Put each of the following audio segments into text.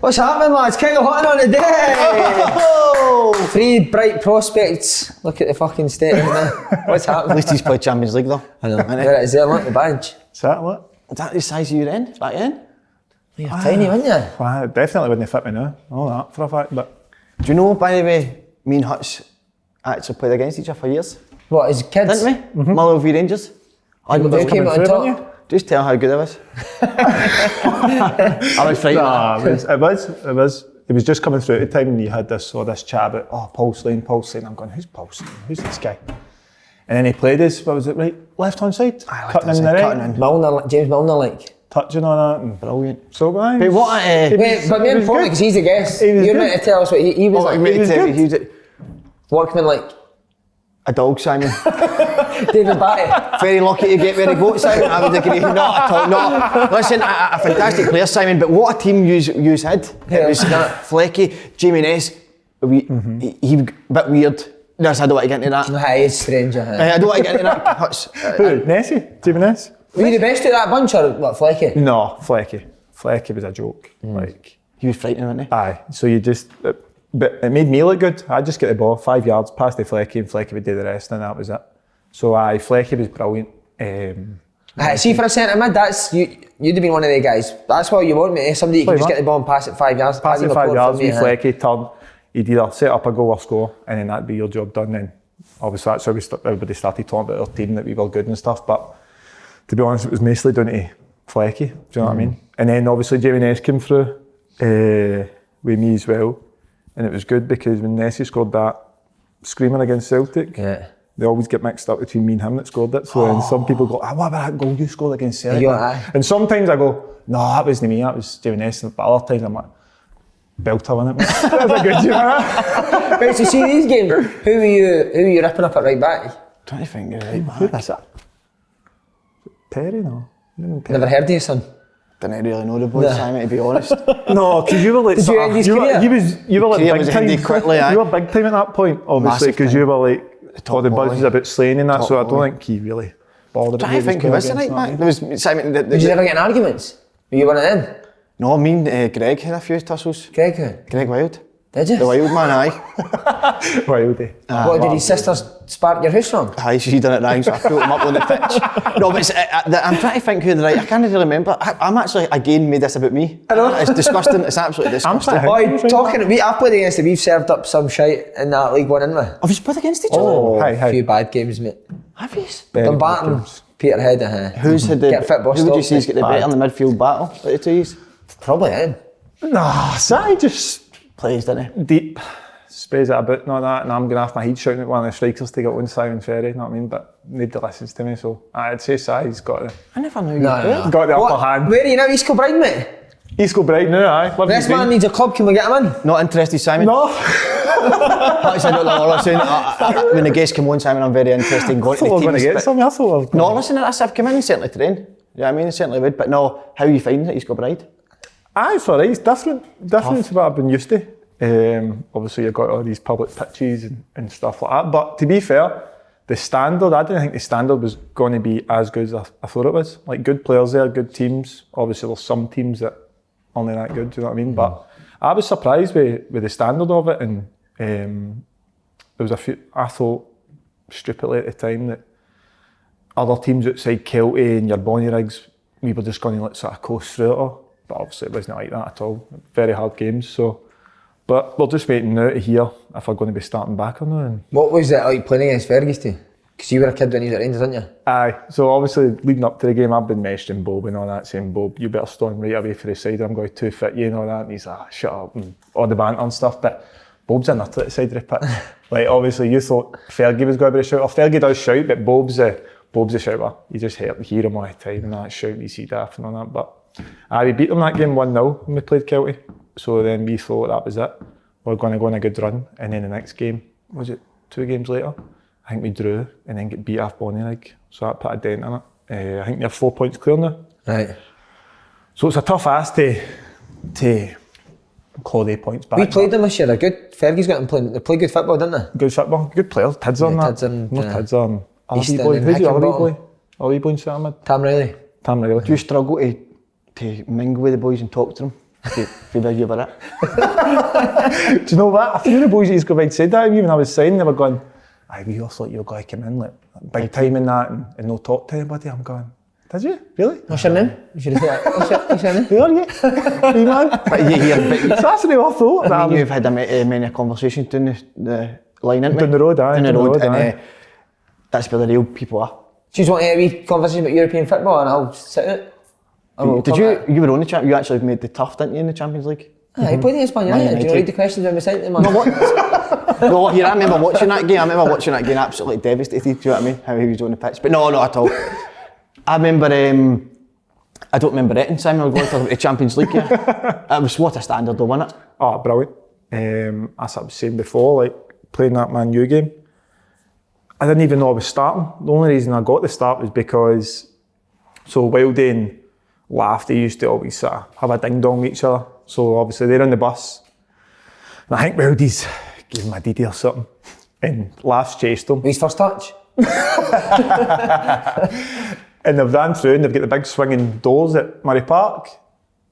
What's happening, lads? Kyle Hutton on the day! Oh! 3 bright prospects. Look at the fucking state of it now. What's happening? At least he's played Champions League though. I know. There it is there, look, the bench. Is that what? Is that the size of your end? Back end? You're tiny, weren't you? Well, it definitely wouldn't fit me now. All that for a fact, but... Do you know, by the way, me and Hutch actually played against each other for years? What, as kids? Didn't we? Motherwell v Rangers. I They came out on top. Just tell how good I was. I was frightened. Nah, it was. It was just coming through at the time and you had this chat about, Paul Slaney. I'm going, who's Paul Slaney? Who's this guy? And then he played us, what was it, right? Left-hand side? Cutting in the right. Milner, James Milner, like. Touching on it. And brilliant. So, man. But what wait, but more important, because he's the guest. You're meant to tell us what he was like. He was Workman like. A dog, Simon. David Batty. Very lucky to get where he got, Simon. I would agree. Not at all. No. Listen, a fantastic player, Simon, but what a team you had. It was Flecky, Jamie Ness, he a bit weird. No, I don't want to get into that. No, he's strange. I don't want to get into that. Who? Nessie? Jamie Ness? Were you the best of that bunch or what, Flecky? No, Flecky. Flecky was a joke. Like he was frightening, wasn't he? Aye. So you just... But it made me look good. I'd just get the ball 5 yards past the Flecky and Flecky would do the rest and that was it. So Flecky was brilliant. See, for a centre mid, you'd have been one of the guys. That's what you want, mate. Somebody you can just get the ball and pass it 5 yards. Pass it 5 yards with Flecky, turn. He'd either set up a goal or score and then that'd be your job done. And obviously that's how everybody started talking about our team, that we were good and stuff. But to be honest, it was mostly down to Flecky. Do you know what I mean? And then obviously Jamie Ness came through with me as well. And it was good because when Nessie scored that screamer against Celtic, they always get mixed up between me and him that scored it. So then some people go, what about that goal you scored against Celtic? And sometimes I go, no, that wasn't me, that was Jamie Ness. But other times I'm like, belter, wasn't it? That was a good job. Right, so see these games, who were you ripping up at right back? Trying to think of right back. Who is that? Perry, no? Never heard of you, son. Didn't really know the boy, Simon, to be honest. No, because you were like... Did you end his career? You were like big time. Quickly, you were big time at that point, obviously, because you were like... All the buzzes about Slaney and that, so I don't think he really bothered about I think who was the right back? There was Simon... Did you ever get in arguments? Were you one of them? No, me and Greg had a few tussles. Greg who? Greg Wild. Did you? The Wild man, aye. Wildy. What, did his sisters spark your house from? Aye, she done it wrong, so I pulled him up on the pitch. No, but I'm trying to think who the right... I can't really remember. I'm actually, again, made this about me. I know. It's disgusting. It's absolutely disgusting. Boy, I've played against it. We've served up some shite in that League One, haven't we? Have you played against each other? Oh, A few bad games, mate. Have you? Dumbarton, Peterhead, Who's had the... Who would you say has got the better in the midfield battle out of the two years? Probably him. Nah, Sai just... Plays, didn't he? Deep. Sprays it about and all that, and I'm going off my head shouting at one of the strikers to get on Simon Ferry, you know what I mean? But nobody listens to me, so I'd say Sai's got the... I never knew you did. Got the upper hand. Where are you now? East Kilbride, mate? East Kilbride now, aye. This man needs a club, can we get him in? Not interested, Simon. No. That's I don't know what I'm saying. When the guests come on, Simon, I'm very interested in going to the teams. I thought we were going to get something, I thought I was going to... No, listen, I've come in and certainly train. You know what I mean? I certainly would, but no, how are you finding it, East Kilbride? Aye, it's alright, it's different to what I've been used to. Obviously you've got all these public pitches and stuff like that, but to be fair, the standard, I didn't think the standard was going to be as good as I thought it was. Like good players there, good teams. Obviously there's some teams that aren't that good, do you know what I mean? But I was surprised with the standard of it, and there was a few, I thought stupidly at the time that other teams outside Kelty and your Bonnie Rigs, we were just going to like sort of coast through it all. But obviously it wasn't like that at all. Very hard games, so. But we're just waiting now to hear if we're going to be starting back or not. And what was it like playing against Fergus too? Because you were a kid when he was at Rangers, didn't you? Aye, so obviously leading up to the game I've been messaging Bob and all that, saying Bob, you better storm right away for the side, I'm going to too fit you and all that, and he's like, shut up, and all the banter and stuff, but Bob's a nutter at the side of the pitch. Like obviously you thought Fergie was going to be a shouter. Fergie does shout, but Bob's a shouter. You just hear him all the time and that shouting, you see daft and all that, but we beat them that game 1-0 when we played Kelty, so then we thought that was it. We're going to go on a good run, and then the next game, was it 2 games later? I think we drew and then get beat off Bonnie League, so that put a dent in it. I think they're 4 points clear now. Right. So it's a tough ask to claw the points back. We played them this year, they're good. Fergie's got them playing, they play good football, didn't they? Good football, good players. Tids on that. Tids on. Who's the other boy? Other boy in centre mid? Tam Riley. Tam Riley. Do you struggle to mingle with the boys and talk to them? Feel you were it. Do you know what? A few of the boys that used to go by said that to me when I was signing, they were going, aye, we all thought you were going to come in like big time in that and no talk to anybody. I'm going, did you? Really? What's your name? You should have said that. What's your name? Who are you? Who man? But you hear, So that's the way I thought. I mean, you've had many conversations down the line, haven't we? Down the road, aye. Down the road, and aye. that's where the real people are. Do you want to have a wee conversation about European football and I'll sit in it? Did you were on the champ? You actually made the tough, didn't you, in the Champions League? Aye, you played against Man Man United. Do you United. read the questions when we sent them? No, what? No, here I remember watching that game. Absolutely devastated. Do you know what I mean? How he was on the pitch, but no, not at all. I remember. I don't remember it. Simon, we're going to talk about the Champions League. Yeah, it was what a standard, though, wasn't it? Oh, brilliant. As I was saying before, like playing that Man U game, I didn't even know I was starting. The only reason I got the start was because, so Wildy and Laugh, they used to always sort of have a ding dong with each other. So obviously they're on the bus, and I think Wildy's gave him a DD or something, and Laugh's chased him. His first touch? And they've ran through and they've got the big swinging doors at Murray Park.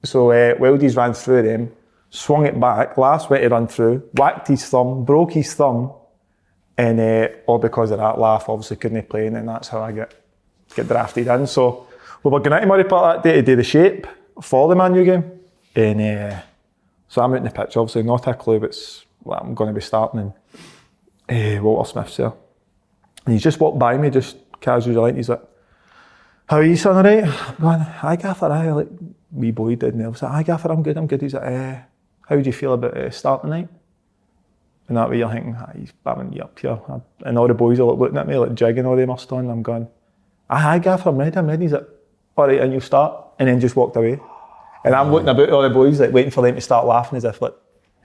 So Wildy's ran through them, swung it back, Lass went to run through, whacked his thumb, broke his thumb, and all because of that, Laugh obviously couldn't play, and then that's how I get drafted in. So we were going into Murray Park that day to do the shape for the Man U game, and so I'm out in the pitch, obviously not a clue but I'm going to be starting, and Walter Smith's there. And he's just walked by me, just casually, like, he's like, how are you, son, alright? I'm going, aye, Gaffer, aye, like, wee boy did, and I was like, aye, Gaffer, I'm good. He's like, how do you feel about starting tonight? And that way you're thinking, he's bamming me up here. And all the boys are like, looking at me, like jigging all them are on, and I'm going, aye, Gaffer, I'm ready. He's like, alright, and you'll start. And then just walked away. And I'm looking about all the boys, like, waiting for them to start laughing as if, like,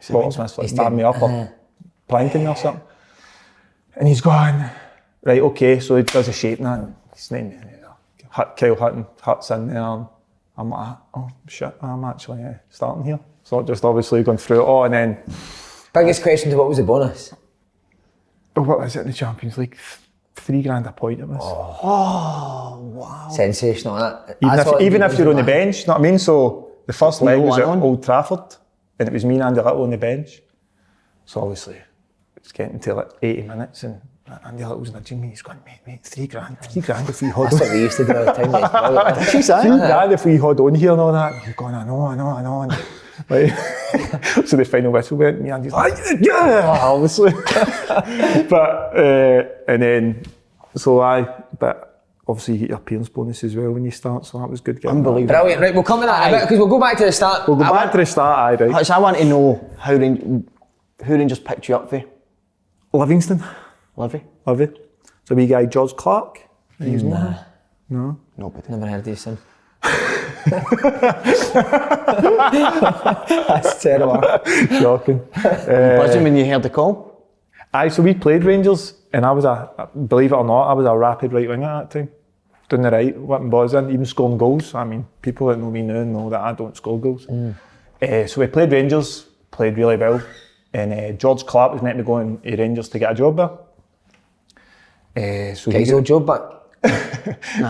Walter Smith's like, bamming me up or planking me or something. And he's going, right, okay, so he does a shape now, and his name, Kyle Hutton, Hut's in there, and I'm like, oh shit, I'm actually starting here. So just obviously going through it all, and then... Biggest question to what was the bonus? Oh, what was it in the Champions League? $3,000 a point it was. Oh, wow. Sensational, that. Even if you're on the bench, you know what I mean? So the first leg was at on. Old Trafford, and it was me and Andy Little on the bench. So obviously, it's getting to like 80 minutes, and Andy Little's nudging me, he's going, mate, $3,000 if we hold on. That's what we used to do all the time. $3,000 if we hold on here and all that. And I'm going, I know. And, like, so the final whistle went, and Andy's like, yeah, obviously. But, and then, but obviously you get your appearance bonus as well when you start, so that was good. Unbelievable. Brilliant, right, we'll come to that in a bit, because we'll go back to the start. We'll go back to the start, aye, right. So I want to know who Rangers picked you up for. Livingston. Livy? So wee guy, George Clark. Nah. No? Nobody. Never heard of this son. That's terrible. Shocking. Buzzing when you heard the call? Aye, so we played Rangers, and I was believe it or not, I was a rapid right winger at that time. Down the right, whipping balls in, even scoring goals. I mean, people that know me now know that I don't score goals. So we played Rangers, played really well, and George Clark was meant to be going to Rangers to get a job there. Get his old job back.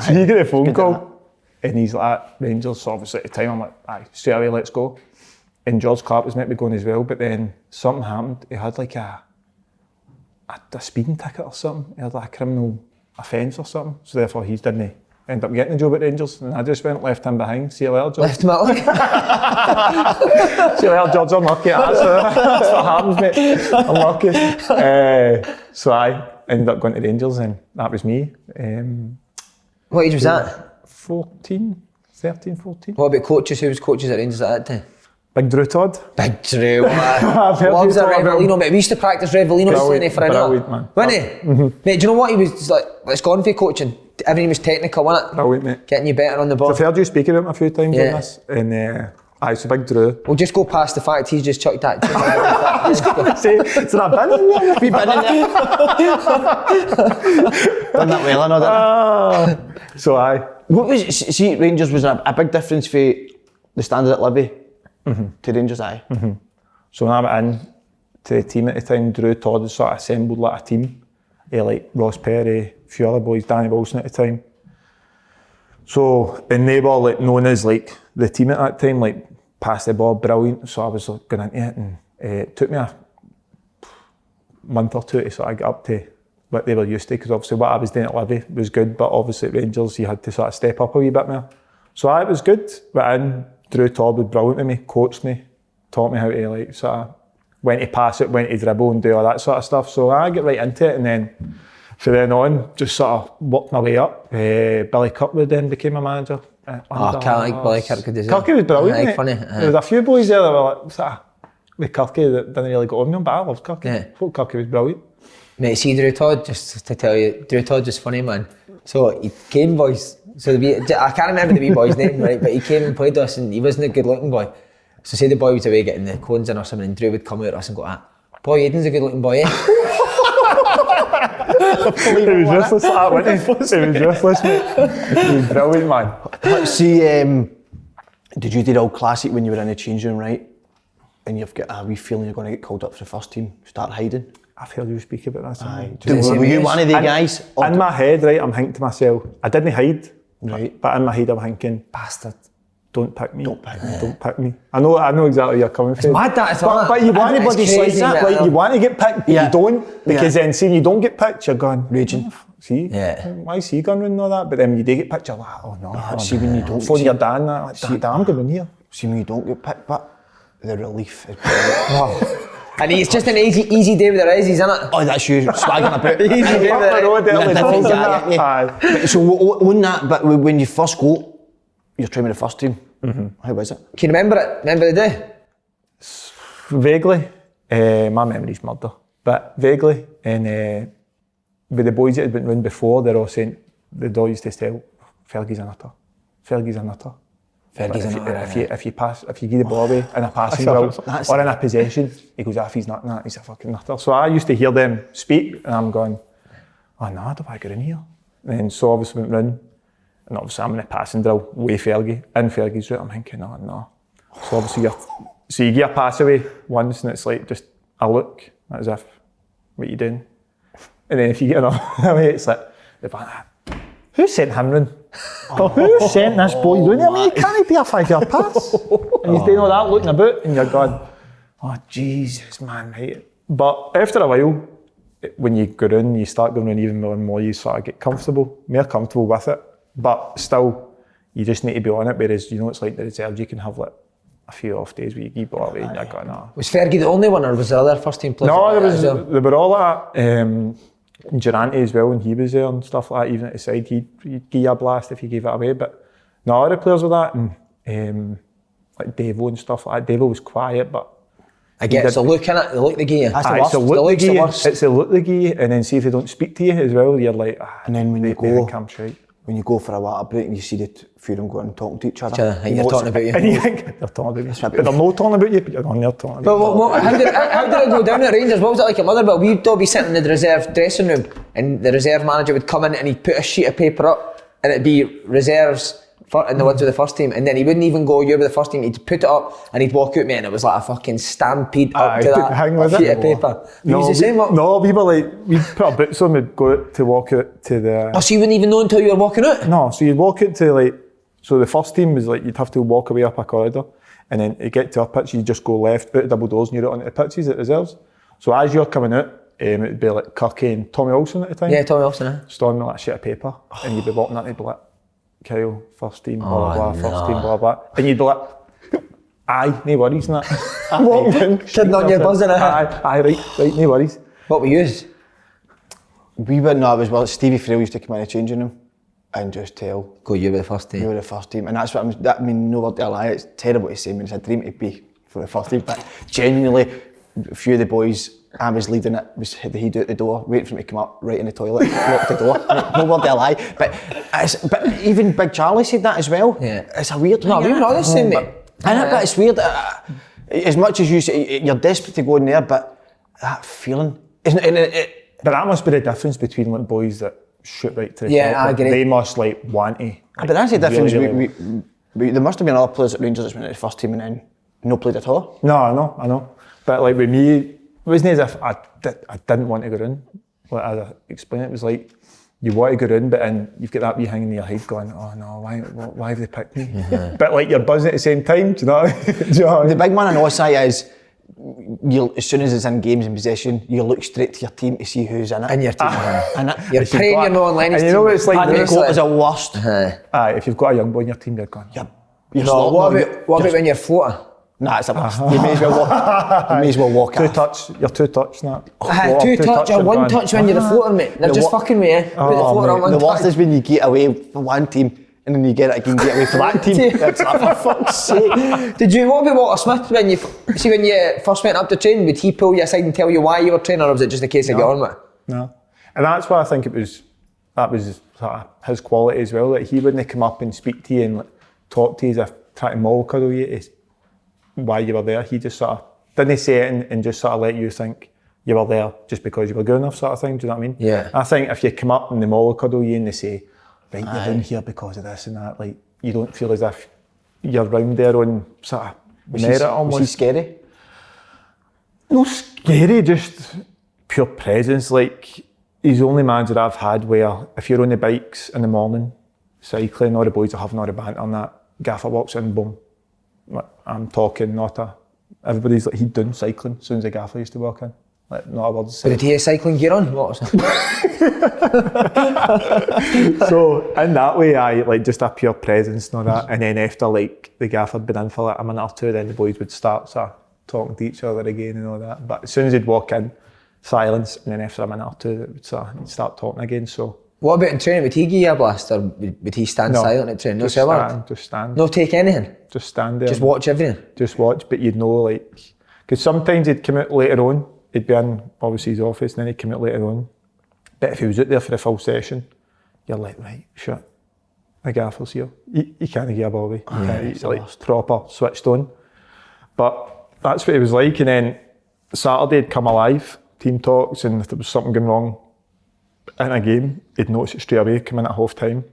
So you get a phone call, and he's like, Rangers, so obviously at the time I'm like, aye, straight away, let's go. And George Clark was meant to be going as well, but then something happened. He had like a speeding ticket or something. He had like a criminal offence or something. So therefore he didn't end up getting the job at Rangers. And I just left him behind. See you later, George. Left him at luck. See you later, George. Unlucky. That's what happens, mate. Unlucky. So I ended up going to Rangers, and that was me. What age was that? 13, 14. What about coaches? Who was coaches at Rangers at that time? Big Drew Todd. Big Drew, man. heard Loves you a talk about Revolino, him. mate. We used to practice Revolino Slaney for an hour. Brilliant, man. Wasn't he? Mate, do you know what? He was like, let's go on for coaching. Everything was technical, wasn't it? Brilliant, mate. Getting you better on the So ball. I've heard you speak about him a few times Yeah. on this. And aye, so Big Drew. We'll just go past the fact he's just chucked that. Say, so that bin in there? We've been in there. Done that well, I know that. So aye. What was, see, Rangers was a big difference for the standard at Livy to Rangers, aye. So when I went in to the team at the time, Drew Todd had sort of assembled like a team. Like Ross Perry, a few other boys, Danny Wilson at the time. So, and they were like known as like the team at that time, like passed the ball brilliant, so I was like, going into it, and it took me a month or two to sort of get up to what they were used to, because obviously what I was doing at Livy was good, but obviously at Rangers you had to sort of step up a wee bit more. So it was good. Went in, Drew Todd was brilliant with me, coached me, taught me how to like sort of when to pass it, when to dribble and do all that sort of stuff. So I get right into it, and then from then on just sort of worked my way up. Billy Kirkwood then became a manager. Can't like Billy Kirkwood as well. Kirky was brilliant, mate. Funny. There was a few boys there that were like sort of with Kirky that didn't really go on them, but I loved Kirky. Yeah. I thought Kirky was brilliant. Mate, see Drew Todd, just to tell you, Drew Todd was funny, man. So he came, boys. So I can't remember the wee boy's name, right? But he came and played us, and he wasn't a good-looking boy. So say the boy was away getting the cones in or something, and Drew would come out at us and go, boy, Aiden's a good-looking boy, eh? He was ruthless like that, wasn't he? He was ruthless, mate. He was brilliant, man. See, did you do the old classic when you were in the change room, right? And you've got a wee feeling you're going to get called up for the first team, start hiding? I've heard you speak about that. Were you one of the guys? In my head, right, I'm thinking to myself, I didn't hide, right? But in my head I'm thinking, bastard, don't pick me. Don't pick me. Don't pick me. I know exactly where you're coming from. It's mad that it's but you want anybody like that, like you want to get picked, but you don't, because then seeing you don't get picked, you're going raging. See, why is he going and all that? But then when you do get picked, you're like, oh no. See when you don't. Phone your dad and that, like, Dad, I'm going here. See when you don't get picked, but the relief is brilliant. And it's just an easy day with the Rezzies, isn't it? Oh, that's you swagging about. Easy day with the So on that, but when you first go, you're training with the first team. How was it? Can you remember it? Remember the day? Vaguely. My memory's murder. But vaguely. And with the boys that had been round before, they're all saying, the dog used to tell, Fergie's a nutter. Fergie's a nutter. If you give the ball away in a passing drill or in a possession, he goes, if he's not that, he's a fucking nutter. So I used to hear them speak, and I'm going, oh no, I don't want to get in here. And then so obviously went round, and obviously I'm in a passing drill with Fergie, in Fergie's route. I'm thinking, oh no. So obviously you get a pass away once, and it's like just a look, as if, what you doing? And then if you get another away, it's like, who sent him round? Who sent this boy doing it? I mean, he can't do a 5-yard pass. And he's doing all that looking about, and you're going, oh Jesus, man, right? But after a while, when you go in, you start going in even more and more, you sort of get more comfortable with it. But still, you just need to be on it, whereas, you know, it's like the reserves, you can have like a few off days where you keep all away and you're going, nah. Was Fergie the only one, or was there other first team players? No, they were all like that. Durante as well, when he was there and stuff like that, even at the side, he'd give you a blast if you gave it away. But no, other players were that, and like Devo and stuff like that. Devo was quiet, but I get it's the look in it, the look they give you. That's the worst. It's the look they give you, and then see if they don't speak to you as well, you're like, and then when you go for a water break and you see the few of them going and talking to each other. And you're talking about you. And you think they're talking about me. But they're not talking about you, but you're on there talking about you. But how did it go down at Rangers? What was it like at Motherwell? We'd all be sitting in the reserve dressing room, and the reserve manager would come in and he'd put a sheet of paper up, and it'd be reserves and the ones with the first team, and then he wouldn't even go, you're with the first team, he'd put it up and he'd walk out, mate, and it was like a fucking stampede up to that sheet of paper. No, we were like, we'd put our boots on, we'd go out to walk out to the... Oh, so you wouldn't even know until you were walking out? No, so you'd walk out to like, so the first team was like, you'd have to walk away up a corridor, and then to get to our pitch, you'd just go left, out double doors, and you're out onto the pitches at reserves. So as you're coming out, it would be like Kirky and Tommy Olsen at the time. Yeah, Tommy Olsen, Storming like a sheet of paper, and you'd be walking out and you'd be like, Kyle, first team, blah, blah, blah, first team, blah, blah. And you'd be like, aye, no worries and that. Kidding on your buzzing, aye, right, no worries. What we used? It was Stevie Frail used to come in the changing room and just tell. Go, you were the first team. You were the first team. And that's what no word to lie, it's terrible to say, I mean, it's a dream to be for the first team, but genuinely, a few of the boys, I was leading it, he'd out the door, waiting for me to come up, right in the toilet, locked the door. No word to lie. But even Big Charlie said that as well. Yeah. It's a weird thing. No, we're not the same, mate. But it's weird. As much as you say, you're desperate to go in there, but that feeling, isn't it? But that must be the difference between like boys that shoot right to the top. Yeah, I agree. They must like want to. But that's the difference. There must have been other players at Rangers that went to the first team and then no played at all. No, I know. But like with me, it wasn't as if I didn't want to go in. Like as I explained, it was like you want to go round, but then you've got that wee hanging in your head going, oh no, why have they picked me? But like you're buzzing at the same time, do you know? Do you know what I mean? The big one on our side is, as soon as it's in games and possession, you look straight to your team to see who's in it. In your team. And You're praying you're not on Lenny's And you team. know what it's like? Paddy It's Cope is a worst. Aye, if you've got a young boy in your team, you're going, You're No, what about when you're floater? Nah, it's a worst. You may as well walk two out. touch, you're two touch now. Two touch or one touch when you're a floater, mate. They're just fucking me, eh? Put the floater on one The worst touch. is when you get away for one team and then you get it again, get away for that team. It's like, for fuck's sake. Did you, what about Walter Smith when you first went up to train? Would he pull you aside and tell you why you were training, or was it just a case of get on with it? No. And that's why I think that was sort of his quality as well. Like he wouldn't come up and speak to you and like, talk to you as if trying to mollycoddle you to why you were there. He just sort of didn't say it and just sort of let you think you were there just because you were good enough, sort of thing. Do you know what I mean? Yeah. I think if you come up and they mollycoddle you and they say, right, you're in here because of this and that, like you don't feel as if you're round there on sort of merit almost. Was he scary? No scary, just pure presence. Like he's the only manager I've had where if you're on the bikes in the morning, cycling, all the boys are having all the banter and that, gaffer walks in, boom. Like, I'm talking, everybody's like, he'd done cycling as soon as the gaffer used to walk in. Like, not a word to say. But did he have cycling gear on? What was it? So in that way, I like just a pure presence and all that. And then after like the gaffer had been in for like a minute or two, then the boys would start sort of talking to each other again and all that. But as soon as he'd walk in, silence, and then after a minute or two, they would start talking again. So. What about in training? Would he give you a blast, or would he stand silent at training? No, just say a stand, word? just stand. No take anything? Just stand there. Just watch everything? Just watch, but you'd know like, because sometimes he'd come out later on, he'd be in obviously his office, and then he'd come out later on. But if he was out there for the full session, you're like, right, shit, the gaffer's here. You can't give a ball away. He's like proper switched on. But that's what he was like. And then Saturday he'd come alive, team talks, and if there was something going wrong in a game, he'd notice it straight away, come in at half time,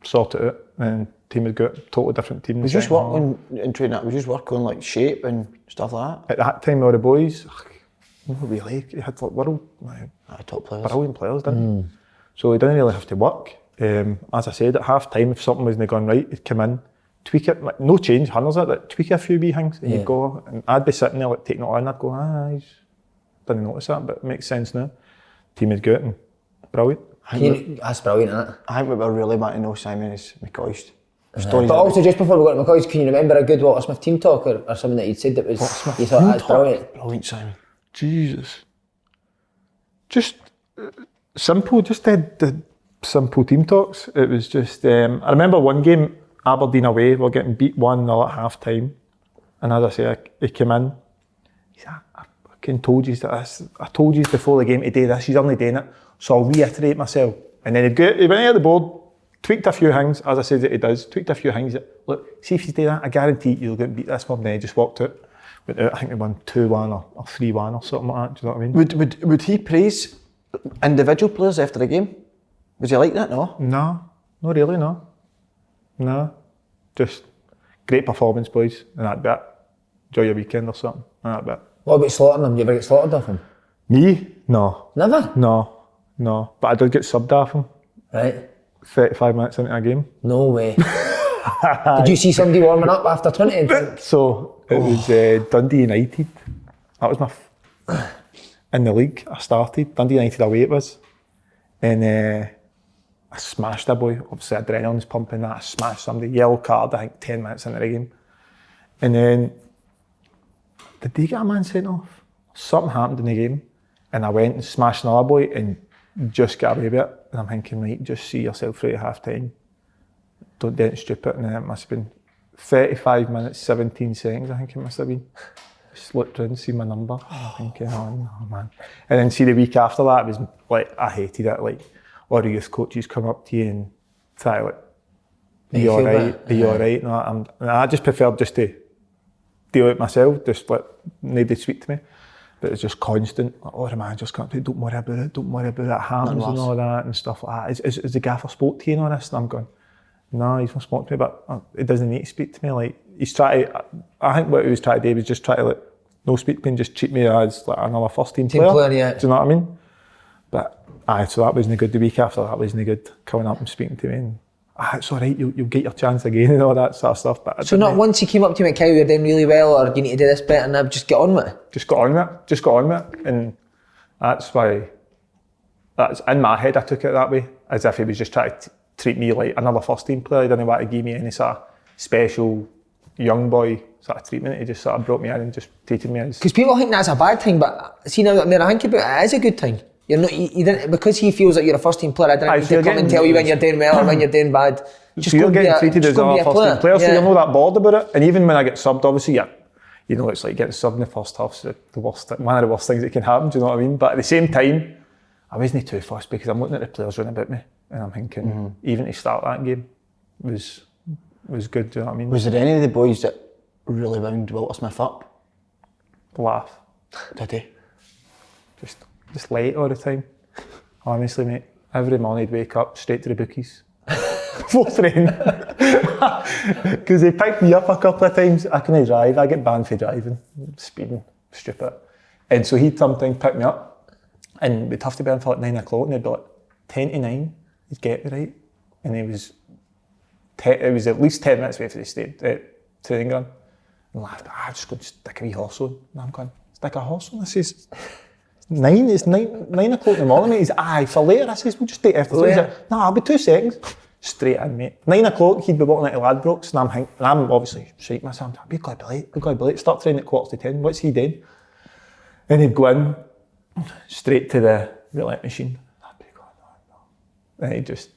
sort it out, and team would go out, totally different team. Was just working in training, was just work on like shape and stuff like that? At that time, all the boys, not really, he had like world, Top players. brilliant players, didn't he? So he didn't really have to work. As I said, at half time, if something wasn't going right, he'd come in, tweak it, like, no change, hundreds of it, like, tweak a few wee things, and you'd go, and I'd be sitting there like taking it on, I'd go, he's didn't notice that, but it makes sense now. Team would go out and brilliant. That's brilliant, isn't it? I think what we're really wanting to know, Simon, is McCoist. But also, just before we go to McCoy's, can you remember a good Walter Smith team talk or something that you'd said that was, you thought, that's brilliant? Brilliant, Simon. Jesus. Just simple, just the simple team talks. It was just, I remember one game, Aberdeen away, we were getting beat 1-0 at half time. And as I say, he came in, he said, I fucking told you this. I told you before the game to do this, he's only doing it. So I'll reiterate myself. And then he went out of the board, tweaked a few things, as I said that he does, tweaked a few things. Look, see if you do that, I guarantee you'll get beat this one. Then he just walked out. Went out, I think they won 2-1 or 3-1 or something like that, do you know what I mean? Would he praise individual players after the game? Was he like that, no? No, not really, no. No. Just great performance, boys, and that bit. Enjoy your weekend or something, and that bit. What about slaughtering him? Do you ever get slaughtered off him? Me? No. Never? No. But I did get subbed off him. Right. 35 minutes into a game. No way. Did you see somebody warming up after 20 and think, So it was Dundee United. That was my in the league. I started Dundee United away it was, and I smashed a boy. Obviously, adrenaline's pumping. That I smashed somebody. Yellow card. I think 10 minutes into the game, and then did they get a man sent off? Something happened in the game, and I went and smashed another boy and just got away with it. And I'm thinking, right, just see yourself through at half time. Don't do anything stupid. And then it must have been 35 minutes, 17 seconds, I think it must have been. Just looked around, see my number. I'm thinking, oh no, man. And then see the week after that, it was like, I hated it. Like, all the youth coaches come up to you and try to, like, are you alright? No, and I just preferred just to deal with it myself, just let nobody speak to me. But it's just constant, like, oh, the manager's come to, don't worry about it happens and all that and stuff like that. Is the gaffer spoke to you and all this? And I'm going, no, he's not spoken to me, but he doesn't need to speak to me. Like, he's trying to, I think what he was trying to do was just try to, like, no speak to me and just treat me as like another first team player. Yeah. Do you know what I mean? But aye, so that wasn't good. The week after that wasn't good. Coming up and speaking to me, and it's all right. You'll get your chance again and all that sort of stuff. But so not once he came up to you and Kyle, you're doing really well, or you need to do this better, and just get on with it. Just got on with it, and that's why. That's in my head. I took it that way, as if he was just trying to treat me like another first team player. He didn't want to give me any sort of special young boy sort of treatment. He just sort of brought me in and just treated me as. Because people think that's a bad thing, but see now that I think about it, it is a good thing. You're not, you didn't, because he feels like you're a first team player. I didn't need to come and tell you when you're doing well or when you're doing bad. Just so you're getting treated as a first team player, so you're not that bothered about it. And even when I get subbed, obviously, you know, it's like getting subbed in the first half's the worst, one of the worst things that can happen. Do you know what I mean? But at the same time, I wasn't too fussed because I'm looking at the players running about me, and I'm thinking, even to start that game was good. Do you know what I mean? Was there any of the boys that really wound Walter Smith up? Laugh. Did he? Just late all the time. Honestly, mate. Every morning he'd wake up straight to the bookies. For training. Because they picked me up a couple of times. I couldn't drive. I get banned for driving, speeding, stupid. And so he'd sometimes pick me up, and we'd have to be in for like 9 o'clock, and they'd be like 10 to 9. He'd get me right, and it was at least 10 minutes away from the training ground. And laughed. Just go and stick a wee horse on. And I'm going, stick a horse on? I says, it's 9 o'clock in the morning, mate. He's, for later. I says, we'll just take it after. He's like, no, I'll be 2 seconds. Straight in, mate. 9 o'clock, he'd be walking into Ladbrokes, and I'm obviously shaking myself. We're going to be late. Start training at 9:45. What's he doing? And he'd go in, straight to the roulette machine. I'd be going, no. And he'd just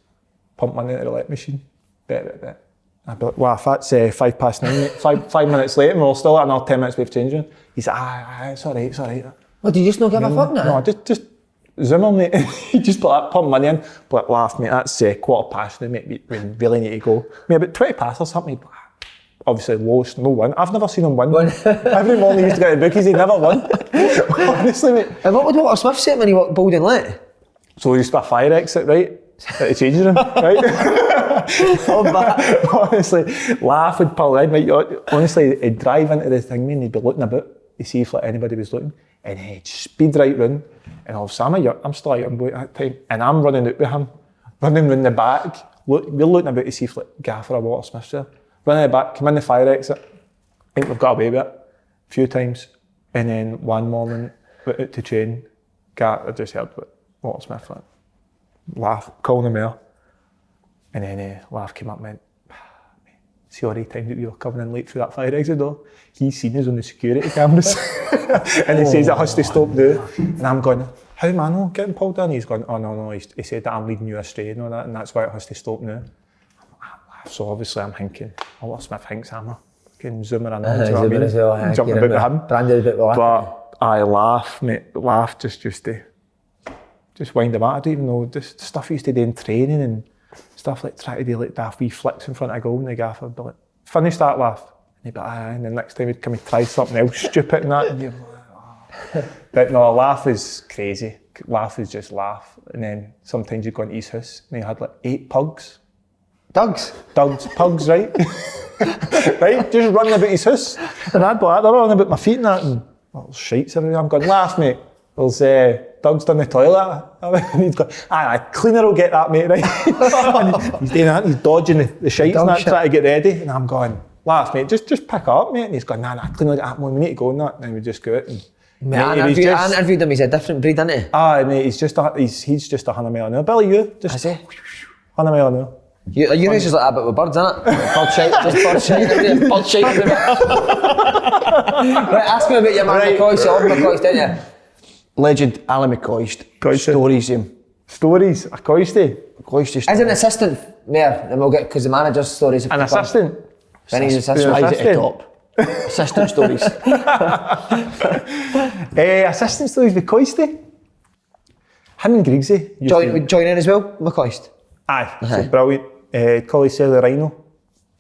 pump money into the roulette machine, bet. I'd be like, wow, if that's 9:05, mate, 5 minutes late, and we're all still at another 10 minutes with changing. He's like, it's all right. Well, do you just not give a fuck now? No, just zoom on, mate. He just put money in, but laugh, mate, that's 9:15 now, mate, we really need to go. Mate, about 20 past or something, obviously lowest, no win. I've never seen him win. Every morning he used to get the bookies, he never won. Honestly, mate. And what would Walter Smith say when he bowled in late? So he used to have a fire exit, right? At the changing room, right? Honestly, laugh would pull in, right? Honestly, he'd drive into the thing, and he'd be looking about to see if like anybody was looking, and he'd speed right round, and all of a sudden I'm still a young boy at that time, and I'm running out with him, running round the back, we're looking about to see if like Gaffer or Walter Smith's there, running at the back, come in the fire exit. I think we've got away with it a few times, and then one morning went out to train, I just heard what Walter Smith went, laugh, calling him out, and then laugh came up and went, see all the times that we were coming in late through that fire exit door, he's seen us on the security cameras, and he says it has to stop now, and I'm going, how am I not getting pulled in? He's going, oh no, he said that I'm leading you astray and all that, and that's why it has to stop now. So obviously I'm thinking, Walter Smith thinks I'm a fucking zoomer and all, do you know what I mean? Jumping about with him. Branded a bit with But I laugh, mate, just wind him out. I don't even know, just stuff he used to do in training and stuff like try to do like daft wee flicks in front of goal, and the gaffer would be like, finish that, laugh. And he'd be like, and then next time he'd come and try something else stupid and that. And you're like, oh. But no, laugh is crazy. Laugh is just laugh. And then sometimes you'd go into his house and he had like 8 pugs. Pugs, right? Right? Just running about his house. And I'd be like, they're running about my feet and that, and little shites everywhere. I'm going, laugh, mate. There's dogs down the toilet. And he's going, cleaner will get that, mate, right? And he's doing that, he's dodging the shites and that, trying to get ready. And I'm going, laugh, mate, just pick up, mate. And he's going, cleaner will get that, we need to go and that. And then we just go out. And mate, I interviewed him, he's a different breed, isn't he? Mate, he's just 100 mile an hour. Billy, you? Just 100 mile an hour. Your race is like that, but with birds, isn't it? Bird shite. Right, ask me about your man McCoist, McCoist, didn't you? Legend Alan McCoist. Stories of him. Stories? A Coisty? As an assistant, there, and we'll get, because the manager's stories. An assistant? Then he's assistant. At the top. Assistant stories. Assistant stories with Coisty? Him and Griggsy. Join in as well, McCoist? Aye, so brilliant. Call himself the Rhino.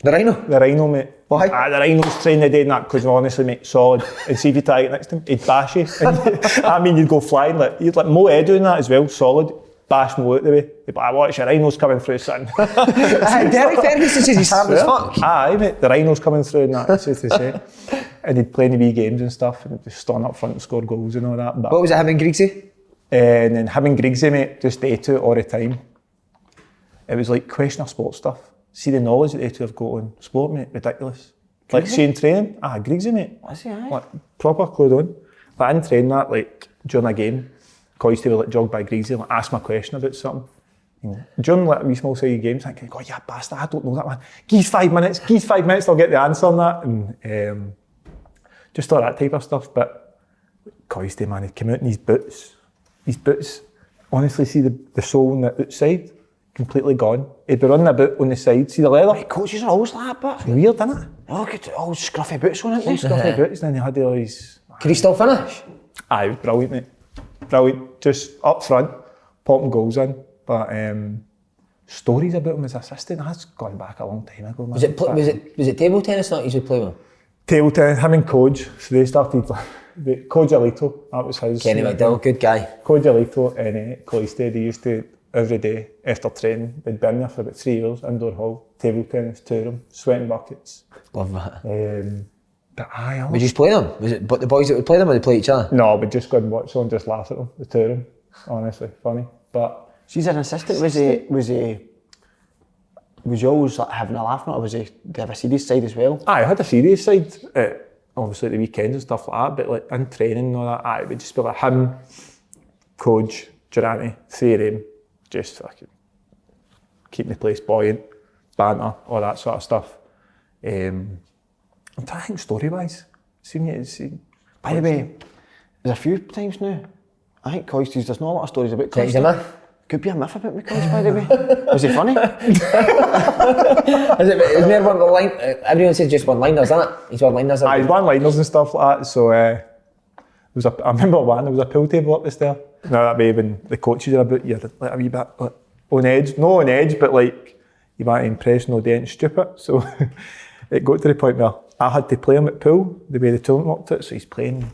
The Rhino? The Rhino, mate. Why? The Rhino's training the day and that, because honestly, mate, solid. And see if you try to get next to him, he'd bash you. I mean, you'd go flying. You'd like Mo Ed doing that as well, solid. Bash Mo out the way. He'd be like, watch your Rhino's coming through, son. Derek Ferguson says he's hard as fuck. Aye, mate, the Rhino's coming through and that, that's what they say. And he'd play in the wee games and stuff, and just stand up front and score goals and all that. But what was it, him and Griggsy? And then him and Griggsy, mate, just they two all the time. It was like questioning sport stuff. See the knowledge that they two have got on sport, mate, ridiculous. Like seeing training, Griggsy, mate. Was he, aye? Like proper clued on. Like in training that, like during a game, I used to be like jogged by Griggsy, like ask my question about something. During like wee small sided games, I think, oh yeah, bastard, I don't know that one. Give 5 minutes, I'll get the answer on that. And just all that type of stuff. But Coisty, man, he'd come out in his boots. His boots, honestly, see the sole on the outside, completely gone. He'd be running about on the side, see the leather? Right, coaches are always like that, but... It's weird, isn't it? Oh, look at all scruffy boots on, aren't they? Scruffy boots, and then he had all his... Could he still finish? Aye, it was brilliant, mate. Brilliant. Just up front, popping goals in. But stories about him as assistant, that's gone back a long time ago, man. Was it table tennis not you play with? Table tennis, him and Coach, so they started... Coach Alito, that was his. Kenny McDowell, good guy. Coach Alito and Cloystead, they used to, every day after training, they'd been there for about 3 years, indoor hall, table tennis, touring, sweating buckets. Love that. But aye, would you play them? Was it but the boys that would play them or they play each other? No, we'd just go and watch them and just laugh at them, the two of them, honestly, funny. But she's an assistant, was you always like, having a laugh at it, or did he have a serious side as well? Aye, I had a serious side. Obviously at the weekends and stuff like that, but like in training and all that, it would just be like him, Coach, Durante, 3 of them, just fucking keeping the place buoyant, banter, all that sort of stuff. I'm trying to think story-wise. By the way, there's a few times now, I think Coisties, there's not a lot of stories about Could Coisties. Could be a myth about me, Coach, by the way. Was he funny? Is there one line? Everyone says just one-liners, isn't it? He's one-liners. Aye, he's one-liners and stuff like that. So I remember there was a pool table up the stair. Now that way when the coaches are about, you're like a wee bit like, on edge. Not on edge, but like you want to impress no dent stupid. So it got to the point where I had to play him at pool, the way the tournament worked it. So he's playing,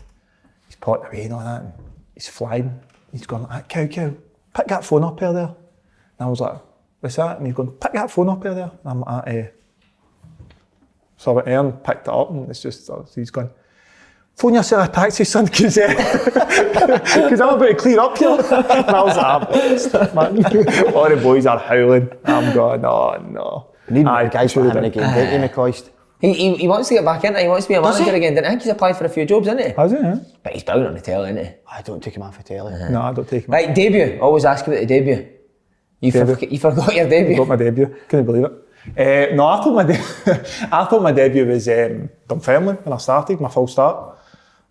he's potting away and all that, and he's flying. He's going like, cow. Pick that phone up there. And I was like, what's that? And he's going, pick that phone up there. And I'm like, so I went there and picked it up, and it's just, he's going, phone yourself a taxi, son, because I'm about to clear up here. And I was like, man. All the boys are howling. I'm going, oh no. Need guys for him again, don't you, McCoist? He wants to get back in it, he wants to be a manager again, didn't he? I think he's applied for a few jobs, isn't he? Has he, yeah? But he's brilliant on the telly, isn't he? I don't take him off the telly. No, I don't take him. Right, debut. Always ask about the debut. You forgot your debut. I forgot my debut. Couldn't believe it. No, I thought my debut was Dunfermline when I started, my full start.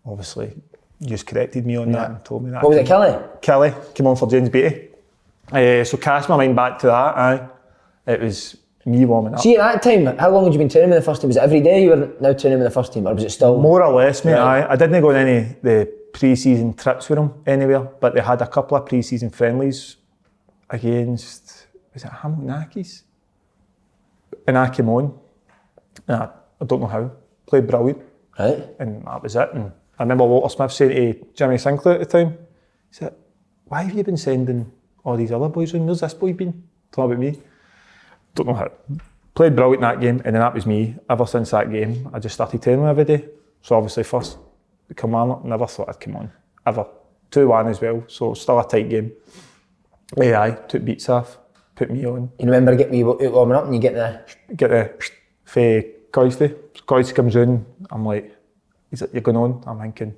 Obviously, you just corrected me on that and told me that. What was it, Kelly? Kelly came on for James Beattie. So cast my mind back to that, aye. It was me warming up. See, at that time, how long had you been training with the first team? Was it every day you were now training with the first team, or was it still? More or less, mate, Right. aye. I didn't go on any of the pre-season trips with them anywhere, but they had a couple of pre-season friendlies against, was it Hamilton Accies? And I came on, and I don't know how, played brilliant. Right. And that was it. And I remember Walter Smith saying to Jimmy Sinclair at the time, he said, why have you been sending all these other boys on? Where's this boy been? Talking about me. Don't know how. Played brilliant in that game, and then that was me. Ever since that game, I just started training every day. So obviously first, come on, never thought I'd come on, ever. 2-1 as well, so still a tight game. AI took beats off, put me on. You remember getting me warming up and you get the... Faye Coisty. Coisty comes in, I'm like, he's like, you're going on? I'm thinking,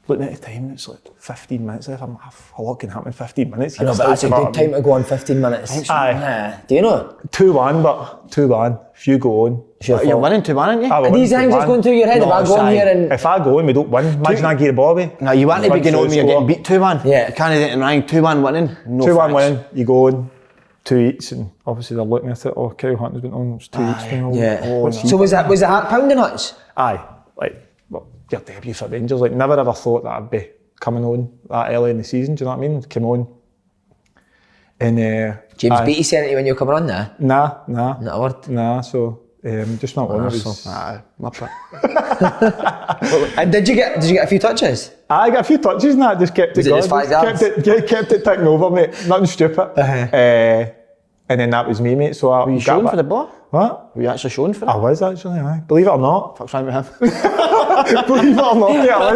looking at the time, it's like 15 minutes left. I'm like, a lot can happen in 15 minutes. I know, but that's a good time to go on 15 minutes. Aye. Do you know? 2-1, but 2-1. If you go on, You're winning 2-1, aren't you? Are these things that's going through your head? If I go on here and... If I go on, we don't win. Imagine I get the ball away. No, you want to be getting on me, you're getting beat 2-1. Yeah. You can't do it in rank, 2-1 winning. No 2-1 thanks. winning, you go on, 2 eats, and obviously they're looking at it. Oh, Kyle Hutton's been on, it's 2 eats. Yeah. Oh, So was the heart pounding Huts? Aye, like, well, your debut for Rangers, like, never ever thought that I'd be coming on that early in the season, do you know what I mean? Came on. And James Beattie sent it to you when you were coming on there? Nah. Not a word? Nah, so just not on. It was... Aye, my prick. And did you get a few touches? I got a few touches and that, just kept Was it it going. just 5 yards? Kept it ticking over, mate. Nothing stupid. And then that was me, mate. So Were you showing for the ball? What? Were you actually showing for it? I was actually, aye. Believe it or not. Fuck's wrong with him? Believe it or not, yeah, I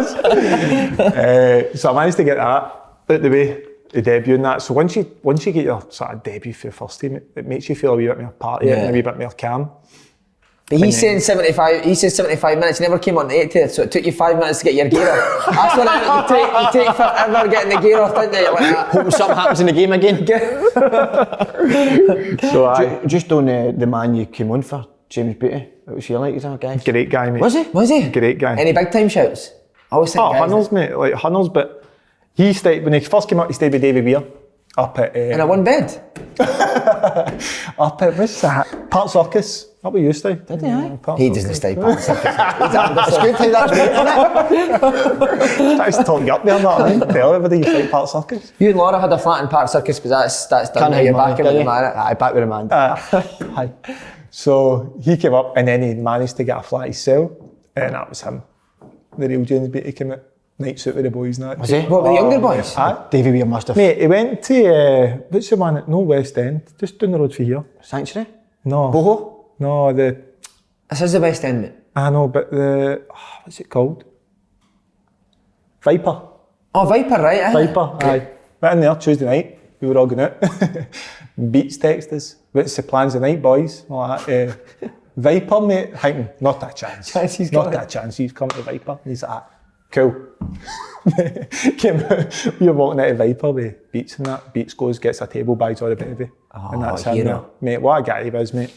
was. So I managed to get that out the way. the debut and that. So once you get your sort of debut for the first team, it makes you feel a wee bit more part of it and a wee bit more calm. But he's saying 75. He says 75 minutes. He never came on the 80th, so it took you 5 minutes to get your gear off. That's when you take forever getting the gear off, didn't you? You're like that. Hoping something happens in the game again. So just on the man you came on for, James Beattie. What was he like, as a guy? great guy, mate. Was he? Great guy. Any big time shouts? I always think Hunnels, mate. Like Hunnels, but he stayed when he first came up. He stayed with David Weir up at in a one bed. up at what's that? Park Circus. Up with you, Steve. Did he? He doesn't stay Park Circus. It's good to that's great, isn't it? Tries to talk you up there, not I mean. Tell everybody you stay Park Circus. You and Laura had a flat in Park Circus, but that's done. Can't Now you're hide back in money, with the can man. Aye, back with the man. Hi. So he came up and then he managed to get a flat himself, and that was him. The real James Beattie came out, night suit with the boys and that. Was he? What, with the younger boys? Aye. David Weir must have. Mate, he went to, what's the one at West End, just down the road from here. Sanctuary? No. Boho? No, This is the West End, mate. I know, but what's it called? Viper. Oh, Viper, right? Aye. Viper, aye. Went in there Tuesday night, we were all going out. Beats text us, what's the plans tonight, boys? All that. Viper, mate, thinking, not a chance. Not a chance, he's come to Viper. And he's like, cool. Came out, we were walking out of Viper with Beats and that. Beats goes, gets a table, buys all the baby. And that's him there. Mate, what a guy he was, mate.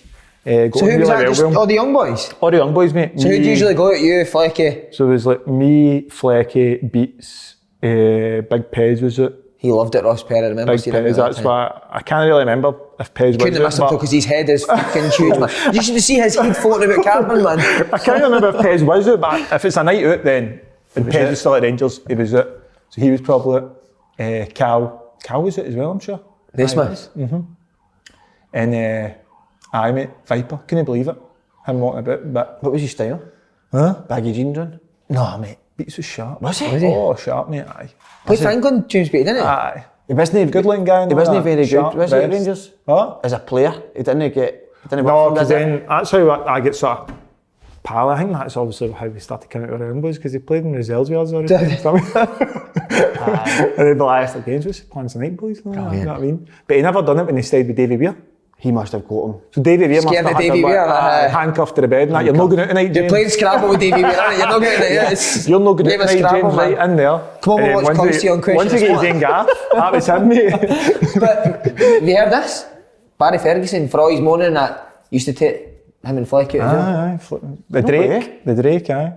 So who was that? Just all the young boys? All the young boys, mate. So who'd usually go at you, Flecky? So it was like me, Flecky, Beats, Big Pez was it. He loved it, Ross Perry. I remember Big seeing him. Pez, that's why I can't really remember if Pez was Couldn't have missed him because his head is fucking huge, man. You should see his head floating about Carmen, man. I can't remember if Pez was it, but if it's a night out then, and Pez was still at Rangers, he was it. So he was probably it. Kal was it as well, I'm sure. Naismith. And aye mate, Viper, couldn't believe it. Him walking about, but What was his style? huh? Baggy jeans on? No mate, Beats was sharp. Was he? Oh, sharp mate, aye. Played for England, James Beattie, didn't he? Aye. He wasn't Good looking guy. and He all wasn't that. very good, Sharp was he, at vest. Rangers? What? As a player, he didn't No, work because for him, then that's how I get sort of pal. I think that's obviously how we started coming out with our own boys because he played in reserves with us already. And they'd be like, the games, what's the plans tonight, boys? You know what I mean? But he never done it when he stayed with Davy Weir. He must have got him. So Davy Weir must Scared have of had Davy him, Weir, handcuffed to the bed and that. You're not going out tonight, You're James. playing Scrabble with Davy Weir, aren't you? You're not getting it. It's You're not going out game of tonight, Scrabble, James, man. right in there. Come on, we'll watch Consti on Question Once he gets his own gaff, that was him, mate. But have you heard this? Barry Ferguson, for all his moaning that, used to take him and Fleck out as well. Aye, the Drake, aye.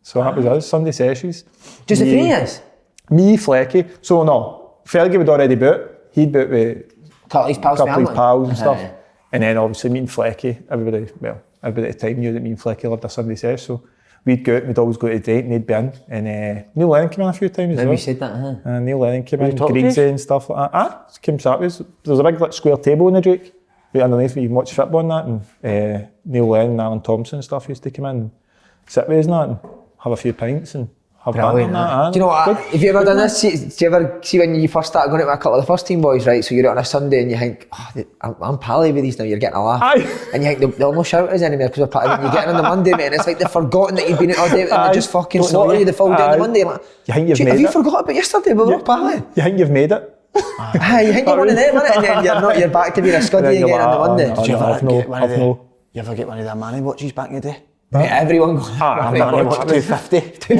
So that was us, Sunday sessions. Just the three years? Me, Flecky. So no, Fergie would already boot. He'd boot with Couple of his pals, couple of his family. pals and stuff. Aye. And then obviously me and Flecky, everybody at the time knew that me and Flecky loved a Sunday sesh, so we'd go out and we'd always go to the date and they'd be in. And Neil Lennon came in a few times as Maybe well. you said that, huh? Neil Lennon came in, talked to Griggsy and stuff like that. Came sat with us. There's a big like, square table in the Drake. Right underneath where you can watch football and that. And Neil Lennon and Alan Thompson and stuff used to come in and sit with us and that and have a few pints and have that and that. Do you know what? Have you ever done this? Do you ever see when you first start going out with a couple of the first team boys, right? So you're out on a Sunday and you think, I'm pally with these now, you're getting a laugh. Aye. And you think they'll not shout at us anymore because we're pally. When you get in on the Monday, mate, and it's like they've forgotten that you've been out all day and they just fucking snort you the full day on the Monday. Like, You think you've made have you it? forgot about yesterday? We were pally. You think you've made it? Aye, you think you're one of them, innit? And then you're back to being a scuddy Then you're again on the like, Monday. oh, Did you no, ever I've no- get one of I've the? no- You ever get one of the money watches back in the day? Mate, everyone goes, Ah, Money watch 250.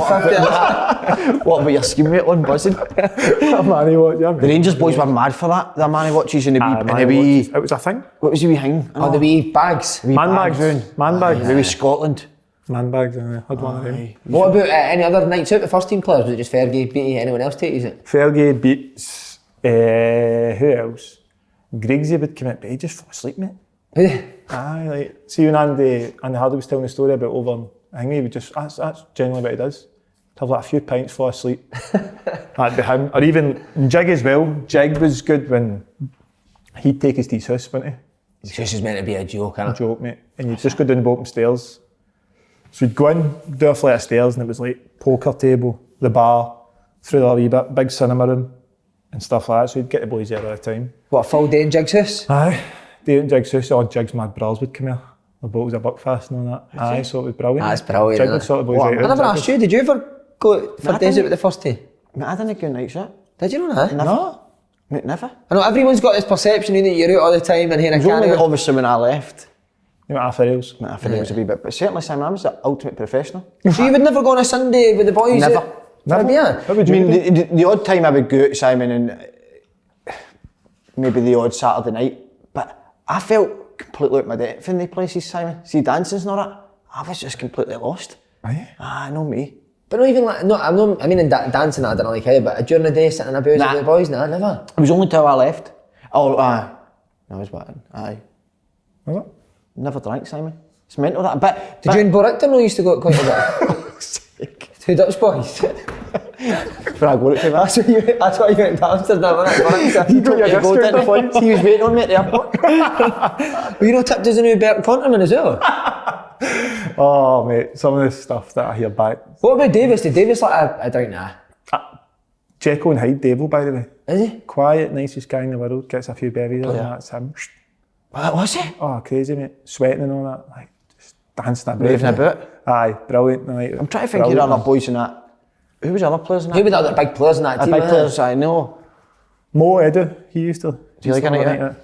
What about your scheme rate on buzzing? Manny watch, yeah. The Rangers boys were mad for that. The money watches and the wee. It was a thing. What was the wee thing? oh, the wee bags. Man bags. Man bags. Maybe Scotland. Man bags. I had one of them. What about any other nights out with first team players? Was it just Fergie, Beattie, anyone else take it? Fergie, Beats, who else? Griggsy would come out, but he just fell asleep, mate. Aye, like, see when Andy Hardy was telling the story about over, I think he would just, that's generally what he does. Have like a few pints, fall asleep. That'd be him. Or even Jig as well. Jig was good when he'd take us to his house, wouldn't he? His house is meant to be a joke, A innit? joke, mate. And you'd just go down the bottom stairs. So we'd go in, do a flight of stairs, and it was like poker table, the bar, through the wee bit, big cinema room, and stuff like that. So we'd get the boys there all the time. What, a full day in Jig's house? Aye. Day out in Jig's house, all Jig's mad bras would come here. The bottles of Buckfast and all that. Aye, so it was brilliant. That's brilliant, Jig isn't would it? sort of boys What, right I out. never asked you, did you ever go for days out with the first team? I didn't go nights out. Did you know that? No. Mate, never. I know everyone's got this perception that you're out all the time and here I It was only can't. obviously when I left. You know, after else. I think it was a wee bit, but certainly Simon, I was the ultimate professional. So you would never go on a Sunday with the boys? Never. Never? Yeah. What would I you mean, do? the odd time I would go out, Simon, and maybe the odd Saturday night, but I felt completely out my depth in the places, Simon. See, dancing's not it. I was just completely lost. Aye. Know me. But not even like, no, I mean in dancing I don't like how, but during the day sitting in a booze with the boys, nah, never. It was only till I left. Oh, aye. I was back. Aye. Was it? Never drank, Simon. It's mental that. But Did you and Boricton used to go quite a bit? Two Dutch boys. Brag, what it That's why you went to Amsterdam, wasn't it? You got your discount the flights. He was waiting on me at the airport. Well, you know, tipped us a new Bert Conterman as well. Oh, mate, some of the stuff that I hear back. What about Davis? Did Davis like a drink? Nah. Jekyll and Hyde Devil, by the way. Is he? Quiet, nicest guy in the world, gets a few berries and that's him. What was it? Oh, crazy, mate. Sweating and all that. Like, just dancing about. Raving about. Aye, brilliant. Like, I'm trying to think of the other boys in that. Who was the other players in that? Who were the other big players in that team? Big players, I know. Mo Edu, he used to. Do you like a night out?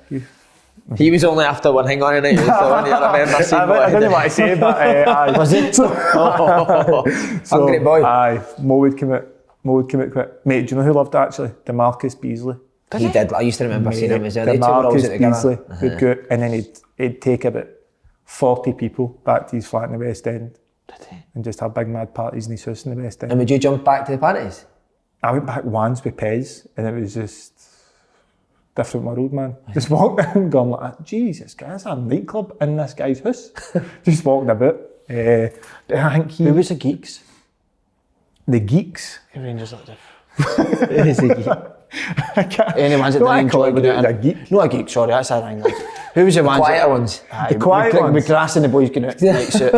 He was only after one hang on a night. I didn't want to say, but aye. Was it? Hungry boy. Aye, Mo would come out quick. Mate, do you know who loved it actually? DeMarcus Beasley. He did. I used to remember seeing him as well. They two were DeMarcus always together. Beasley would go out and then he'd take about 40 people back to his flat in the West End. Did he? And just have big mad parties in his house in the West End. And would you jump back to the parties? I went back once with Pez and it was just different world, man. Just walking in going like, Jesus, guys, a nightclub in this guy's house. Just walking about. I think Who was the geeks? The geeks. The Rangers looked Is he? I can't. Anyone's that No, I didn't call enjoy it going out. a geek. Not a geek, sorry, that's a wrong. Who was the ones? Quieter ones. Aye, The quiet with ones. grass and the boys going out night suit.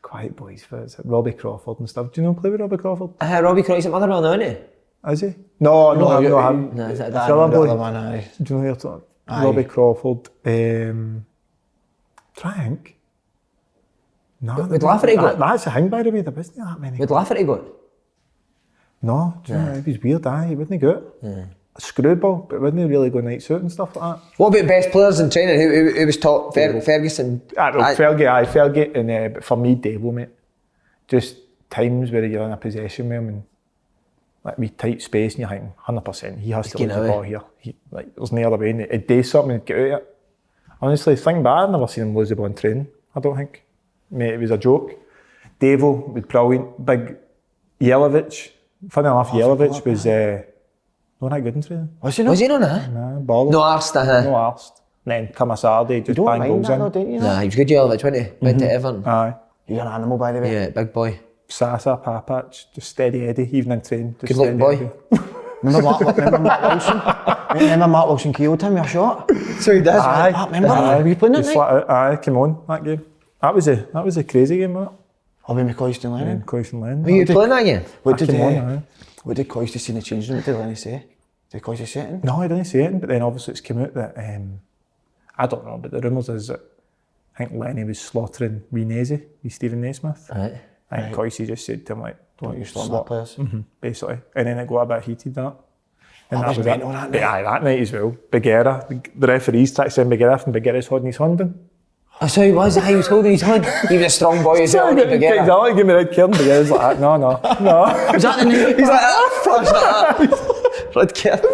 Quiet boys, but it's Robbie Crawford and stuff. Do you know play with Robbie Crawford? Robbie Croy's at Motherwell now, isn't he? Is he? No, no, him. No, is that The that? other boy. Other one, aye. Do you know who you're talking? Aye. Robbie Crawford. Try and think. No, Would Lafferty go? That's the thing, by the way. There wasn't that many. Would Lafferty go? No, do you know, it was weird. He wouldn't go out. A screwball, but wouldn't really go nights out and stuff like that. What about best players in training? Who was top? Ferguson? Fergie, and but for me, Devil, mate. Just times where you're in a possession with him and like we tight space and you're thinking 100%, he has to lose the ball here. There's no other way. And he'd do something and get out of it. Honestly, think back, I've never seen him lose the ball in training, I don't think. Mate, it was a joke. Devil was brilliant. Big Jelavic. Funny enough, Jelavic was not that good in training. Was he not? Was he not? Nah? Nah, balling. No arsed, No arsed. Then come a Saturday, just You don't bang mind goals that in. though, don't you? Nah, he was good, Jelavic, wasn't he? Went to Everton. Aye. You're an animal, by the way. Yeah, big boy. Sasa, Papac, just steady Eddie, even in training. Just Good looking steady boy. Eddie. Remember Mark Wilson? Remember Mark Wilson killed him with a shot? So he does. I remember that. Were you playing that He night? flat out. Aye, came on that game. That was a crazy game, that. Oh, when McCoy's still And Lennon. Coyson Lane. Were you playing that again? What did came on, aye. what did Coyster see in the change room? What did Lenny say? Did Coyster say it? No, I didn't say it, but then obviously it's come out that I don't know, but the rumours is that I think Lenny was slaughtering Stephen Naismith. Right. I think Coyce just said to him like, Don't you slaughter my players? basically. And then it got a bit heated that. And That was mental, that night. Aye, that night as well. Bagheera, the referees tried to send Bagheera and Bagheera's holding his hand in. Oh, so he was holding his hand. He was a strong boy as well. Give me a red card and Bagheera's like, no. Was that the night? He's like, oh, fuck that. Red card.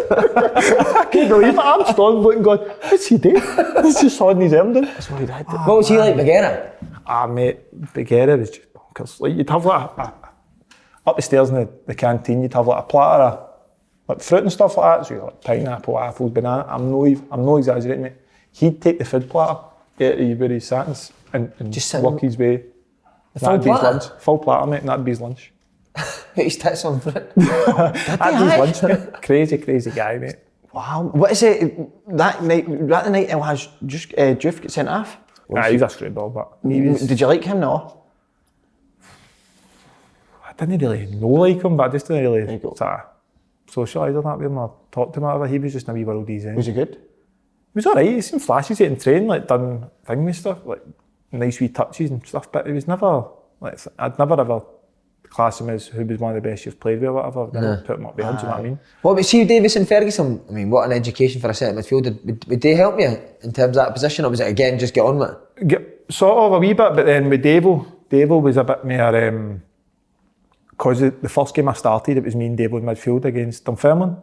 I can't believe it. I'm strong looking going, what's he doing? He's just holding his arm in. That's what he did. What was he like, Bagheera? Mate, Bagheera was just bonkers. Like, you'd have like up the stairs in the canteen, you'd have like a platter of like fruit and stuff like that. So you're like pineapple, apples, banana. I'm no exaggerating, mate. He'd take the food platter out of where he's sat and Just work his way. full That'd be his platter? lunch. Full platter, mate, and that'd be his lunch. Put his tits on fruit. That'd be his lunch, mate. Crazy guy, mate. Wow. What is it? That night it was just Doof get sent off? He's a screwball, but he was, Did you like him? No. I didn't really know like him, but I just didn't There really you go. sort of socialise with that with him or talk to him or whatever. He was just in a wee world of his own. Was he good? He was alright, he seen flashes in train, like done thing with stuff, like nice wee touches and stuff, but he was never, like, I'd never ever class him as who was one of the best you've played with or whatever. Then put him up there, do you know what I mean? What about see Davis and Ferguson? I mean, what an education for a centre midfielder. Would they help you in terms of that position, or was it again just get on with it? Sort of a wee bit, but then with Davo was a bit more, because the first game I started, it was me and Davo in midfield against Dunfermline.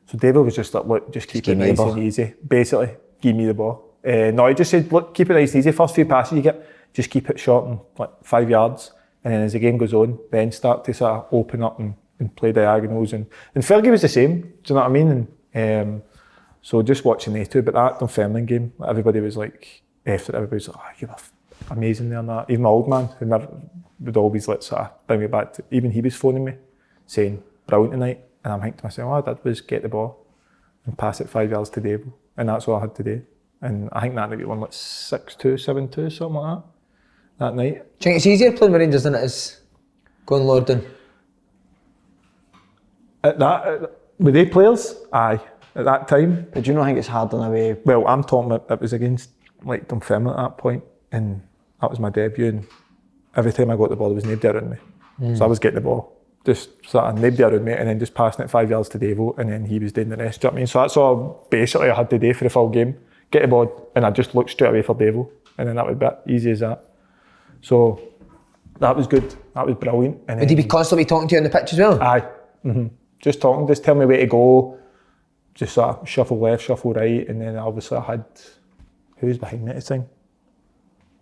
So Davo was just like, look, just keep it nice and easy. Basically, give me the ball. No, he just said, look, keep it nice and easy. First few passes you get, just keep it short and like 5 yards. And then as the game goes on, then start to sort of open up and play diagonals. And Fergie was the same, do you know what I mean? And so just watching these two, but that Dunfermline game, everybody was like, everybody was like, oh, you were amazing there and that. Even my old man, who never would always like sort of bring me back to, even he was phoning me, saying, brilliant tonight. And I'm thinking to myself, all I did was get the ball and pass it 5 yards to Davo. And that's all I had to do. And I think that night we won like 6-2, 7-2, something like that night. Do you think it's easier playing with Rangers than it is going Lorden? With 8 players, aye. At that time. But do you not think it's hard in a way? Well, I'm talking about it was against like Dunfermline at that point, and that was my debut, and every time I got the ball there was nobody around me. So I was getting the ball, just sort of nobody around me, and then just passing it 5 yards to Davo, and then he was doing the rest, do you know what I mean? So that's all basically I had to do for the full game. Get the ball, and I just looked straight away for Davo, and then that was a bit easy as that. So that was good, that was brilliant. And Would he be constantly talking to you on the pitch as well? Aye, just talking, just tell me where to go, just sort of shuffle left, shuffle right, and then obviously I had, who was behind me at the time?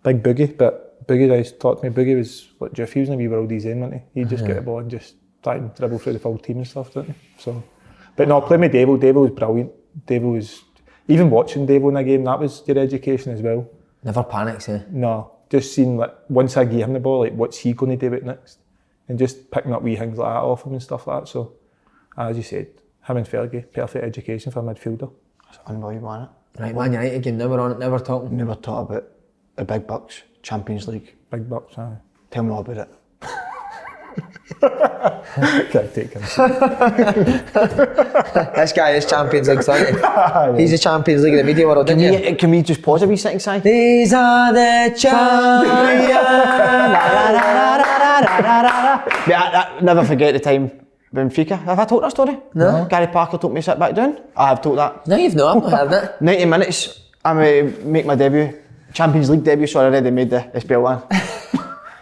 Big Boogie, but Boogie always taught me, Boogie was like Jeff Hughes and we were all these in, wasn't he? He'd just get the ball and just try and dribble through the full team and stuff, didn't he? So, but no, playing with Davo was brilliant. Davo was, even watching Davo in a game, that was your education as well. Never panics, eh? No, just seeing like, once I give him the ball, like what's he going to do with it next? And just picking up wee things like that off him and stuff like that. So, as you said, him and Fergie, perfect education for a midfielder. It's unbelievable, isn't it? Right, Man United game, never on it, never talking. Never thought about the big bucks, Champions League. Big bucks, aye. Tell me all about it. Can't take him. This guy is Champions League, son. He's the Champions League of the media world, isn't he? Can we just pause a wee second, Si? These are the champions. I never forget the time Benfica. Have I told that story? No. Gary Parker told me to sit back down. I have told that. No, you've not. I've not heard it. 90 minutes, I'm make my debut. Champions League debut, so I already made the spell one.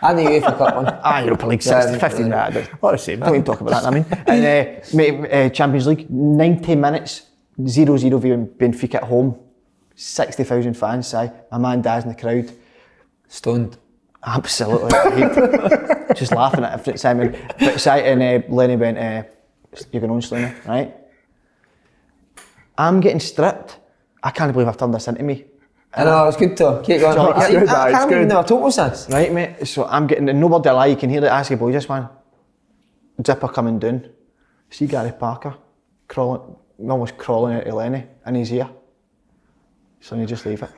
And the UEFA Cup one. Europa League 60, 15 minutes. What a shame. Don't even talk about that, I mean. And Champions League, 90 minutes, 0-0 via Benfica at home. 60,000 fans, Si. My man Daz in the crowd. Stoned. Absolutely. Just laughing at it, Simon. But Si and Lenny went, you're going on, Slaney, right? I'm getting stripped. I can't believe I've turned this into me. I know, it's good though. Keep going. It's good, I can't believe good. never told us this. Right, mate? So I'm getting, and nobody lie, you can hear the Asky boys, this one. Zipper coming down. See Gary Parker crawling, almost crawling out of Lenny in his ear. So you just leave it.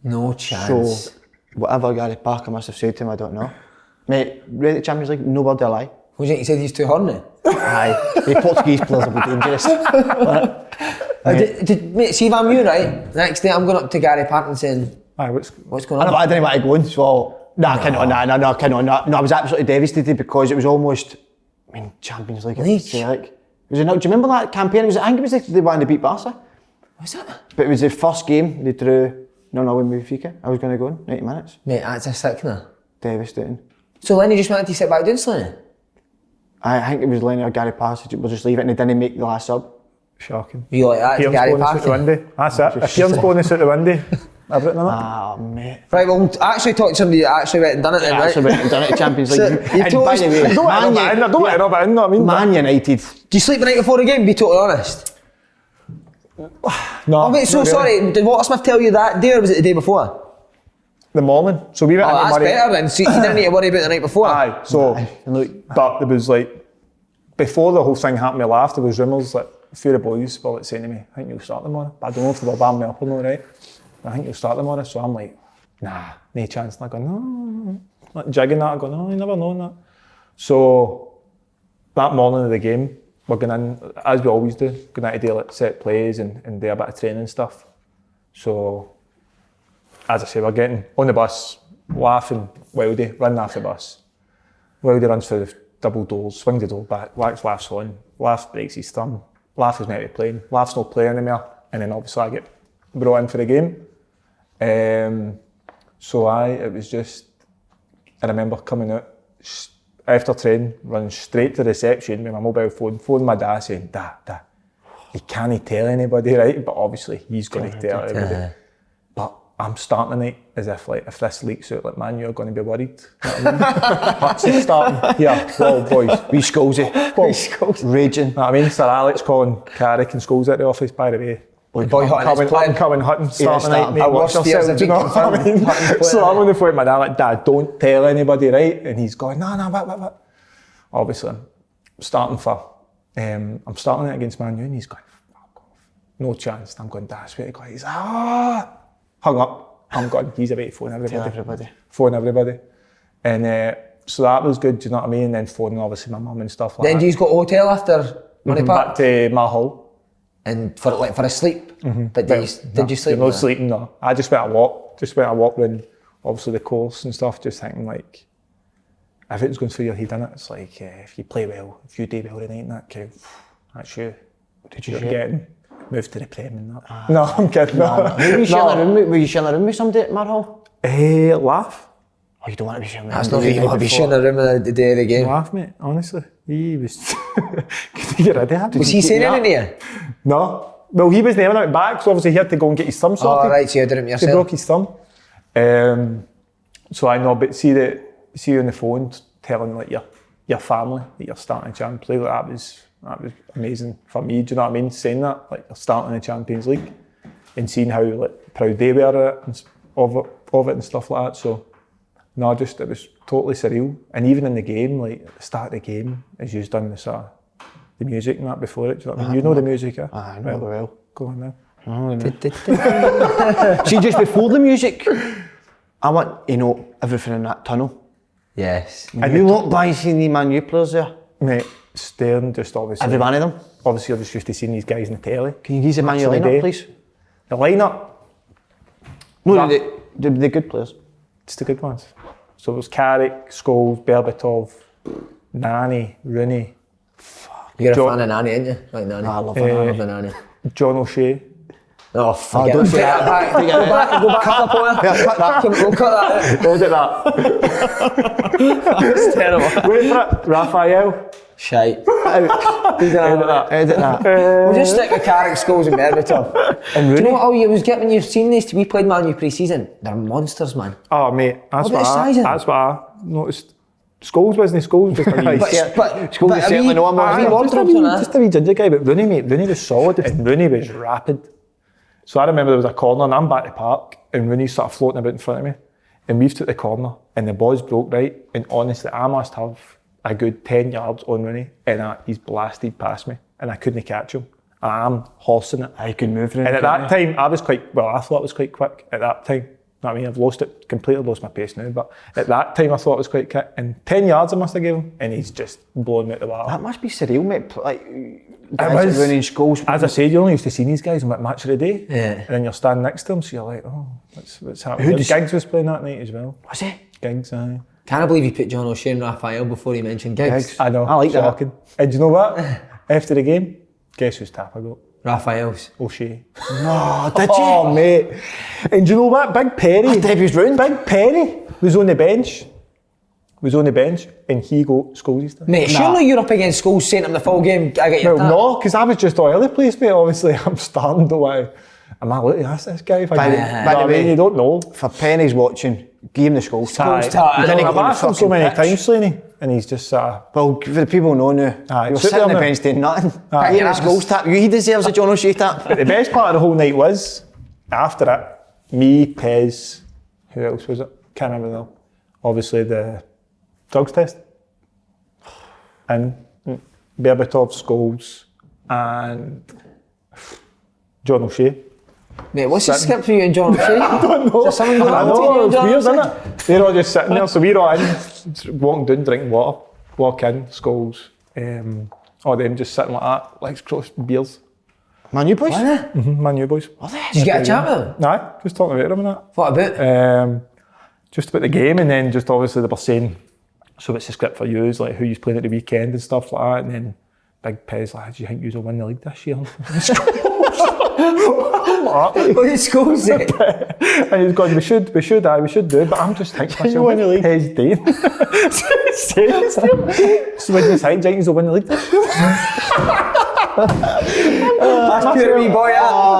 No chance. So whatever Gary Parker must have said to him, I don't know. Mate, ready to Champions League, nobody lie. What do you think? He said he's too horny? Aye, the Portuguese players will be dangerous. Mate, see if I'm you, right? Next day I'm going up to Gary Parton saying, Aye, what's going I on? know, but I didn't want to go in, so no, I was absolutely devastated because it was almost, I mean, Champions League. Celtic. Was it not? Do you remember that campaign? I think it was they wanted to beat Barca. What's that? But it was the first game they drew 0-0 with Benfica. I was going to go in 90 minutes. Mate, that's a sickener. Devastating. So Lenny just wanted to sit back down, Slaney? I think it was Lenny or Gary Parker. We'll just leave it, and they didn't make the last sub. Shocking. You like that to Appearance Gary bonus out the Parton? window. That's it. Appearance bonus out the window. Everything in it. Ah, mate. Right, well, we'll actually talk to somebody that actually went and done it then, Yeah, right? actually went and done it at Champions League. So, you And told by us- the way, Don't let it rub it in, don't let it rub it in, know what I mean? Man United. Do you sleep the night before the game, be totally honest? No. Oh wait, so not really. sorry, did Watersmith tell you that day or was it the day before? The morning. So we went Oh, into that's Murray. better then, so you didn't need to worry about the night before. Aye, so, And look, but there was like, before the whole thing happened, me laughed, there was rumours like, a few of the boys were like saying to me, I think you'll start tomorrow. But I don't know if they were barring me up or not, right? I think you'll start tomorrow. So I'm like, nah, no chance. And I go, no, like jigging that. I go, no, you never know that. So that morning of the game, we're going in, as we always do, going in to do like set plays and do a bit of training stuff. So, as I say, we're getting on the bus, laughing, Wildy, running after the bus. Wildy runs through double doors, swings the door back, Wax laughs on, Laugh breaks his thumb, Laugh is meant to be playing, Laugh's not playing anymore, and then obviously I get brought in for the game. It was just, I remember coming out after training, running straight to reception with my mobile phone my dad saying, Dad, he can't tell anybody, right? But obviously he's going to tell everybody. But I'm starting the night as if this leaks out, Man U are going to be worried. You know what I mean? Hutson's starting here, well boys. Wee Scholesy. Raging. You know what I mean? Sir Alex calling Carrick and Scholes at the office, by the way. Boy Hutton Coming Hutton starting the night, mate. Watch Worst yourself, do you know what I mean? Hutton's So I'm on the phone with my dad, Dad, don't tell anybody, right? And he's going, no, what? Obviously, I'm starting it against Man U, and he's going, fuck off. No chance. I'm going, Dad, swear to God. He's hung up. I'm going, he's about to phone everybody. And so that was good, do you know what I mean? And then phoning obviously my mum and stuff like that. Then you got a hotel after Money Park? Back to my hall. And for a sleep? But did you sleep? No sleeping, no. I just went a walk around, obviously the course and stuff, just thinking like, everything's going through your head, innit? It's like, if you play well, if you do well tonight and that, that's you. Did you You're getting moved to the Prem and that. No, I'm kidding. No. Were you sharing a room with somebody at Marhall? Laugh. Oh, you don't want to be sharing a room? That's not what you want to be sharing a room the day of the game. Laugh, mate, honestly. He was... Could you get rid of him? Was he saying anything to you? No. Well, he was never out back, so obviously he had to go and get his thumb sorted. Oh, right, so you did it yourself. He broke his thumb. So I know, but see you on the phone telling like your family that you're starting the Champions League, like, that was amazing for me, do you know what I mean? Saying that, like you're starting the Champions League and seeing how like proud they were of it and stuff like that. So no, it was totally surreal. And even in the game, like at the start of the game, as you've done this the music and that before it, do you know what I mean? You know the music, yeah? I know well. Go on now. See, just before the music, I want to know everything in that tunnel. Yes. And you look by seeing the Man U players there? Mate, staring, just obviously. Every one of them? Obviously, I'm just used to seeing these guys in the telly. Can you give us the Man U lineup, please? The lineup? No, the good players. It's the good ones. So it was Carrick, Scholes, Berbatov, Nani, Rooney. You're a fan of Nani, aren't you? Like Nani. I love the Nani. John O'Shea. Oh, forget don't it. say that. Go back a couple of Yeah, cut that. We'll cut that. Edit that. That's terrible. Wait for it. Raphael. Shite. Edit that. We'll just stick with Carrick, Scholes and Berbatov. And Do you know what I was getting when you've seen these? We played Man U pre-season. They're monsters, man. Oh, mate. That's What about the what I noticed. Scholes wasn't Scholes. Just a wee, Scholes certainly no one just a wee ginger guy, but Rooney was solid and Rooney was rapid. So I remember there was a corner and I'm back to park and Rooney's sort of floating about in front of me and we've took the corner and the ball's broke right and honestly I must have a good 10 yards on Rooney and he's blasted past me and I couldn't catch him. I'm horsing it. I could move it. And at that time I thought it was quite quick at that time. I mean, I've completely lost my pace now, but at that time I thought it was quite quick. And 10 yards I must have given him and he's just blown me out the water. That must be surreal, mate. Like, guys are running Scholes. As I said, you're only used to seeing these guys on Match of the Day. Yeah. And then you're standing next to them, so you're like, oh, what's happening? Giggs was playing that night as well. Was he? Giggs, aye. Can't believe you put John O'Shea and Raphael before he mentioned Giggs. I know. I like shocking. And do you know what? After the game, guess whose tap I got? Raphael's. O'Shea. No, did you? Oh, mate. And do you know what? Big Perry. Debbie's round. Big Perry was on the bench. And he got Scholes' time. Mate, surely you're up against Scholes saying him the full game, I get your tap. No, because I was just all over the place, mate. Obviously, I'm starting to like, am I looking at this guy? If By the way, you don't know. For Penny's watching, give him the Scholes tap. I've asked him so many times, Slaney, and he's just well, for the people who know now, you're sitting on the bench doing nothing. Give him the Scholes tap. He deserves a John O'Shea tap. But the best part of the whole night was, after it, me, Pez, who else was it? Can't remember now. Obviously the drugs test. And Berbatov, Scholes, and John O'Shea. Mate, what's the script for you and John O'Shea? I don't know. Is there something going I on know, between you and it's John weird, O'Shea? isn't it? They're all just sitting there, so we're all in, walking down, drinking water, walk in, Scholes, all them just sitting like that, legs crossed, beers. Man U boys? Man U boys. Did you get a chat with them? Nah, just talking about them and that. What about? Just about the game, and then just obviously they were saying So what's the script for you? Like who you're playing at the weekend and stuff like that. And then Big Pez like, do you think you'll win the league this year? What did school say? And he's going, we should do it, but I'm just thinking You win the league. hesitating. So when you think you'll win the league this year? That's pure wee boy,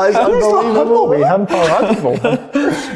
It's unbelievable.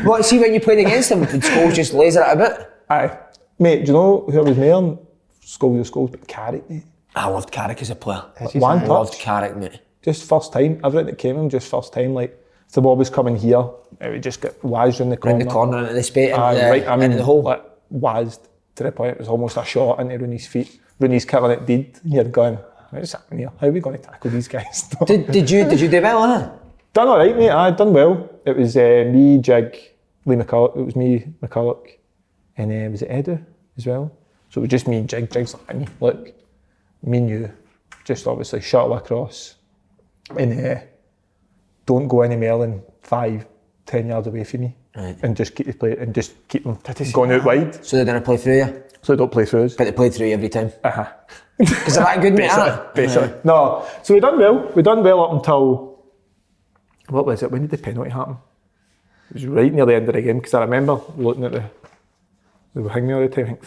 What, see when you played against him, did Scholes just laser it a bit? Aye. Mate, do you know who I was near? Scholes, but Carrick, mate. I loved Carrick as a player. One I loved touch. Carrick, mate. Just first time, everything that came in, just first time. Like, if the ball was coming here, it would just get whizzed in the corner. In the corner, into the space, into the hole. Like, whizzed to the point it was almost a shot into Rooney's feet. Rooney's kicking it dead. He had gone, what's happening here? How are we going to tackle these guys? Did you do well, huh? Done all right, mate. I'd done well. It was me, Jig, Lee McCulloch. It was me, McCulloch, and was it Edu as well? So it was just me and Jig. Jig's like, look, me and you, just obviously shuttle across, and don't go any more than 5-10 yards away from me, right. and just keep the play and just keep them going out wide. So they're going to play through you? So they don't play through us. But they played through you every time? Because they're that good, mate, basically. No, so we done well. We done well up until, what was it? When did the penalty happen? It was right near the end of the game, because I remember looking at the thing all the time, I think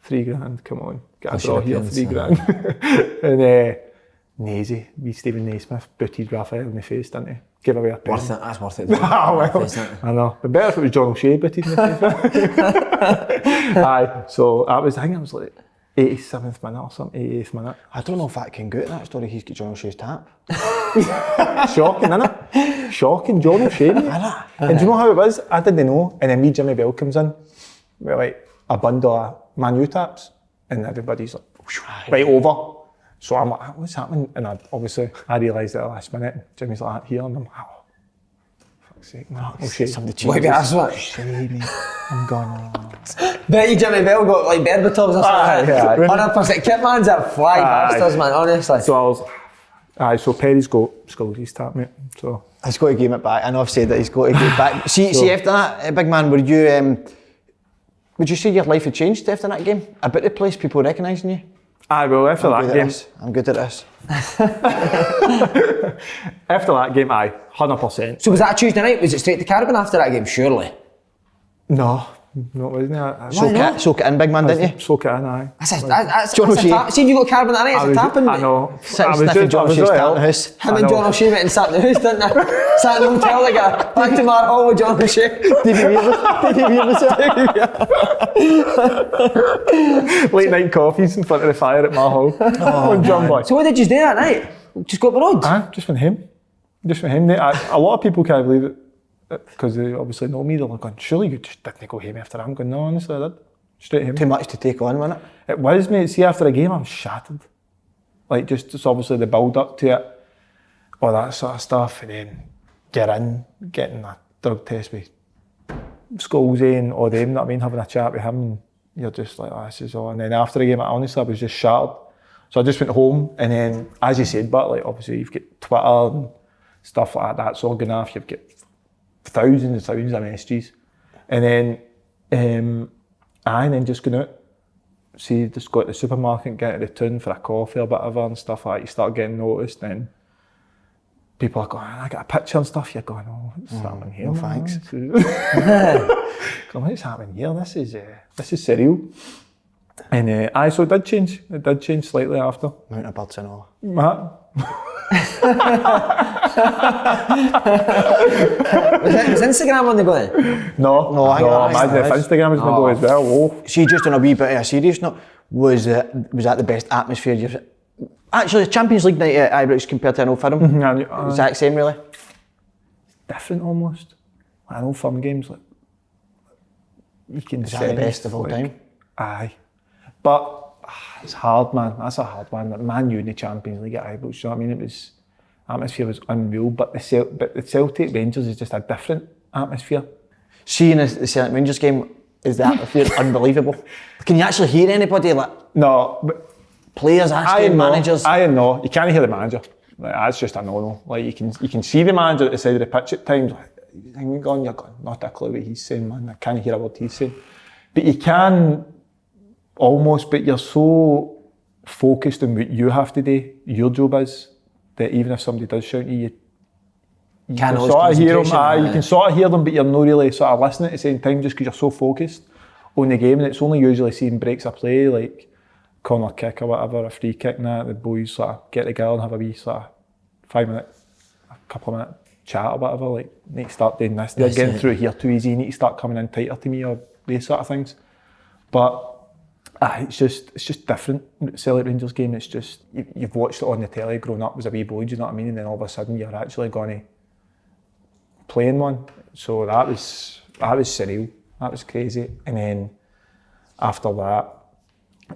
£3,000, come on, get a draw here, £3,000. And Naisy, Stephen Naismith, booted Raphael in the face, didn't he? Give away a pen. Worth it, that's worth it. I know, but better if it was John O'Shea booted in the face. Aye, so I think it was like 87th minute or something, 88th minute. I don't know if that can go to that story, he's got John O'Shea's tap. Shocking, innit? Shocking, John O'Shea. And do you know how it was? I didn't know, and then me, Jimmy Bell comes in with like a bundle of Man Utd taps, and everybody's like, right over. So I'm like, what's happening? And I realised at the last minute, Jimmy's like, here, and I'm like, oh, fuck's sake, man. O'Shea. What, that's what? O'Shea, mate. I'm going, oh. Bet you Jimmy Bell got like Berbatov or something. Yeah. 100% Kitmans are fly bastards, man, honestly. So I was, so Perry's got Scully's tap, mate. So He's got to give it back. I know I've said that he's got to give it back. See after that, big man, would you say your life had changed after that game? About the place, people recognising you? Aye, well, after that game, I'm good at this. after that game, aye, 100%. So was that Tuesday night? Was it straight to Carabin after that game? Surely. No, it wasn't. Soak it in, big man, didn't you? Soak it in, aye. That's John a O'Shea. tap. See if you got Carabin that night, it's a tapping. I know. Sniffing John O'Shea's tap in the house. Him and John O'Shea went and sat in the house, didn't they? Sat in the hotel like a back to Mar Hall with John O'Shea. Late night coffees in front of the fire at Mar Hall. On John Boy. So what did you do that night? Just go up the road? Just went home. A lot of people can't believe it, because they obviously know me. They're like, going, surely you just didn't go home after that. I'm going, no, honestly, I did. Straight home. Too much to take on, wasn't it? It was, mate. See, after a game, I was shattered. Like, just obviously the build up to it, all that sort of stuff, and then getting a drug test with Scholes and all them, that I mean, having a chat with him, and you're just like, oh, this is all. And then after the game, honestly, I was just shattered. So I just went home, and then, as you said, but like, obviously, you've got Twitter and stuff like that, that's all good enough. You've got thousands and thousands of messages. And then, and then just going out, just go to the supermarket, get to the town for a coffee or whatever and stuff like that. You start getting noticed, then people are going, I got a picture and stuff. You're going, oh, what's happening here? No thanks. What's happening here? This is surreal. And so it did change. It did change slightly after. Mount of birds and all. Was Instagram on the go then? No, imagine if Instagram was on the go as well. Oh. See, just on a wee bit of a serious note, was that the best atmosphere you've... Actually, Champions League night at Ibrox compared to an Old Firm, exact same really? Different almost. An Old Firm games, like, you can Is that the best of all time? Aye. But it's hard, man. That's a hard one. Like, Man Utd in the Champions League at Ibrox, you know what I mean? Atmosphere was unreal, but the Celtic Rangers is just a different atmosphere. Seeing the Celtic Rangers game, is the atmosphere unbelievable? Can you actually hear anybody? Like, no, but players asking managers? I know. You can't hear the manager. Like, that's just a no-no. Like, you can see the manager at the side of the pitch at times. Like, you're going, not a clue what he's saying, man. I can't hear a word he's saying. But you can almost, but you're so focused on what you have to do, your job is, that even if somebody does shout at you, you can sort of hear them. You can sort of hear them, but you're not really sort of listening at the same time, just because you're so focused on the game. And it's only usually seeing breaks of play, like corner kick or whatever, a free kick, and that the boys sort of get together and have a wee sort of 5 minute, a couple of minute chat or whatever. Like, need to start doing this. They're getting through here too easy. You need to start coming in tighter to me, or these sort of things. But it's just different. Celtic Rangers game. It's just you've watched it on the telly growing up as a wee boy. Do you know what I mean? And then all of a sudden you're actually going to playing one. So that was surreal. That was crazy. And then after that,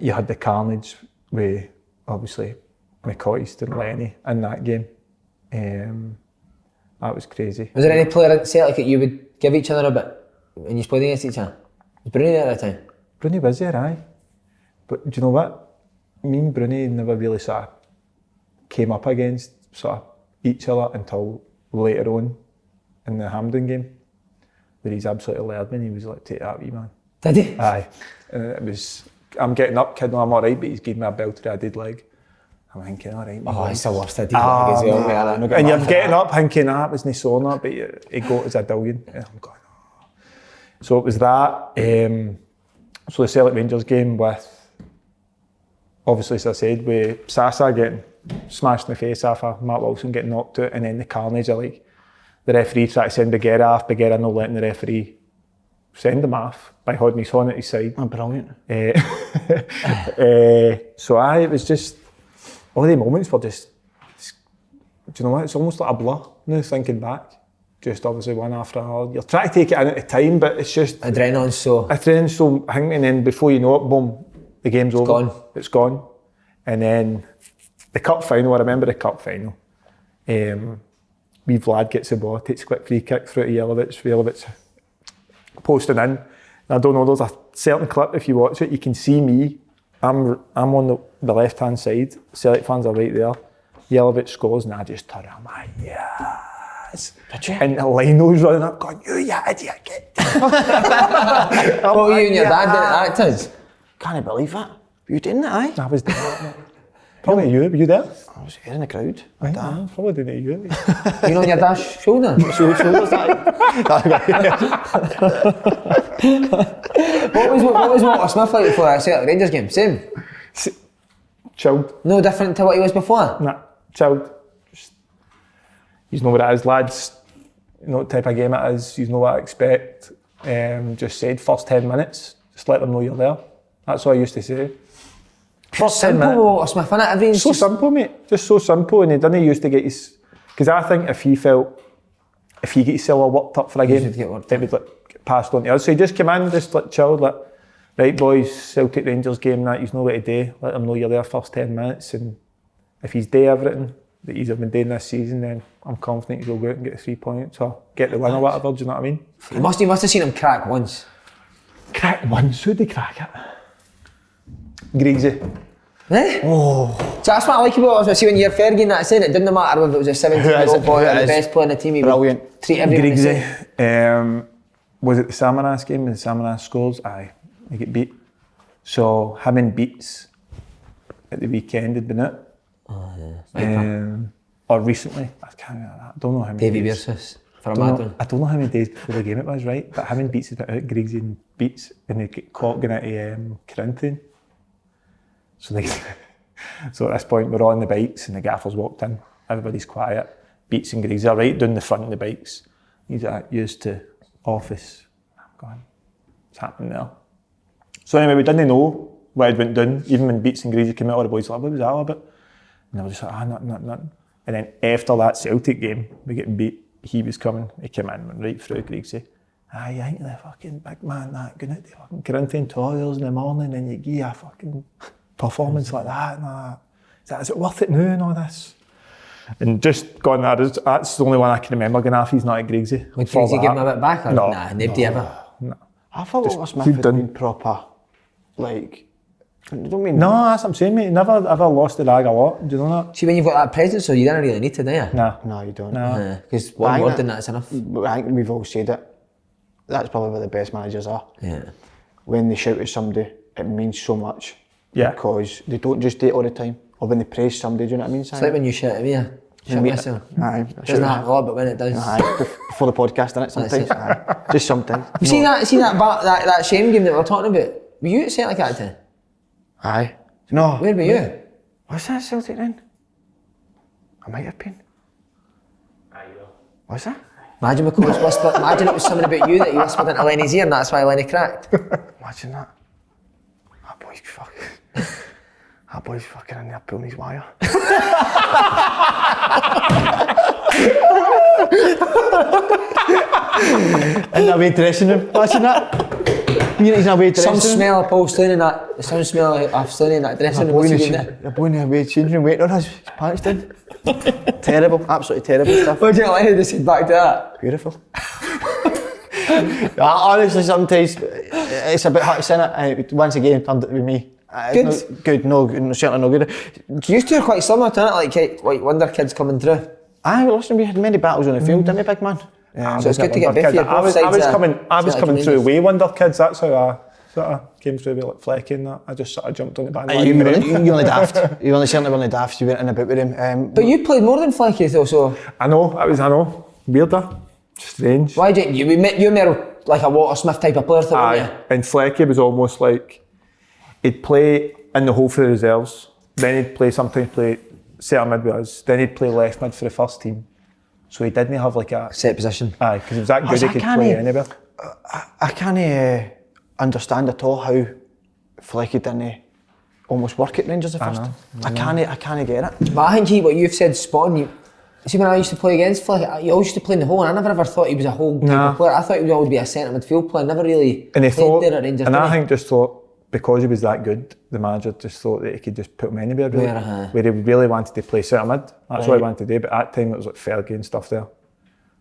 you had the carnage with obviously McCoist and Lenny in that game. That was crazy. Was there any player at Celtic that you would give each other a bit when you played against each other? Was Bruni there at the time? Bruni was there, aye. But do you know what? Me and Bruni never really sort of came up against sort of each other until later on in the Hampden game, where he's absolutely led me and he was like, take that wee man. Did he? Aye. And it was, I'm getting up, kid, I'm alright, but he's giving me a belt to a dead leg. I'm thinking, alright. Oh, it's the worst idea as well, man. And you're getting up thinking, it wasn't sore enough, but he got as a billion. And I'm going, oh. So it was that. So the Celtic Rangers game with, obviously, as I said, with Sasa getting smashed in the face after Matt Wilson getting knocked out, and then the carnage of like the referee tried to send Beguera off, Beguera not letting the referee send him off by holding his horn at his side. Oh, brilliant. So it was just, all the moments were just, do you know what, it's almost like a blur now thinking back. Just obviously one after another. You're trying to take it in at the time, but it's just... Adrenaline's so hanging, and then before you know it, boom, the game's over. Gone. It's gone. And then the cup final, I remember the cup final. Wee Vlad gets the ball, takes a quick free kick through to Jelic posting in. And I don't know, there's a certain clip, if you watch it, you can see me. I'm on the left-hand side. Celtic fans are right there. Jelic scores, and I just turn around, I'm like, yes. Did you? And Lionel's running up going, you idiot, get down. What were you and your dad doing at that time? Can't believe that. Were you doing that, aye? I was doing that. Probably you, were you there? I was here in the crowd. Right, probably doing it you. You know on your dad's shoulder? Shoulders, What was Walter Smith like before a Celtic Rangers game? Same? Chilled. No different to what he was before? Nah, chilled. You know what it is, lads. You know what type of game it is. You know what I expect. Just said, first 10 minutes, just let them know you're there. That's what I used to say. First 10 minutes. Walter Smith, innit? Everything's so simple, mate. Just so simple, and he didn't used to get his... Because I think if he get himself all worked up for a game, it would get passed on to us. So he just came in, just like chilled, like, right boys, Celtic Rangers game, that, he's know what to do. Let them know you're there first 10 minutes, and if he's do everything that he's been doing this season, then I'm confident he'll go out and get the 3 points or get the win or whatever, do you know what I mean? You must have seen him crack once. Crack once? Who'd he crack it? Greasy. Eh? Oh. So that's what I like about it. See, when you're Fergie and that saying, it didn't matter whether it was a 17-year-old boy or the best player in the team, he would treat everyone the same. Was it the Samaras game when Samaras scores? Aye, they get beat. So him and Beats at the weekend had been it. Oh yeah. Or recently, I don't know how many Davy days. versus for a mad one. I don't know how many days before the game it was, right? But him and Beats had been out, Griggsy and Beats, and they get caught going into Corinthian. So at this point we're on the bikes and the gaffer's walked in. Everybody's quiet. Beats and Griggsy are right down the front of the bikes. He's used to office. I'm going, what's happening there? So anyway, we didn't know what had went down. Even when Beats and Griggsy came out, all the boys were like, what was that all about? And they were just like, nothing. And then after that Celtic game, we get beat. He was coming. He came in, went right through Griggsy. You ain't the fucking big man that going out to fucking Corinthian toilets in the morning and you give a fucking performance like that. Nah. Is it worth it now and all this? And just going there, that's the only one I can remember going off. He's not at Griggsy. Would Griggsy give him a bit back? Or? No. Nah, nobody ever. No. I thought Walter Smith had been proper, like, I don't mean... No, that's what I'm saying, mate. He never ever lost the rag a lot. Do you know that? See, when you've got that presence, so you don't really need to, do you? Nah. No, you don't. Because one word in that's enough. I think we've all said it. That's probably where the best managers are. Yeah. When they shout at somebody it means so much. Yeah. Because they don't just do it all the time. Or when they praise somebody, do you know what I mean, It's like Simon? when you shit at me. Shit myself. Aye. Doesn't happen a lot, but when it does. Aye, before the podcast, innit? Sometimes. Aye. Just sometimes. You see that that shame game that we were talking about? Were you at Celtic at the time? Aye. No. Where were you? Was that Celtic then? I might have been. Was that? Imagine we could whisper. Imagine it was something about you that you whispered into Lenny's ear, and that's why Lenny cracked. Imagine that. That boy's fucking. That boy's fucking in there pulling his wire. In that wee dressing room. Imagine that. He's in a wee dressing Some room. smell of Paul Slaney in that. Some smell of Slaney in that dressing room. What's he doing there? You're going in a wee changing room waiting on us. His pants down. Terrible. Absolutely terrible stuff. What do you like to say back to that? Beautiful. Honestly, sometimes it's a bit hard to say it. Once again, turned it with me. Good. No, certainly no good. You two are quite similar to it, like Wonder Kids coming through. Aye, listen, we had many battles on the field, didn't we, big man? So it's good to get Wonder Biffy Kid. on both sides. I was coming through way Wonder Kids. That's how I sort of came through with like Flecky and that. I just sort of jumped on the bandwagon. You only daft. You only certainly weren't daft. You went in a bit with him. But you played more than Flecky though, so. I know. Weirder. Strange. Why didn't you? You're more like a Walter Smith type of player, weren't you? And Flecky was almost like he'd play in the hole for the reserves, then he'd sometimes play centre mid with us, then he'd play left mid for the first team. So he didn't have like a set position. Aye, because he was that good he could play anywhere. I can't understand at all how Flecky didn't almost work at Rangers at first. I can't get it. But I think what you've said spot on. See, when I used to play against Flecky, he always used to play in the hole, and I never ever thought he was a whole type of player. I thought he would always be a centre midfield player. Never really and he thought, there at Rangers. And I think just thought because he was that good, the manager just thought that he could just put him anywhere really, where he really wanted to play centre mid. That's what he wanted to do. But at that time it was like Fergie and stuff there,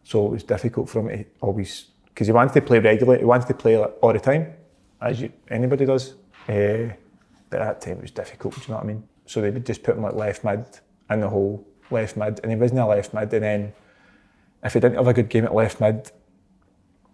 so it was difficult for him to always, because he wanted to play regularly. He wanted to play like all the time, as anybody does. But at that time it was difficult. Do you know what I mean? So they would just put him like left mid in the hole. Left mid, and he wasn't a left mid, and then if he didn't have a good game at left mid,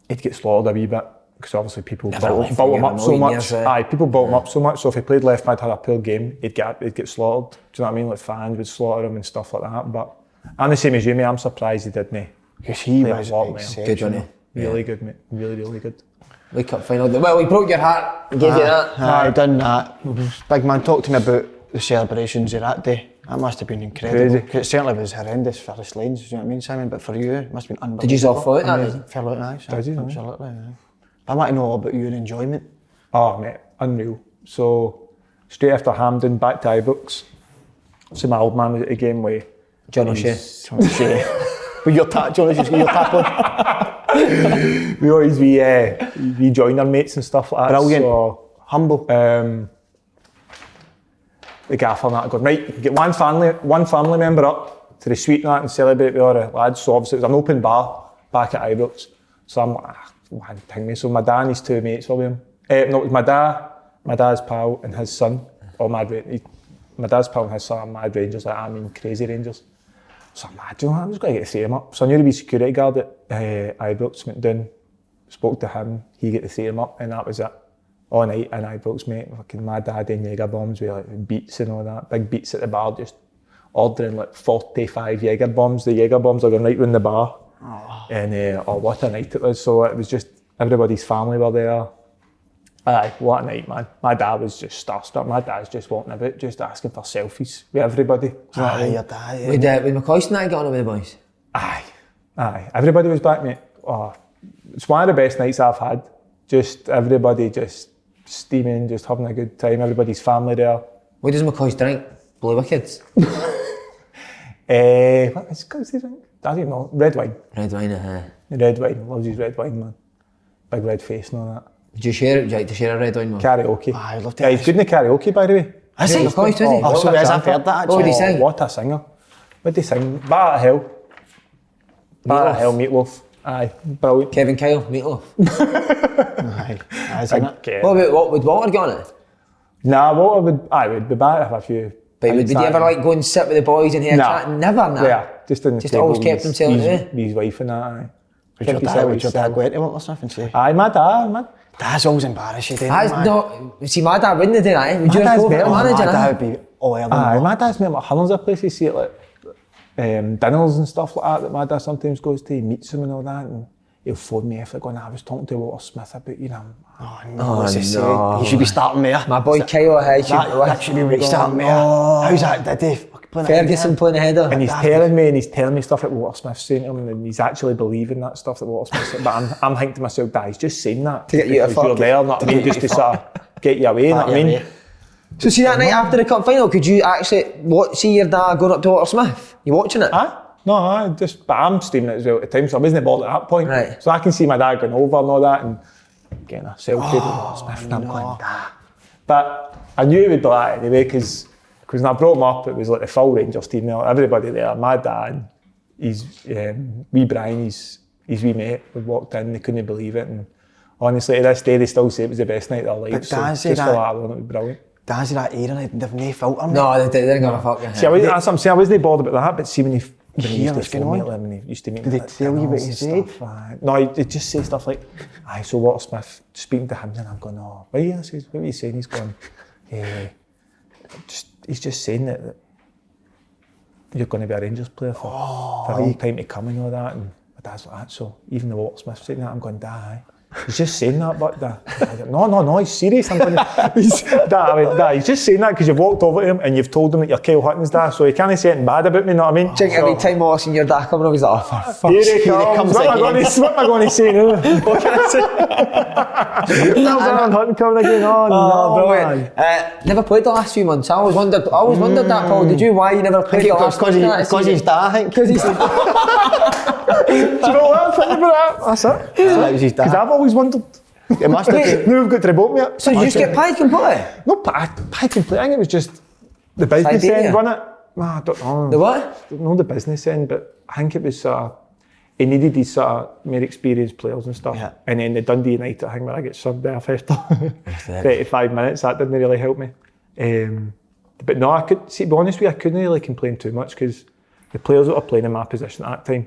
he'd get slaughtered a wee bit, because obviously people built him up so much. People built him up so much, so if he played left mid, had a poor game, he'd get slaughtered. Do you know what I mean? Like fans would slaughter him and stuff like that. But I'm the same as you, mate. I'm surprised he didn't. Because he was good, wasn't he? Really good, mate. Really good. Wake up final. Well, he broke your heart. Gave you that. Aye, done that. Big man, talk to me about the celebrations of that day. That must have been incredible. It certainly was horrendous for the Slanes, do you know what I mean, Simon? But for you, it must have been unbelievable. Did you all fall out that? Fell out, aye. Did you? Absolutely, aye. I want to know all about your enjoyment. Oh, mate, unreal. So, straight after Hampden, back to Ibrox. So my old man was at the game with John O'Shea. With your tap, John O'Shea, your tap on. We always we join our mates and stuff like that. Brilliant. So, humble. The gaffer and that going, right, get one family member up to the suite and that and celebrate with all the lads. So obviously it was an open bar back at Ibrox. So I'm like, one thing me. So my dad and his two mates were with him. No, it was my dad's pal and his son, or my dad's pal and his son are mad Rangers, like I mean crazy Rangers. So I'm like, I'm just going to get to see him up. So I knew the wee security guard at Ibrox, went down, spoke to him, he got to see him up, and that was it. All night in Ibrox, mate, fucking my dad in Jaeger bombs with like beats and all that, big beats at the bar, just ordering like 45 Jaeger bombs. The Jaeger bombs are going right round the bar. And what a night it was. So it was just, everybody's family were there. Aye, what a night, man. My dad was just starstruck. My dad's just walking about, just asking for selfies with everybody. Do you know what I mean? Your dad, With McCoy and that got on with the boys? Aye. Everybody was back, mate. Oh, it's one of the best nights I've had. Just everybody just steaming, just having a good time. Everybody's family there. What does McCoy's drink? Blue Wickeds? What does he drink? I don't know. Red wine. Red wine, Red wine. Loves his red wine, man. Big red face and all that. Did you share it? Would you like to share a red wine, man? Karaoke. I loved it. He's good in the karaoke, by the way. Is he? McCoy, does he? Oh, sorry, I've heard that actually. What would he sing? What a singer. What did he sing? Bat at Hell. Bat at Hell, Meatloaf. Aye, brilliant. Kevin Kyle, Meatloaf. Aye, isn't it? What would Walter get on it? Nah, Walter would be back if a few. But would he ever like go and sit with the boys and hear chat? Never, nah. Yeah, just in the Just table always kept himself away. his wife and that, aye. Would your dad go into Walter Smith and say? Aye, my dad, man. That's always embarrassing, isn't it? No, see, my dad wouldn't do that. Would you My have dad's go better. for My manager? dad would be all over Aye, them. my dad's met like hundreds of places, see it like dinners and stuff like that my dad sometimes goes to, he meets them and all that, and he'll phone me after going, I was talking to Walter Smith about you, and Oh no, what's he say? You should be starting there. My boy Kyle Hutton. That should be where he's starting there. How's that, did he? Ferguson playing a header. And he's telling me stuff that Walter Smith's saying to him, and he's actually believing that stuff that Walter Smith's saying. But I'm thinking to myself, Dad, he's just saying that to get you to because you're there, not me, just to sort of get you away, you know what I mean? So see that night after the cup final, could you actually see your dad going up to Walter Smith? You watching it? But I'm streaming it as well at the time, so I wasn't bored at that point. Right. So I can see my dad going over and all that and getting a selfie with Walter Smith, and I'm going, Dad. But I knew he would do that anyway, because when I brought him up, it was like the full Rangers team there, everybody there, my dad, he's wee Brian, his wee mate, we walked in, they couldn't believe it, and honestly to this day they still say it was the best night of their lives. But so Dad just said for that- that alone, it was brilliant. Dad's that era, they've no filter. No, they didn't give a fuck. See, that's what I'm saying, I wasn't bored about that, but see when he hear used what's to going phone on? me, when he used to meet Did me they at tell you what dinners he and said? stuff, no, he'd just say stuff like, so Walter Smith, speaking to him, and I'm going, oh, what are you saying? He's going, he's just saying that you're going to be a Rangers player for a long time to come and all that, and my dad's like that, so even the Walter Smith saying that, I'm going, Dad, he's just saying that, but Dad, no, he's serious. I'm going, Dad, he's just saying that because you've walked over to him and you've told him that you're Kyle Hutton's dad, so he can't say anything bad about me, you know what I mean? Think every time I seen your dad coming up, he's like, oh, for fuck's Here sake. he comes. What am I going to say now? What can I say? Kyle Hutton coming again. Oh, no, brilliant. man. Never played the last few months. I always wondered that, Paul. Did you? Why you never played the last month? Because he's dad, I think. Because he's Do you know what I'm thinking about that? That's it. That was his Because dad. I've always wondered. It must have been. Now we've got to remote me up. So you just get paid completely? No, paid completely. I think it was just the business Siberia? end, wasn't it? I don't know. The what? Not the business end, but I think it was he needed these sort of more experienced players and stuff. Yeah. And then the Dundee United, I think, when I get subbed there after 35 minutes, that didn't really help me. But no, to be honest with you, I couldn't really complain too much because the players that were playing in my position at that time,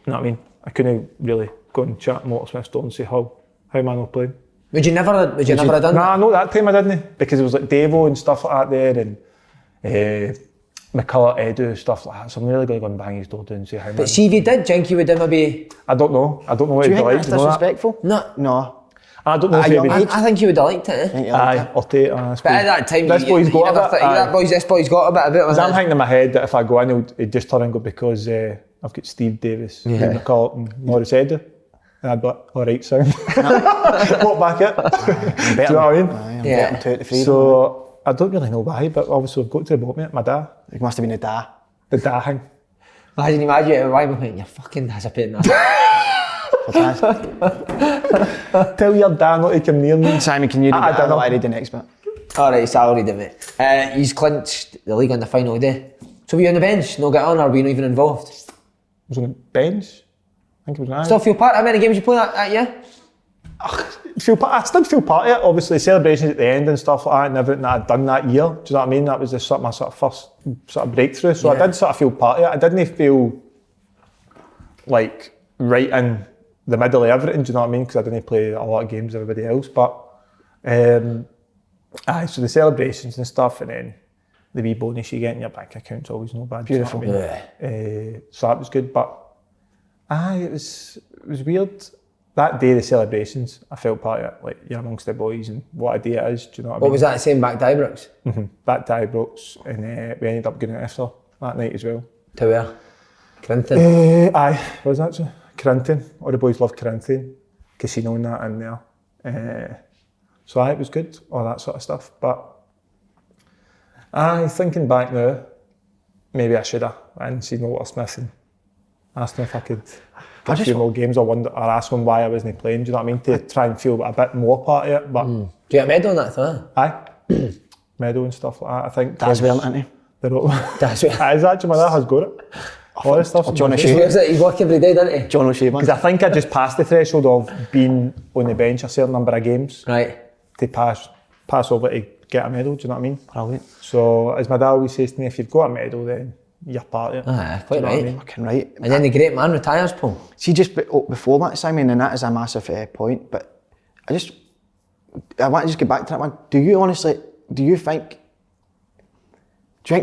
you know what I mean? I couldn't really go and chat to Walter Smith's door and say, how am I not playing? Would you never have done Nah, that? not that time I didn't, because it was like Devo and stuff like that there, and McCullough, Edu, stuff like that. So I'm really going to go and bang his door down and say hi. But see, if you did, think you would then maybe... I don't know what Do you it'd be think like. that's Do you know that? disrespectful? No. I don't know if At a it'd young be. age? I think you would have liked it. think you Aye, liked I'll take it. But at that time, this boy's got a bit. This boy's got a bit of it. Because I'm thinking in my head that if I go in, he'd just turn and go because I've got Steve Davis, Steve McCullough, and Morris Edu. And I'd be like, all right, sound. Walk back it. Do you know what I mean? Yeah. Two out of three. So I don't really know why, but obviously I've got to the bottom of it. My dad, It must have been a dad. the dad thing. Imagine you arrive and think, your fucking dad's a pain in the ass. Tell your dad not to come near me. Simon, can you read I that? don't know. I read the next bit. Alright, so I'll read it, mate. He's clinched the league on the final day. So were you on the bench, no get on, or were you not even involved? I was on the bench. I think it was nice. Still feel part? How many games you played that year? I still feel part of it. Obviously, celebrations at the end and stuff like that, and everything that I'd done that year. Do you know what I mean? That was my sort of first sort of breakthrough. So I did sort of feel part of it. I didn't feel like right in the middle of everything. Do you know what I mean? Because I didn't play a lot of games with everybody else. But so the celebrations and stuff, and then the wee bonus you get in your bank account's always no bad. Beautiful. Do you know what I mean? So that was good. But it was weird. That day, the celebrations, I felt part of it. Like, you're amongst the boys and what a day it is. Do you know what I mean? What was that saying back to Ibrox? Back to Ibrox, and we ended up going out after that night as well. To where? Clinton? Aye, what was that? So? Corinthian. All the boys love Corinthian. Casino and that in there. So it was good, all that sort of stuff. But thinking back now, maybe I should have. I hadn't seen Walter Smith and asked him if I could play a few more games or ask him why I wasn't playing, do you know what I mean? To try and feel a bit more part of it. But Do you get a medal on that, though? aye, medal and stuff like that, I think. Dad's wearing it, isn't he? That's what... That is actually, my dad has got it. All this stuff. John He wears it, he work every day, doesn't he? John O'Shea, Because I think I just passed the threshold of being on the bench a certain number of games Right. to pass over to get a medal, do you know what I mean? Brilliant. So, as my dad always says to me, if you've got a medal, then you're part of it. Aye, quite Do you know what I right. mean? Fucking right. And then the great man retires, Paul. See, just before that, Simon, and that is a massive point, but I want to just get back to that one. Do you think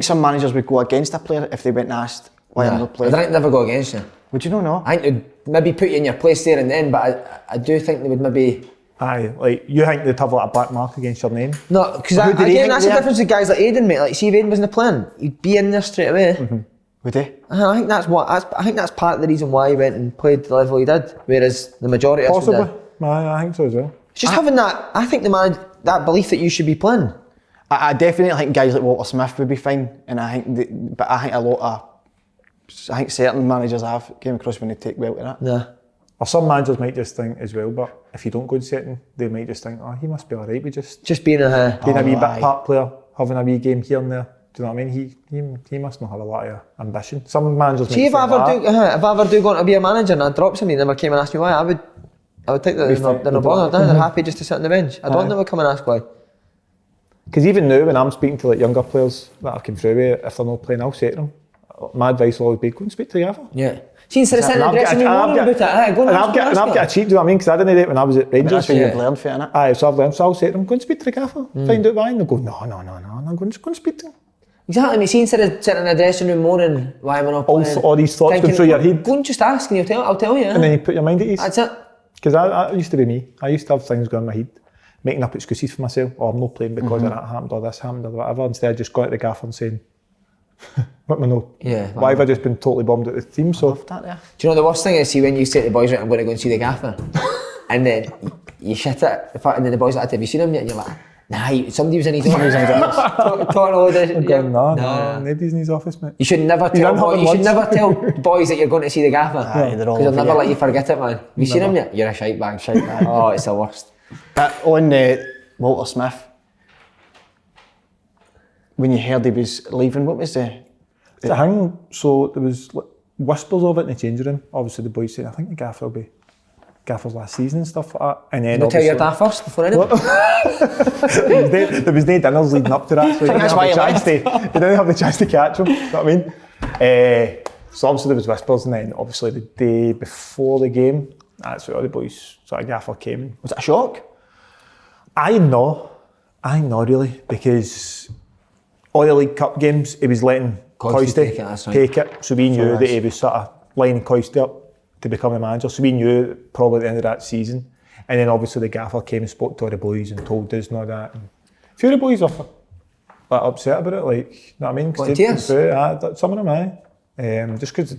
some managers would go against a player if they went and asked why they're not playing? I think they'd never go against you. Would you know? I think they'd maybe put you in your place there and then, but I do think they would maybe... Aye, like, you think they'd have like a black mark against your name? No, because again, that's the difference with guys like Aiden, mate. Like, see if Aiden wasn't playing, he'd be in there straight away. Mm-hmm. Would he? I think that's part of the reason why he went and played the level he did, whereas the majority of us Possibly. did. I think so as well. It's just having that, I think that belief that you should be playing. I definitely think guys like Walter Smith would be fine, and I think certain managers have came across when they take well to that. Yeah. Or some managers might just think as well, but if you don't go and setting, they might just think, oh, he must be alright with just being a wee bit part player, having a wee game here and there. Do you know what I mean? He must not have a lot of ambition. Some managers might if I ever do go on to be a manager and I drop somebody and never came and asked me why, I would think that they're not bothered. They're happy just to sit on the bench. I don't know come and ask why. Because even now, when I'm speaking to like younger players that I've come through with, if they're not playing, I'll say to them, my advice will always be, go and speak to the gaffer. Yeah. See, instead of sitting in the dressing room moaning about it, go and I've got a cheat, do you know what I mean? Because I didn't do it when I was at Rangers. That's what you've learned for it, innit? Aye, so I've learned. So I'll say to them, go and speak to the gaffer, find out why. And they'll go, no, go and speak to him. Exactly, mate. See, instead of sitting in the dressing room moaning why am I not playing, all these thoughts going through your head. Go and just ask and I'll tell you. And then you put your mind at ease. That's it. Because I used to be me. I used to have things going in my head, making up excuses for myself. Oh, I'm not playing because of that happened or this happened or whatever. Instead, of just going to the gaffer and saying, what am I no? Yeah. Why have I just been totally bombed at the team? So that there. Do you know the worst thing is, see, when you say to the boys, right, I'm going to go and see the gaffer, and then you shit it, and then the boys are like, have you seen him yet? And you're like, nah, somebody was in his office. Talking all this. No, nobody's in his office, mate. You should never tell boys that you're going to see the gaffer. Aye, they're all because they'll never forget. let you forget it, man. Have you seen him yet? You're a shite bag. Oh, it's the worst. On Walter Smith, when you heard he was leaving, what was the thing? So there was whispers of it in the changing room. Obviously, the boys said, I think the gaffer will be Gaffer's last season and stuff like that. And then You'll tell your dad first before anyone. there was no dinners leading up to that, so he didn't have the chance to catch him. You know what I mean? So obviously there was whispers, and then obviously the day before the game, that's where all the boys sort of Gaffer came. Was it a shock? I know really, because all the League Cup games he was letting Coisty take it, so we knew that he was sort of lining Coisty up to become the manager, so we knew probably at the end of that season. And then obviously the gaffer came and spoke to all the boys and told us and all that. And a few of the boys were upset about it, like, you know what I mean? Tears? Some of them, aye. Just because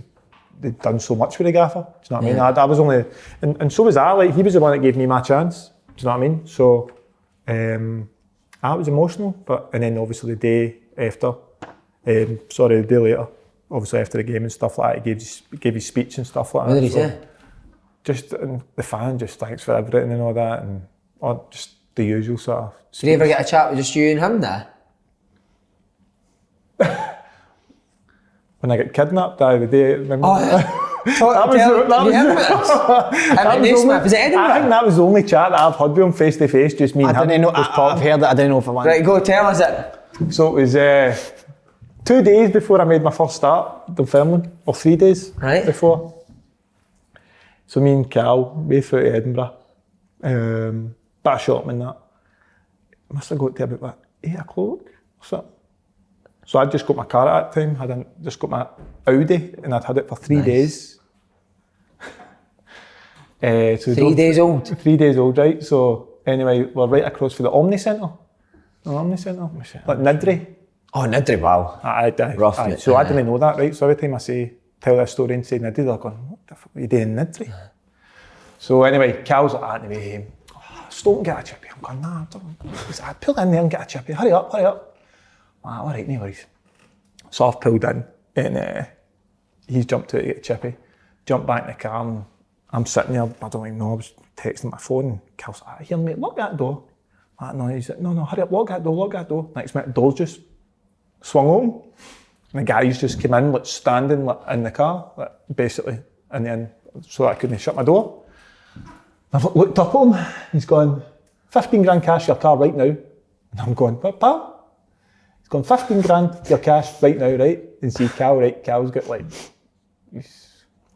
they'd done so much with the gaffer, do you know what I mean? I was only, and so was I, like, he was the one that gave me my chance, do you know what I mean? So, I was emotional, and then obviously the day after, the day later, obviously after the game and stuff like that, he gave his speech and stuff like that. What did he say? Just the fan, just thanks for everything and all that, and just the usual sort of. Did you ever get a chat with just you and him there? When I got kidnapped, the day, remember? Naismith, is it Edinburgh? I think that was the only chat that I've had with him face to face, just me and him. I've heard that, I didn't know if I wanted. Right, go tell us it. So it was 2 days before I made my first start, Dunfermline, or 3 days before. So me and Kal, we flew to Edinburgh, bit of shopping and that. I must have got to about 8 o'clock or something. So I'd just got my car at that time, I'd just got my Audi, and I'd had it for 3 days. So 3 days old? 3 days old, right. So anyway, we're right across for the Omni Centre. Like Nidri. Oh, Nidri, wow. Rough. So I didn't know that, right? So every time I tell that story and say Nidri, they're going, what the fuck are you doing in Nidri? So anyway, Cal's like, anyway, stop and get a chippy. I'm going, nah, I pull in there and get a chippy. Hurry up. All right, no worries. So I've pulled in, and he's jumped out to get a chippy, jumped back in the car, and I'm sitting there, I don't even know, I was texting my phone, and Cal's like, here mate, lock that door. I'm like, no, he's like, no, hurry up, lock that door. Next minute, the door's just swung open, and the guys just came in, like standing like, in the car, like, basically, and then so I couldn't shut my door. I've looked up at him, he's gone, 15 grand cash your car right now. And I'm going, what, pal? He's gone, 15 grand your cash right now, right? And see Kal, right? Kal's got like,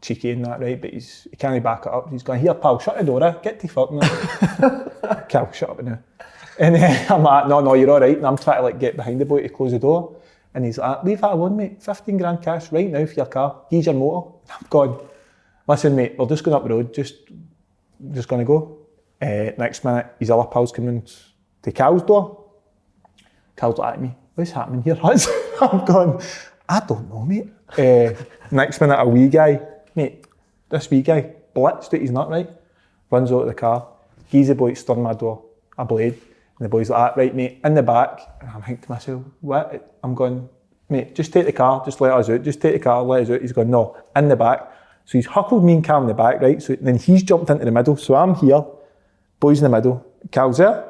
cheeky and that, right? But he can't back it up. He's going, here, pal, shut the door, get to fuck now. Cal, shut up now. And I'm like, no, you're all right. And I'm trying to like get behind the boy to close the door. And he's like, leave that alone, mate. 15 grand cash right now for your car. Here's your motor. And I'm going, listen, mate, we're just going up the road. Just going to go. Next minute, his other pals come in to Cal's door. Cal's like at me, what's happening here, Hutz? I'm going, I don't know, mate. Next minute, a wee guy, mate, this wee guy, blitzed at his nut, right? Runs out of the car. He's the boy to stirring my door, a blade. And the boy's like, right, mate, in the back. And I'm thinking to myself, what? I'm going, mate, just take the car, just let us out. Just take the car, let us out. He's going, no, in the back. So he's huckled me and Cal in the back, right? So then he's jumped into the middle. So I'm here, boy's in the middle, Cal's there,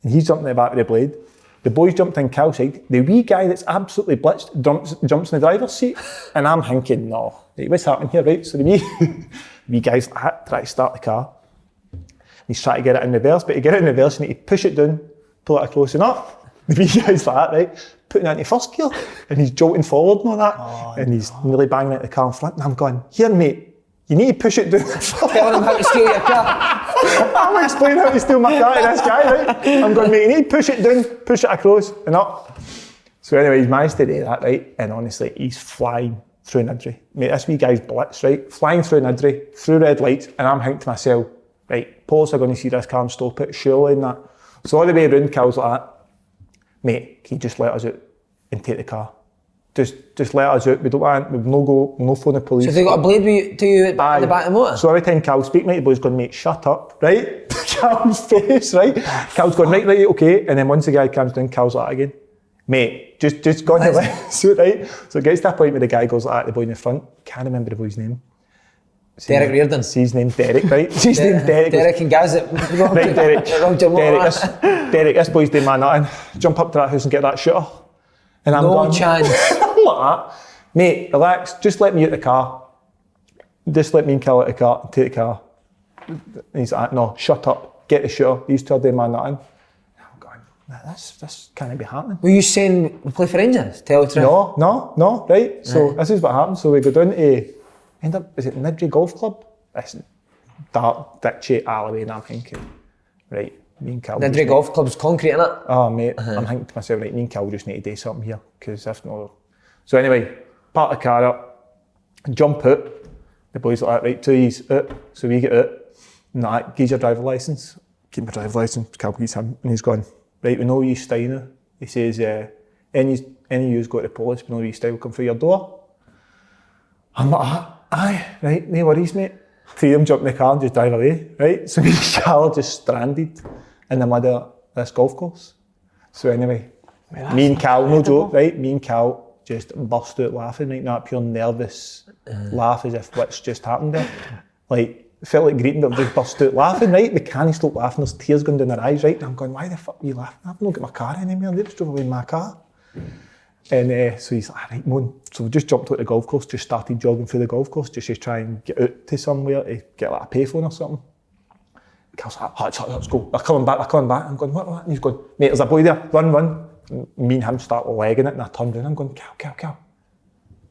and he's jumped in the back with the blade. The boys jumped in Cal's side. The wee guy that's absolutely blitzed jumps in the driver's seat. And I'm thinking, no, right, what's happening here, right? So the wee guy's like that, trying to start the car. He's trying to get it in reverse, but to get it in reverse, you need to push it down, pull it close enough. The wee guy's like that, right? Putting it into first gear, and he's jolting forward and all that, and he's nearly banging into the car in front. And I'm going, here, mate, you need to push it down. Telling him how to steal your car. I'm explaining how to steal my car to this guy, right? I'm going, mate, you need to push it down, push it across and up. So anyway, he's managed to do that, right? And honestly, he's flying through Nidri. Mate, this wee guy's blitz, right? Flying through Nidri, through red lights, and I'm thinking to myself, right, police are going to see this car and stop it, surely, and that. So all the way around, Cal's like that. Mate, can you just let us out and take the car? Just let us out. We don't want, we've no phone the police. So they got a blade to you at the back of the motor? So every time Cal speaks, mate, the boy's going, mate, shut up, right? Cal's face, right? Cal's going, right, okay. And then once the guy comes down, Cal's like again, mate, just go on the left, so, right? So it gets to a point where the guy goes like that, the boy in the front, can't remember the boy's name. Derek Reardon. His name's Derek, right? His name's Derek. Derek and Gaz at right, Derek, this boy's doing man nothing. Jump up to that house and get that shooter. And I'm no going, chance. I'm like that. Mate, relax, just let me out the car. Just let me and Kal out the car and take the car. And he's like, no, shut up, get the shooter. These two are doing man nothing. I'm going, this can't be happening. Were you saying we play for Rangers? No, right? So this is what happened. So we go down to, is it Nidri Golf Club? This dark, ditchy alleyway, and I'm thinking, right, me and Kal. Nidri Golf Club's concrete, innit? Oh, mate, I'm thinking to myself, right, me and Kal just need to do something here, because if not. So anyway, park the car up, jump out. The boys are like, right, 2 E's out. So we get out, and like, give your driver licence. Give my driver licence, Kal gives him, and he's gone, right, we know you Steiner. He says, any of you's got the police, we know you Steiner will come through your door. I'm like, aye, right, no worries, mate. Three of them jump in the car and just drive away, right? So me and Kal are just stranded in the middle of this golf course. So anyway, me and Kal, no joke, right? Me and Kal just burst out laughing, right? That pure nervous laugh as if what's just happened there. Like, it felt like greeting, but we just burst out laughing, right? We can't stop laughing, there's tears going down their eyes, right? And I'm going, why the fuck are you laughing? I've not got my car anymore, they just drove away in my car. And so he's like, right, Moan. So we just jumped out the golf course, just started jogging through the golf course, just to try and get out to somewhere to get like a payphone or something. Cal's like, let's go. They're coming back. I'm going, what? And he's going, mate, there's a boy there, run. And me and him start legging it, and I turned around, I'm going, Kal.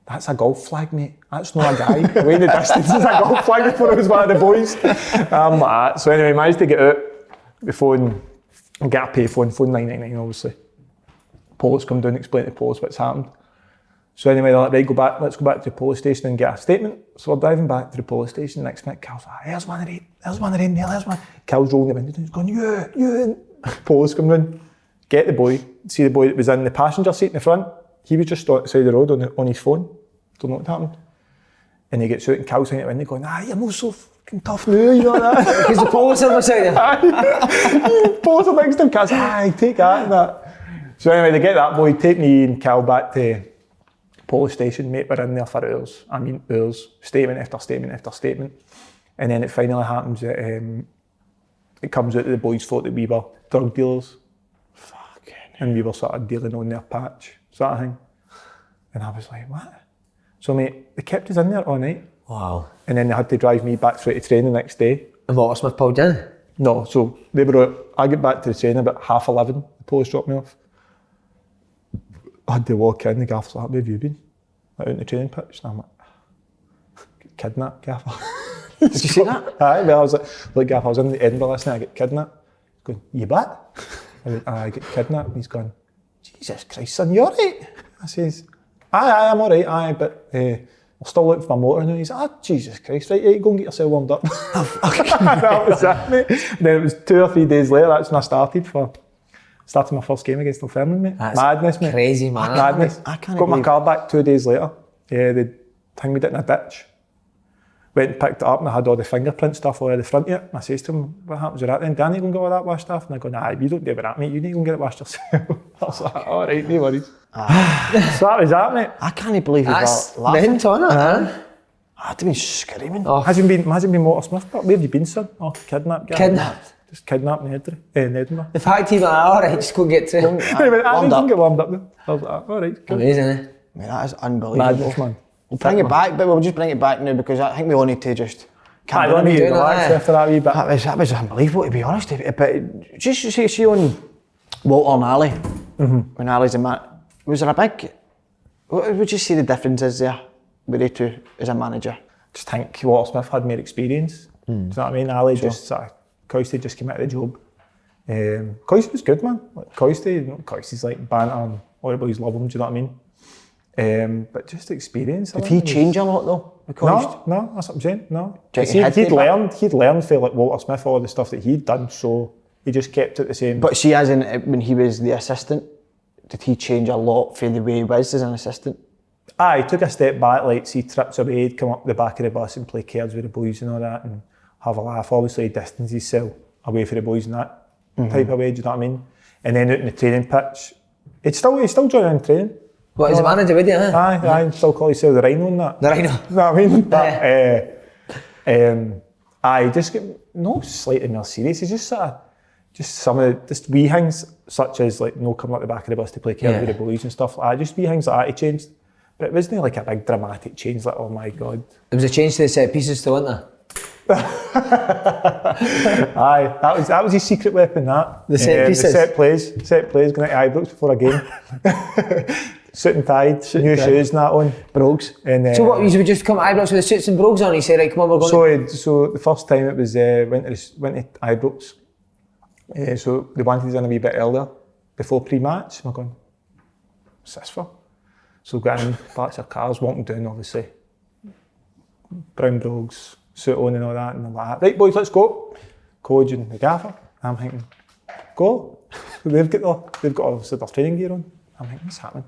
That's a golf flag, mate. That's not a guy. Away in the distance is a golf flag before it was one of the boys. I'm like that. So anyway, managed to get out the phone and get a payphone, phone 999 obviously. Police come down, explain to the police what's happened. So anyway, they're like, right, let's go back to the police station and get a statement. So we're driving back to the police station. Next minute, Cal's like, there's one there. Cal's rolling the window down, he's going, you. Police come round, get the boy, see the boy that was in the passenger seat in the front. He was just outside the road on his phone. Don't know what happened. And he gets out and Cal's in the window going, you're not so fucking tough now, you know that? Because the police are beside you. Police are next to him, Cal's like, take that and that. So anyway, they get that boy, take me and Kal back to police station, mate, we're in there for hours. I mean hours, statement after statement. And then it finally happens that it comes out that the boys thought that we were drug dealers. Fucking. And we were sort of dealing on their patch, sort of thing. And I was like, what? So mate, they kept us in there all night. Wow. And then they had to drive me back through to train the next day. And what, Smith pulled you in? No, so they were out, I get back to the train about 11:30, the police dropped me off. I had to walk in, the gaffer's like, where have you been? Like out in the training pitch, and I'm like, kidnapped, Gaffer. Did you see that? Aye, well, I was like, Gaffer, I was in Edinburgh last night, I get kidnapped. He's going, you what? I went, I get kidnapped. And he's going, Jesus Christ, son, you alright? I says, aye, I'm alright, aye, but I'm still looking for my motor now. He's like, Jesus Christ, right, go and get yourself warmed up. That was that, mate. And then it was 2 or 3 days later, that's when I started my first game against Dunfermline, mate. That's madness, mate. crazy, man. Madness. I can't Got my believe- car back 2 days later. Yeah, they hung me it in a ditch. Went and picked it up and I had all the fingerprint stuff all at the front of it. And I says to him, what happens with that then? Danny go and get all that washed off? And I go, nah, you don't do that, mate. You need to go and get it washed yourself. I was like, all right, no worries. So that was that, mate. I can't believe you That's got laughing. mint on it, huh? I had to be screaming. Oh. Hasn't been Motorsmith, but where have you been, son? Oh, kidnapped. Guy. Kidnapped. Just kidnapped in Edinburgh. The fact even, alright, just go and get to. Anyway, I Warmed didn't up. get warmed up then. I was like, all right, cool. Amazing, eh? Mate, that is unbelievable. Madness, man. We'll bring it back, but we'll just bring it back now because I think we all need to just... I don't need to doing relax that, after that wee bit. That was unbelievable, to be honest. But just see on Walter and Ali, when Ali's a man, was there a big... What would you say the difference is there with the two as a manager? Just think Walter Smith had more experience. Do you know what I mean? Ali just Coisty just came out of the job. Coisty was good, man. Like Coisty's like banter and all the boys love him. Do you know what I mean? But just experience. Did he change a lot though? No, that's what I'm saying. No, Check See, your head he'd learned for like Walter Smith all the stuff that he'd done, so he just kept it the same. But see, as in when he was the assistant, did he change a lot for the way he was as an assistant? He took a step back, like see trips away, he'd come up the back of the bus and play cards with the boys and all that and have a laugh. Obviously he distanced himself away from the boys and that type of way, do you know what I mean? And then out in the training pitch, he'd still join in training. What, as a manager, would you, huh? Aye, still call himself the Rhino and that. The Rhino. You know what I mean? But just get no slightly more serious. He's just sort of some of the just wee things such as like no coming up the back of the bus to play cards with the boys and stuff like that. Just wee things like that he changed. But it wasn't like a big dramatic change, like, oh my God. There was a change to the set pieces still, wasn't there? Aye, that was his secret weapon, that. The set pieces? The set plays, going to Ibrox before a game. Suit and tied, new shoes and that on. Brogues. And, So what, you would just come to Ibrox with the suits and brogues on, he said, right, come on, we're going So the first time it was, went to Ibrox. So they wanted us in a wee bit earlier, before pre-match. And we're going, what's this for? So got in, parked our cars, walking down obviously. Brown brogues, suit on and all that, and I'm like, right boys, let's go. Coach and the gaffer. I'm thinking, go. So they've got obviously their training gear on. I'm thinking, what's happening?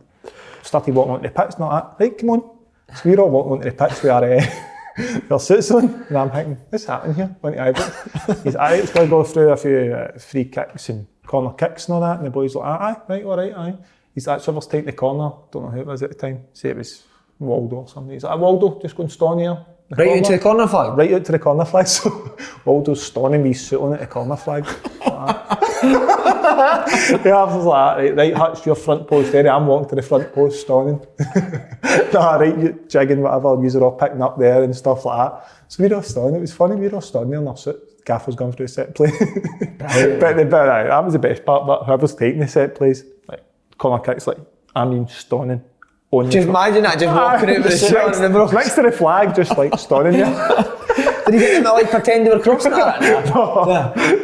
Started walking onto the pitch and all that. Right, come on. So we're all walking onto the pitch with our suits on. And I'm thinking, what's happening here? Went to Ibrox. He's like, it's going to go through a few free kicks and corner kicks and all that. And the boys like, aye, right, all right, aye. He's like, whoever's taking the corner, don't know who it was at the time, say it was Waldo or something. He's like, Waldo, just go and stone here. right out to the corner flag? Right out to the corner flag. So Waldo's stoning me suit on at the corner flag. Yeah, I was like, right, Hutch, your front post there. I'm walking to the front post, stoning. Right, you jigging, whatever, you're all picking up there and stuff like that. So we were all stoning. It was funny, we were all stoning there in our suit. Gaffer's gone through a set play. but that was the best part, but whoever's taking the set plays, like, corner kicks, like, stoning. Just imagine that, just walking out with the suit on and the brogues. Next to the flag, just like stoning you. Did you get them to like pretend they were crossing that?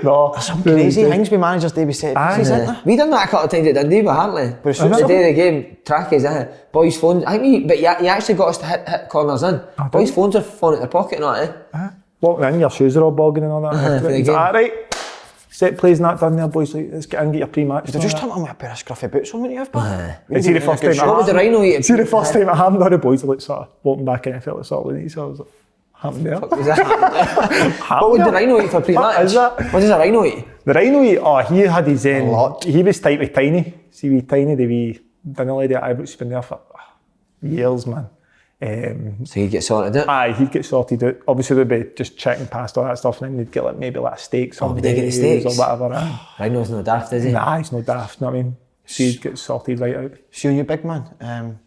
No. Some crazy things with managers do be set pieces, isn't there? We done that a couple of times at Dundee, but hadn't we? But The day of the game, trackies, boys' phones. I think you actually got us to hit corners in. Boys' phones are falling out their pocket and all that, eh? Walking in, your shoes are all bogging and all that. for the He's game. like, right, set plays not done there, boys. Like, let's get in, get your pre-match. They just come on with a pair of scruffy boots on when you have back. See the first time What was the Rhino eating? See the first time it happened, all the boys were like sort of walking back in, I felt like sort of looking at each other. I was like, happened there. Was that what would the Rhino eat for pre-match? What is that? What does a Rhino eat? The Rhino, he had his own. lot. He was tight with Tiny. See, we Tiny, the wee dinner lady at Ibrox, has been there for years, man. So he'd get sorted out. He'd get sorted out. Obviously, they'd be just checking past all that stuff, and then they'd get like maybe like steaks or would they get the steaks? or whatever. Rhino's no daft, is he? Nah, he's no daft. You know what I mean? So he'd get sorted right out. See on you, big man.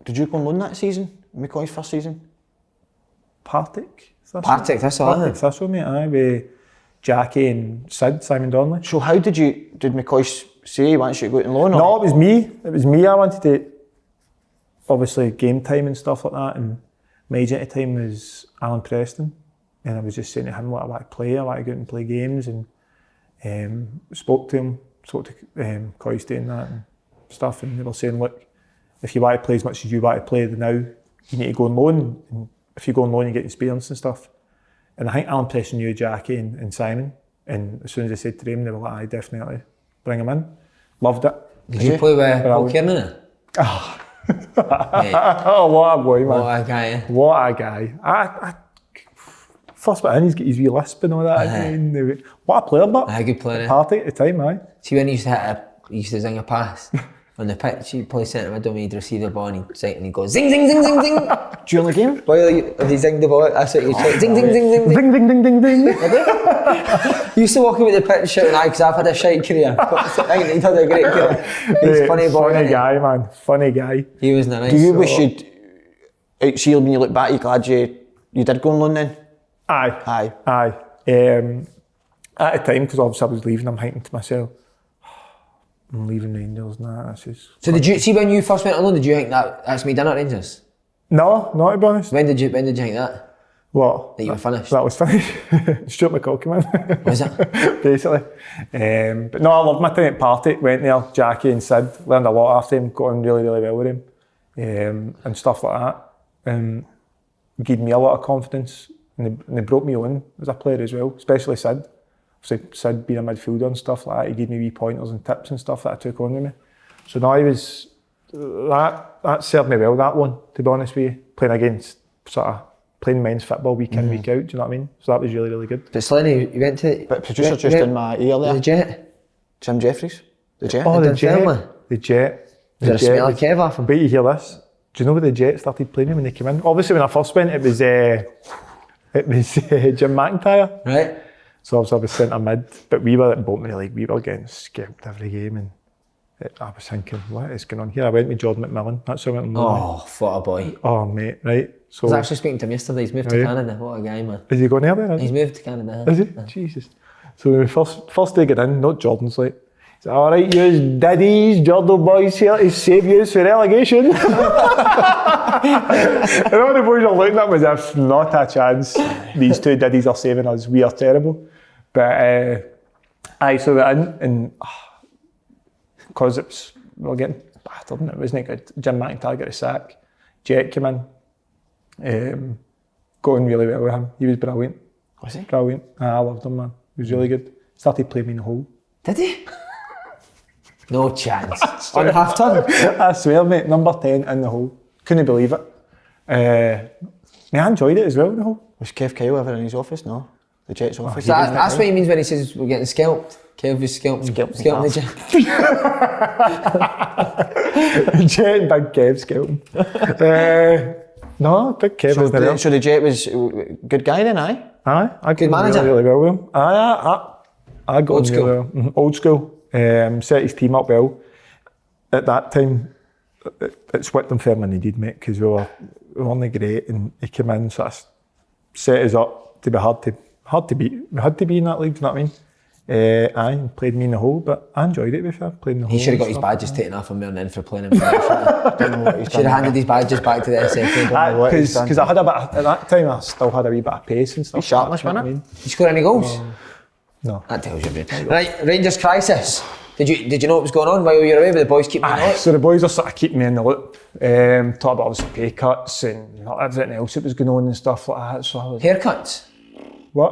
Did you go on loan that season? McCoy's first season? Partick. Partick, that's all, Partick, isn't it? Thistle, mate. Aye, with Jackie and Simon Donnelly. So how did McCoy say he wants you to go out on loan? Or? No, it was me. I wanted to, obviously, game time and stuff like that. And my agent at the time was Alan Preston, and I was just saying to him, I want to play, I want to go out and play games, and spoke to him, spoke to Coisty and that and stuff, and they were saying, look, if you want to play as much as you want to play now, you need to go on loan, and if you go on loan, you get experience and stuff. And I think Alan Preston knew Jackie and Simon, and as soon as I said to them, they were like, aye, definitely, bring him in. Loved it. Did you play with Paul Kiernan? Oh. Oh, what a boy, man. What a guy, eh? What a guy. I first bit in, he's got his wee lisp and all that. What a player, but a good player. Party at the time, aye. See, when he used to zing a pass on the pitch, he'd play centre middle, he'd receive the ball and he'd go zing, zing, zing, zing, zing. During the game? Well, if he zinged the ball, that's what he'd say. Zing, zing, zing, zing, Ding, ding, ding, ding, ding. He used to walk about the pitch shouting, because I've had a shite career. I think he'd had a great career. He's a funny boy. Funny guy, man. Funny guy. He was nice. Do you wish you'd, see when you look back, you're glad you did go on loan then? Aye. At the time, because obviously I was leaving, I'm thinking to myself, I'm leaving Rangers now. This is. So did you see when you first went on loan? Did you think that's me done at Rangers? No, not to be honest. When did you think that? What? That you were finished? That was finished. Stuart McCall came in. Was it? Basically. But no, I loved my time at Partick. Went there, Jackie and Sid. Learned a lot after him. Got on really, really well with him. And stuff like that. Gave me a lot of confidence. And they brought me on as a player as well, especially Sid. So Sid being a midfielder and stuff like that, he gave me wee pointers and tips and stuff that I took on with me. So now that served me well, that one, to be honest with you. Playing men's football week in, week out, do you know what I mean? So that was really, really good. But Slaney, you went to... But producer just in my ear there. The Jet? Jim Jeffries. The Jet. Oh, the Jet. Family. The Jet. Was there a smell of Kev off him? Wait, you hear this? Do you know where the Jet started playing when they came in? Obviously, when I first went, it was Jim McIntyre. Right. So obviously I was centre mid, but we were at bottom of the league, we were getting scalped every game, and I was thinking, what is going on here? I went with Jordan McMillan, that's how I went on loan. Oh, what a boy. Oh mate, right. So I was actually speaking to him yesterday, he's moved to Canada, what a guy, man. Is he going there then? He's moved to Canada. Is he? Jesus. So when we first day get in, not Jordan's like, alright, yous daddies, Jordan boys here to save yous for relegation. And all the boys are looking at me as if not a chance. These two daddies are saving us, we are terrible. But so we're in, and because we were getting battered and it wasn't good, Jim McIntyre got a sack, Jet came in, going really well with him, he was brilliant. Was he? Brilliant. I loved him, man, he was really good. Started playing me in the hole. Did he? No chance. On the half turn? I swear, mate, number 10 in the hole. Couldn't believe it. I enjoyed it as well, in the hole. Was Kev Kyle ever in his office? No. The Jet's office. So that's what he means when he says we're getting scalped. Kev was scalped. Scalped the Jet. Jet and Big Kev scalped. No, Big Kev was there. So the Jet was a good guy then, aye? Aye, I good got manager. really well with him. I got Old on really well. Old school. Set his team up well. At that time, it swept them fair when he did, mate, because we weren't great, and he came in, sort of set us up to be hard to beat. We had to be in that league, do you know what I mean? And played me in the hole, but I enjoyed it, to be fair, playing in the hole. He should have got his badges taken off him there and then for playing him. Should have handed his badges back to the SFA. Because I had a bit, at that time I still had a wee bit of pace and stuff. He's sharpness, like that, wasn't Did you score any goals? No. That tells you everything. Right, Rangers crisis. Did you know what was going on while you were away? Were the boys keeping you in the loop? So the boys are sort of keeping me in the loop. Talk about obviously pay cuts and everything else that was going on and stuff like that. So I was, Haircuts? what?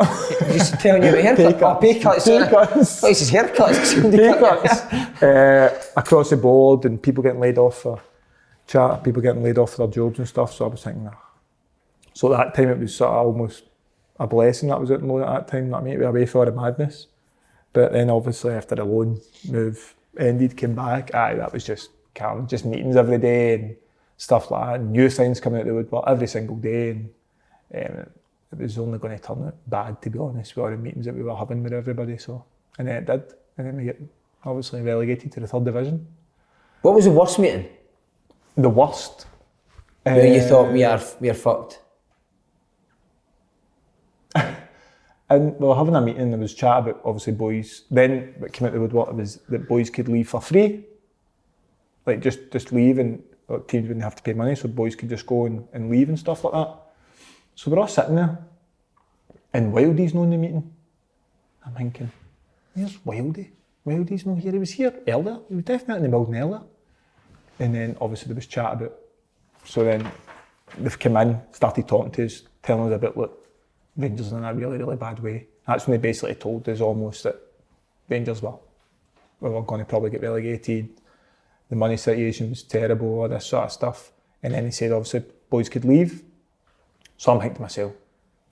Just telling you about haircuts. Pay cuts. Pay cuts. Oh, he says haircuts. Pay cuts. Across the board, and people getting laid off for people getting laid off for their jobs and stuff. So I was thinking, So at that time it was sort of almost a blessing that I was out on loan at that time. That made me away for the madness. But then obviously after the loan move ended, came back, that was just calm, just meetings every day and stuff like that, and new signs coming out the woodwork every single day, and it was only going to turn out bad, to be honest, with all the meetings that we were having with everybody. So, and then it did, and then we get obviously relegated to the 3rd division. What was the worst meeting? The worst? Where you thought we are fucked? And we were having a meeting, there was chat about obviously boys. Then what came out the woodwork was that boys could leave for free. Like just leave, and teams wouldn't have to pay money, so boys could just go and leave and stuff like that. So we're all sitting there, and Wildy's not in the meeting. I'm thinking, where's Wildy? Wildy's not here. He was here earlier. He was definitely in the building earlier. And then obviously there was chat about. So then they've come in, started talking to us, telling us about look, Rangers are in a really, really bad way. That's when they basically told us almost that Rangers were going to probably get relegated. The money situation was terrible, all this sort of stuff. And then he said obviously boys could leave. So I'm thinking to myself,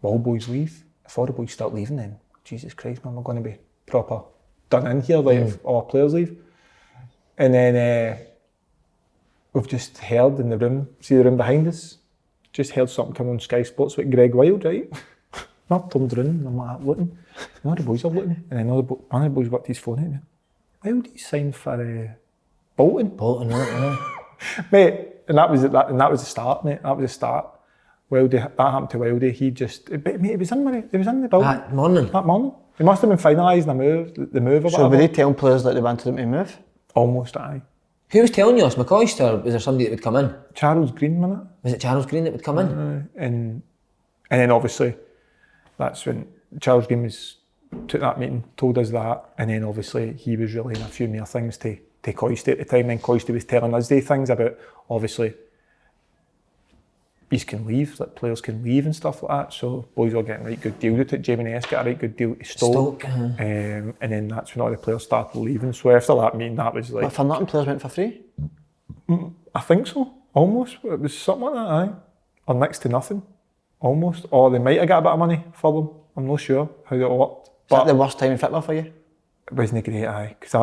will boys leave? If all the boys start leaving then, Jesus Christ man, we're going to be proper done in here, like if all our players leave. And then we've just heard in the room, see the room behind us, just heard something come on Sky Sports with Greg Wild, right? I've turned around and I'm like looking, and all the boys are looking, and then one of the boys got his phone out and went, Wildy signed for Bolton. Bolton, right? Mate, and that was the start, mate. That was the start. Wildy, that happened to Wildy. He just, mate, he was in the building. That morning. He must have been finalising the move or whatever. So were they telling players that they wanted them to move? Almost, aye. Who was telling you? Was McCoist or was there somebody that would come in? Charles Green, wasn't it? Was it Charles Green that would come in? And then obviously, that's when Charles Green took that meeting, told us that, and then obviously he was relaying a few more things to Coisty at the time, and Coisty was telling us these things about, obviously, bees can leave, like players can leave and stuff like that, so boys were getting a right good deal with it. Jamie S got a right good deal to Stoke. And then that's when all the players started leaving, so after that meeting, that was like... But for nothing, players went for free? I think so, almost, it was something like that, aye. Or next to nothing, almost, or they might have got a bit of money for them, I'm not sure how it worked. Is that the worst time in football for you? It wasn't great, aye, because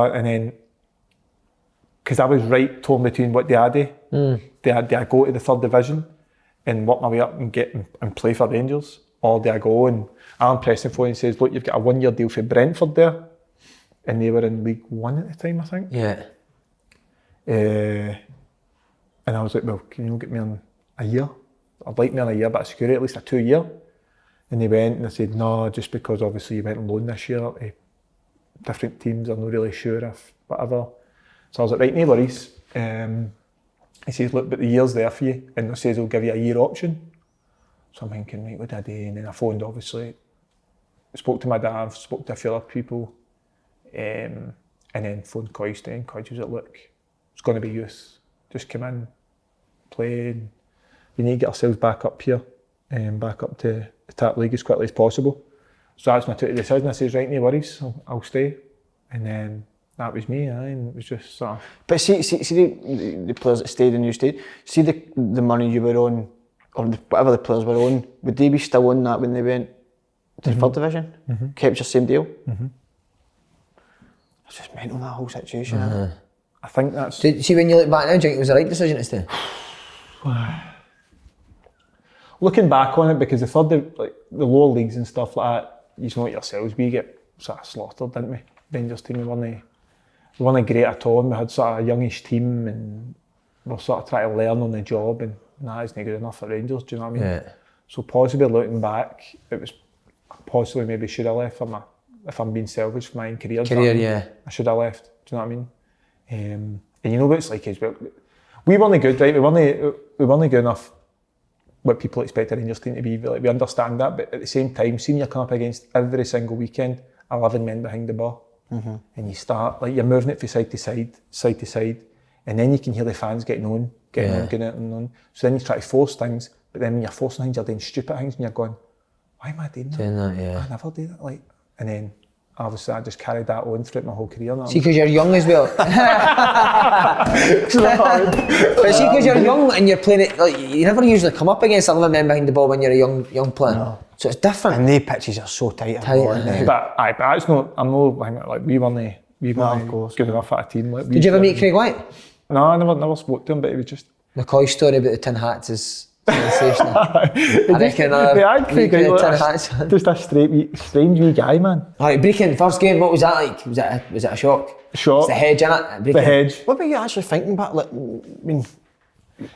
I was right torn between what they had to. Did I go to the third division and work my way up and play for Rangers, or did I go and Alan Preston phone and says, look, you've got a 1 year deal for Brentford there, and they were in League One at the time, I think. Yeah. And I was like, well, can you get me on a year? I'd like me on a year, but of security, at least a 2 year. And they went and they said, no, just because obviously you went on loan this year to different teams, I'm not really sure if whatever. So I was like, right, no worries. He says, look, but the year's there for you, and he says he'll give you a year option. So I'm thinking, right, what did I do? And then I phoned, obviously, spoke to my dad, spoke to a few other people, and then phoned Coisty, and Coisty was like, look, it's going to be youth. Just come in, play, and we need to get ourselves back up here, back up to the top league as quickly as possible. So that's my decision. I says, right, no worries, I'll stay. And then that was me, and it was just sort of... But see the players that stayed and you stayed, see the money you were on, or whatever the players were on, would they be still on that when they went to the third division? Kept your same deal? It's just mental, that whole situation. I think that's... See, when you look back now, do you think it was the right decision to stay? Looking back on it, because the lower leagues and stuff like that, you know it yourselves, we get sort of slaughtered, didn't we? Rangers team, we weren't great at all, and we had sort of a youngish team, and we were sort of trying to learn on the job, and that isn't good enough for Rangers, do you know what I mean? Yeah. So possibly looking back, it was possibly maybe should have left if I'm being selfish for my own career. Yeah. I should have left, do you know what I mean? And you know what it's like as well, we weren't good, right? We weren't good enough what people expect a Rangers team to be, like, we understand that, but at the same time, seeing you come up against every single weekend 11 men behind the bar, and you start, like, you're moving it from side to side, and then you can hear the fans getting on. So then you try to force things, but then when you're forcing things, you're doing stupid things, and you're going, why am I doing that? I never do that, like, and then obviously I just carried that on throughout my whole career. See, because you're young as well. But see, because you're young and you're playing it, like, you never usually come up against 11 men behind the ball when you're a young player. No. So it's different. And the pitches are so tight. But it's not, I'm not, like, we weren't good enough at a team. Like, did you ever meet Craig White? No, I never spoke to him, but it was just... McCoy's story about the tin hats is sensational. I reckon just a strange wee guy, man. Alright, Brecon, first game, what was that like? Was it a shock? Shock. It's the hedge, innit? The hedge. What were you actually thinking about? Like, I mean,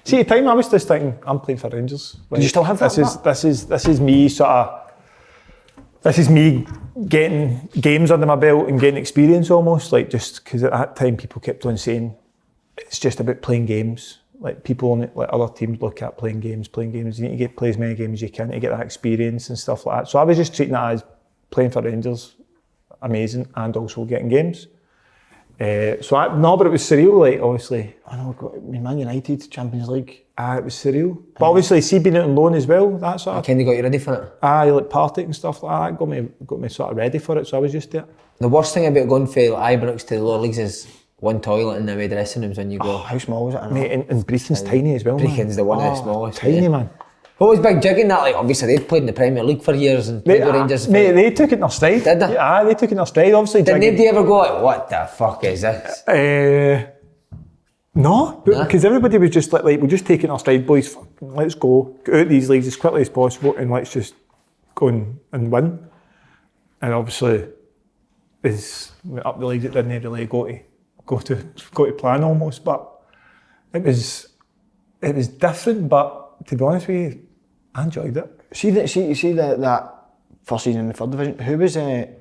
see, at the time I was just thinking, I'm playing for Rangers. Like, did you still have that? This is me sort of... This is me getting games under my belt and getting experience almost, like, just because at that time people kept on saying it's just about playing games. like people on it, like other teams look at playing games. You need to play as many games as you can to get that experience and stuff like that. So I was just treating that as playing for Rangers, amazing, and also getting games. But it was surreal, like, obviously. I know, Man United, Champions League. It was surreal. But obviously, see, being out on loan as well, that sort of... Kind of got you ready for it? Like Partick and stuff like that, got me sort of ready for it, so I was just there. The worst thing about going from Ibrox to the lower leagues is one toilet in the away dressing rooms when you go. How small was it? Mate, and Brechin's tiny as well, man. Brechin's the one of the smallest. Tiny, man. What was big jigging that? Like, obviously, they'd played in the Premier League for years and played with Rangers. Mate, they took it in their stride. Did they? Yeah, they took it in their stride, obviously. Did anybody ever go like, what the fuck is this? No, because everybody was just like, we're just taking our stride, boys. Let's go out these leagues as quickly as possible, and let's just go and win. And obviously, as up the leagues, it didn't really go to plan almost. But it was different. But to be honest with you, I enjoyed it. See that first season in the third division.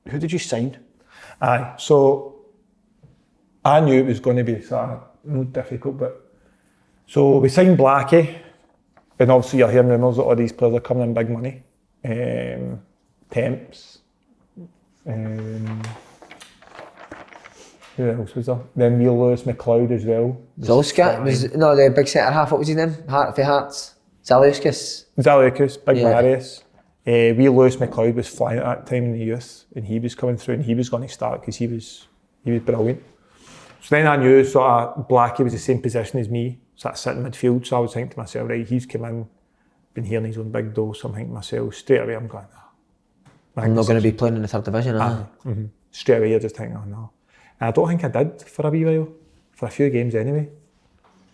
Who did you sign? Aye, so I knew it was going to be sort of difficult, but so we signed Blackie, and obviously you're hearing rumours that all these players are coming in big money. Temps. Who else was there? Then Lewis McLeod as well. Zolska was the big centre half. What was his name? Hearts. Zaliukas, big Marius. Lewis McLeod was flying at that time in the youth, and he was coming through, and he was going to start because he was brilliant. So then I knew sort of Blackie was the same position as me, sort of sitting midfield. So I was thinking to myself, right, he's come in, been hearing his own big dose. So I'm thinking to myself, straight away, I'm going, I'm not going to be playing in the third division, Straight away, you're just thinking, oh no. And I don't think I did for a wee while, for a few games anyway.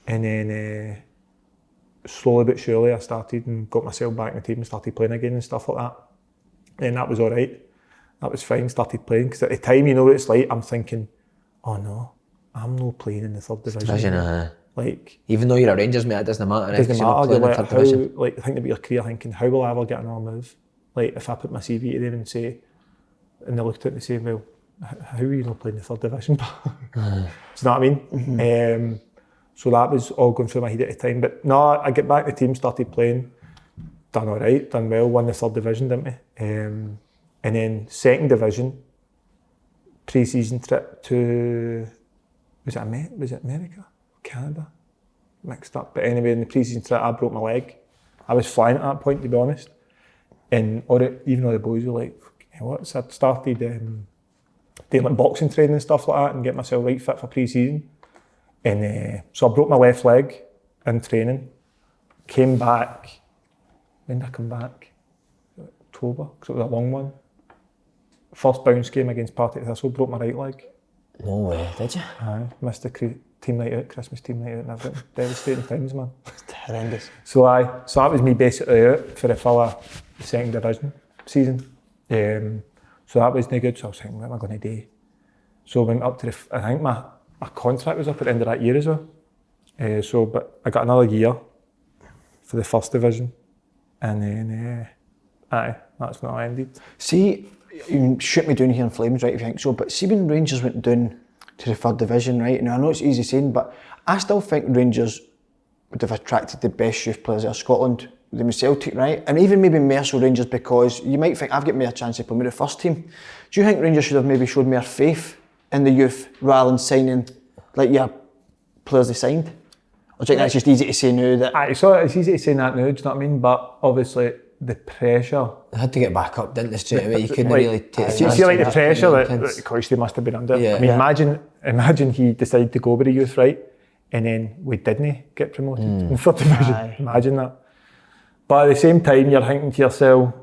And then slowly but surely, I started and got myself back in the team and started playing again and stuff like that. And that was all right. That was fine, started playing. Because at the time, you know what it's like, I'm thinking, oh no, I'm not playing in the third division. Like, even though you're a Rangers mate, it doesn't matter. It doesn't matter. You're like, thinking about your career, thinking, how will I ever get another move? Like, if I put my CV to them and say, and they look at it and say, well, how are you not playing the third division? Do you know what I mean? Mm-hmm. So that was all going through my head at the time. But no, I get back to the team, started playing, done all right, done well, won the third division, didn't we? And then second division, pre-season trip to, was it America? Canada? Mixed up. But anyway, in the pre-season trip, I broke my leg. I was flying at that point, to be honest. And even though the boys were like, what? So I started doing like boxing training and stuff like that and get myself right fit for pre-season. And so I broke my left leg in training. Came back. When did I come back? October, because it was a long one. First bounce game against Partick Thistle, broke my right leg. No way, did you? Aye, missed the team night out, Christmas team night out and everything. Devastating times, man. It's horrendous. So that was me basically out for the full of the second division season. So that was no good, so I was thinking, what am I going to do? So I went up to I think my contract was up at the end of that year as well. But I got another year for the first division. And then, that's when I ended. See, you shoot me down here in Flames, right, if you think so, but see when Rangers went down to the third division, right, and I know it's easy saying, but I still think Rangers would have attracted the best youth players out of Scotland, them with Celtic, right, and even maybe more so Rangers, because you might think I've got more chance to play with the first team. Do you think Rangers should have maybe showed more faith in the youth rather than signing like your players they signed? Or do you think that's just easy to say now that... So it's easy to say that now, do you know what I mean? But obviously the pressure... They had to get back up, didn't they, straight away? You couldn't really take it. You see like the pressure that Coach they must have been under. Yeah. I mean, imagine he decided to go with the youth, right? And then we didn't get promoted in the third division. Aye. Imagine that. But at the same time, you're thinking to yourself,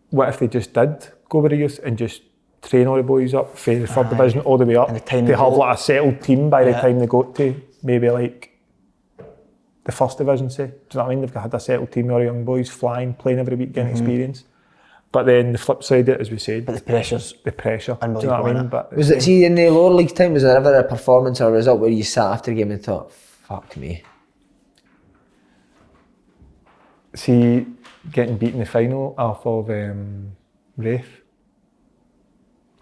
what if they just did go with the youth and just train all the boys up for the third division all the way up? And they have like a settled team by the time they go to maybe like the first division, say. Do you know what I mean? They've had a settled team of young boys flying, playing every week, getting experience. But then the flip side of it, as we said, But the pressure. do you know what I mean? But Was it, see, in the lower league time, was there ever a performance or a result where you sat after the game and thought, fuck me? See, getting beat in the final off of Rafe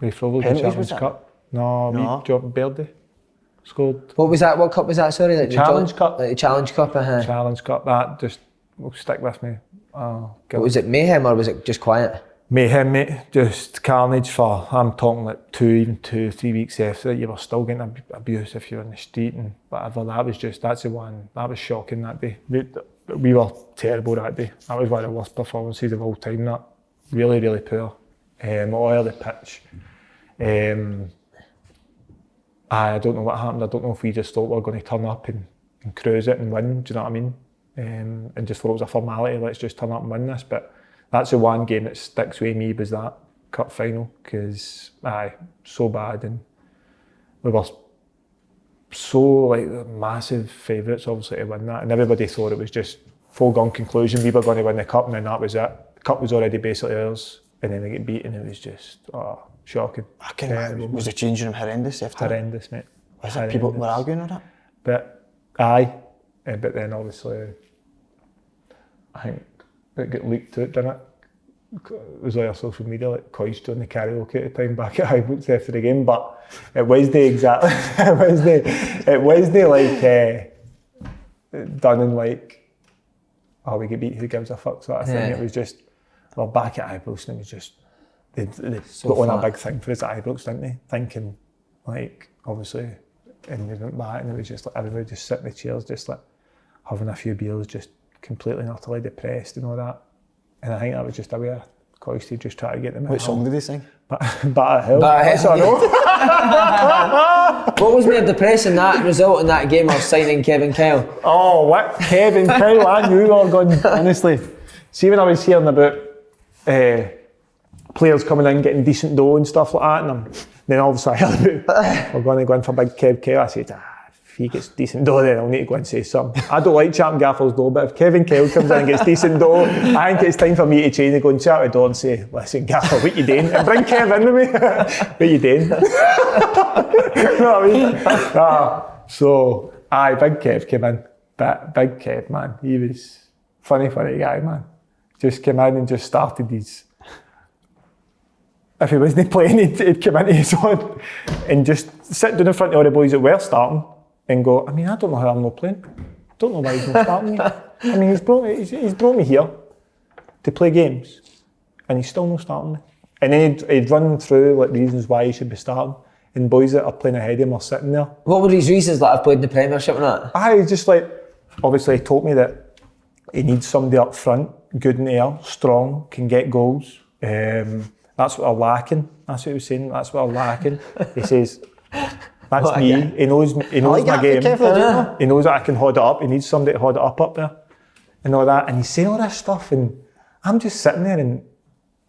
Rovers in the Penalties, Champions was it? Cup. No, No. we dropped Birdie. scored. What was that? What cup was that? Sorry, like Challenge Cup. Like the Challenge Cup. Challenge Cup, that just will stick with me. Oh, God. Was it mayhem or was it just quiet? Mayhem, mate. Just carnage for, I'm talking like 3 weeks after that. You were still getting abuse if you were in the street and whatever. That's the one, that was shocking that day. We were terrible that day. That was one of the worst performances of all time, that. Really, really poor. All over the pitch. I don't know what happened. I don't know if we just thought we were going to turn up and cruise it and win, do you know what I mean? And just thought it was a formality, let's just turn up and win this. But that's the one game that sticks with me, was that cup final, because so bad, and we were so like massive favourites obviously to win that, and everybody thought it was just foregone conclusion, we were going to win the cup, and then that was it. The cup was already basically ours, and then we get beaten. It was just shocking. I can imagine. Was the changing room horrendous after horrendous, mate. Was it people were arguing on that? But but then obviously I think it got leaked out, didn't it? It was like our social media, like Coy's doing the karaoke at the time back at Ibrox after the game, but it was the exact, it was the like done in like, oh, we get beat, who gives a fuck sort of thing. It was just, well, back at Ibrox, and it was just, they put on a big thing for us at Ibrox, didn't they? Thinking like, obviously, and we went back, and it was just like everybody just sitting in the chairs, just like having a few beers, just completely and utterly depressed and all that. And I think that was just a way of Coisty just try to get them. What song did they sing? But hell. That's what I know. What was more depressing, that result in that game of signing Kevin Kyle? Oh, what? Kevin Kyle, I knew we were going, honestly. See, when I was hearing about players coming in, getting decent dough and stuff like that, and then all of a sudden I heard about, we're going to go in for big Kev Kyle, I said, if he gets decent dough, then I'll need to go and say something. I don't like chatting Gaffer's dough, but if Kevin Kyle comes in and gets decent dough, I think it's time for me to change and go and chat at the door and say, listen, Gaffer, what you doing? And bring Kev in with me. What you doing? You know what I mean? So, big Kev came in. But big Kev, man, he was funny guy, man. Just came in and just started his... If he wasn't playing, he'd come into his own and just sit down in front of all the boys that were starting and go, I mean, I don't know how I'm not playing. I don't know why he's not starting me. I mean, he's brought me here to play games and he's still not starting me. And then he'd run through like reasons why he should be starting, and boys that are playing ahead of him are sitting there. What were his reasons, like I've played in the Premiership and that? Just like, obviously he told me that he needs somebody up front, good in the air, strong, can get goals. That's what I'm lacking. That's what he was saying. That's what I'm lacking. He says, that's me. He knows my game. He knows that I can hold it up. He needs somebody to hold it up there and all that. And he's saying all this stuff, and I'm just sitting there in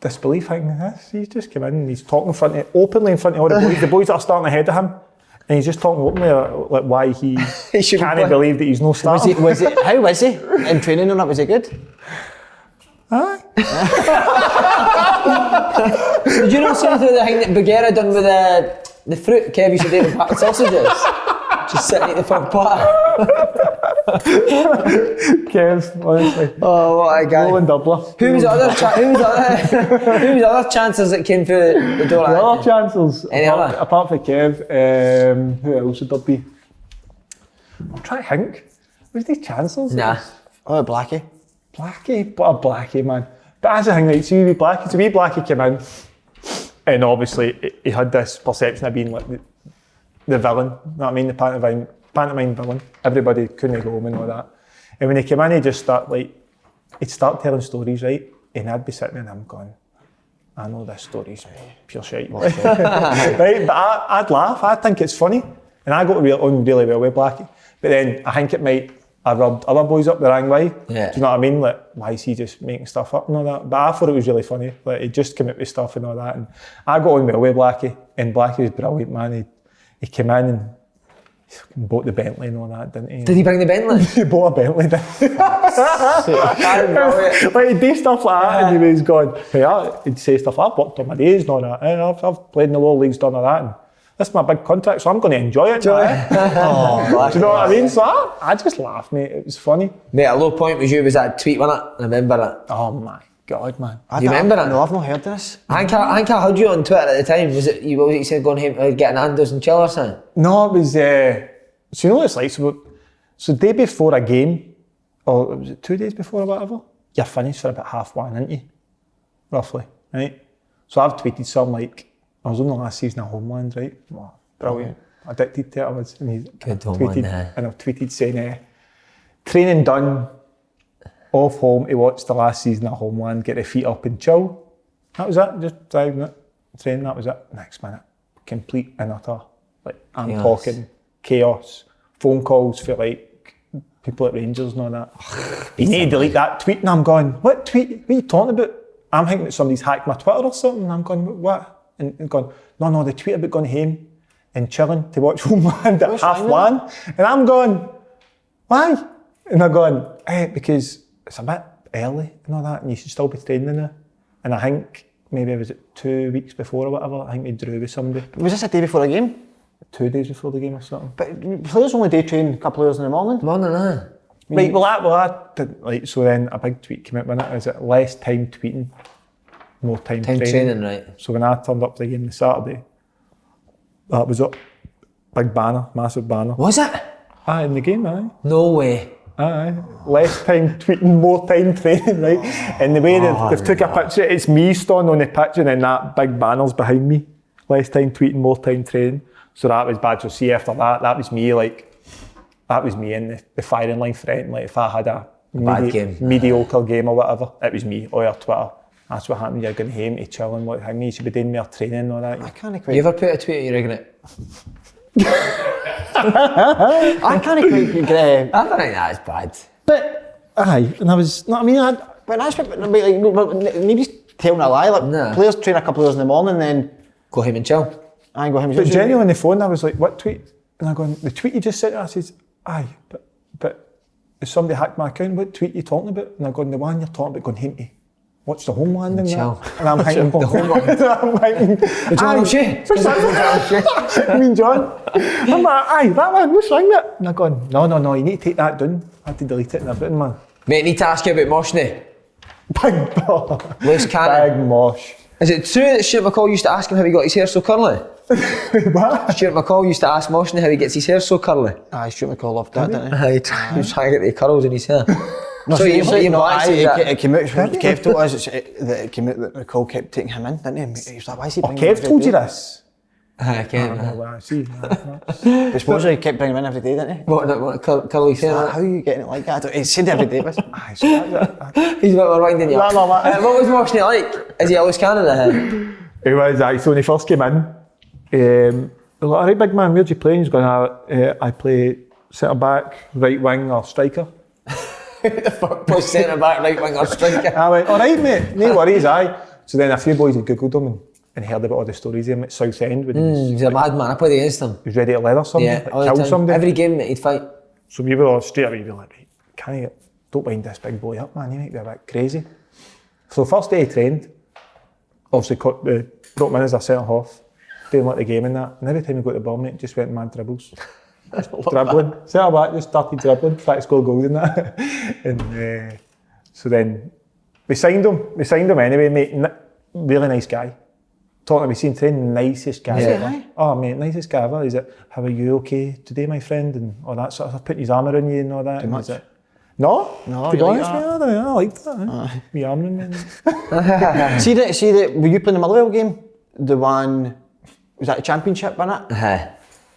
disbelief thinking, he's just come in and he's talking openly in front of all the boys that are starting ahead of him. And he's just talking openly like why he can't believe that he's no starter. How was he in training and that? Was he good? Did you not see the thing that Bagheera done with the fruit Kev used to do with packed sausages? Just sitting at the front part. Kev's, honestly. Oh, what a guy. Rolling doubler. Who was the other chancers that came through the door? The other chancers, apart from Kev, who else would there be? I'm trying to think. Was these chancers? Nah. Oh, Blackie. Blackie? What a Blackie, man. But as a thing, like, see wee Blackie came in, and obviously he had this perception of being like the villain, you know what I mean, the pantomime villain. Everybody couldn't go home and all that. And when he came in, he'd start telling stories, right? And I'd be sitting there and I'm going, I know this story's pure shite. Right? But I'd laugh, I'd think it's funny. And I got on really well with Blackie. But then I think I rubbed other boys up the wrong way. Yeah. Do you know what I mean? Like, why is he just making stuff up and all that? But I thought it was really funny. Like, he just came up with stuff and all that. And I got on well with Blackie. And Blackie was brilliant, man. He came in and he bought the Bentley and all that, didn't he? Did he bring the Bentley? He bought a Bentley, didn't he? Like, he'd do stuff like that and he was going, he'd say stuff, I've worked on my days and all that. And I've played in the lower leagues, done all that. And this is my big contract, so I'm going to enjoy it. Do you know what I mean? So I just laughed, mate. It was funny. Mate, a low point was that tweet, wasn't it? I remember it. Oh my God, man. Do you remember it? No, I've not heard of this. I think I heard you on Twitter at the time. Was it you said going home getting Nando's and chill or something? No, it was, so you know what it's like, so day before a game, or was it 2 days before or whatever, you're finished for about 1:30, aren't you? Roughly, right? So I've tweeted something like, I was on the last season of Homeland, right? Oh, brilliant. Addicted to it I was. And I've tweeted saying, training done, off home to watch the last season of Homeland, get the feet up and chill. That was it, just driving it, training, that was it. Next minute, complete and utter, like I'm chaos. talking chaos, phone calls for like people at Rangers and all that. You need to delete that tweet, and I'm going, what tweet, what are you talking about? I'm thinking that somebody's hacked my Twitter or something, and I'm going, what? And going, no, the tweet about going home and chilling to watch Homeland at 1:30. And I'm going, why? And they're going, because it's a bit early and all that, and you should still be training now. And I think maybe was it 2 weeks before or whatever, I think we drew with somebody. Was this a day before a game? 2 days before the game or something. But players only day train a couple of hours in the morning. Right, well that didn't, like, so then a big tweet came out with it, is it less time tweeting, more time training. Right. So when I turned up to the game on Saturday, that was up. Big banner, massive banner. Was it? Aye, in the game, aye. No way. Aye, less time tweeting, more time training, right? And the way they've took a picture, it's me standing on the pitch and then that big banner's behind me. Less time tweeting, more time training. So that was bad. So see, after that was me, like, that was me in the firing line threatening. Like, if I had a mediocre game or whatever, it was me, all over Twitter. That's what happened, you're going home to chill and what hang you should be doing more training and all that. I can't quite... You ever put a tweet, you reckon it? I can't quite get... I don't think that's bad. But, aye, and I was, no, I mean, But that's like, nobody's telling a lie. Like, nah. Players train a couple of hours in the morning, then go home and chill. I go home and But chill. genuinely on the phone, I was like, what tweet? And I go, the tweet you just sent, I says, aye, but if somebody hacked my account, what tweet are you talking about? And I go, the one you're talking about going home to watch the Homeland and that. And I'm thinking, the Homeland. I'm thinking, John O'Shea. I mean, John. I'm like, aye, that one, what's wrong with it? And I go, no, you need to take that down. I had to delete it and everything, man. Mate, I need to ask you about Moshney. Big ball. Loose cannon. Big mosh. Is it true that Stuart McCall used to ask him how he got his hair so curly? What? Stuart McCall used to ask Moshney how he gets his hair so curly. Aye, Stuart McCall loved that, didn't he? He was trying to get the curls in his hair. No, so it came out, Did Kev told us that it came out that McCall kept taking him in, didn't he? He was like, why is he bringing him Kev every told day? you this? I can't. I see. I suppose he kept bringing him in every day, didn't he? What curly hair? How are you getting it like that? He said every day, but Aye, so He's got reminding you. What was Moshney like? Is he a loose cannon ahead? He was, aye, so when he first came in, they were like, alright big man, where'd you play? He's going, I play centre back, right wing or striker. The fuck plays centre back, right wing or striker? I went, alright mate, no worries, aye. So then a few boys had googled him and heard about all the stories of him at Southend. He's a madman, I played against him. He was ready to leather somebody, Yeah, all like, the kill time. somebody. Every game that he'd fight. So we were all straight away, we were like, right, can you don't wind this big boy up, man, you might be a bit crazy. So first day he trained, obviously brought him in as a centre half, didn't like the game and that, and every time he got the ball, mate, just went mad dribbles. Dribbling, centre back, just started dribbling, tried to score goals and that. And so then we signed him anyway, mate, really nice guy. Talking to me, seen train, nicest guy ever. Oh mate, nicest guy ever. He's like, how are you okay today, my friend? And all that sort of stuff, putting his arm around you and all that. Too much? No, to be honest, like mate, I liked that. Me arm around me. see that, were you playing the Motherwell game? The one, was that the championship, wasn't it?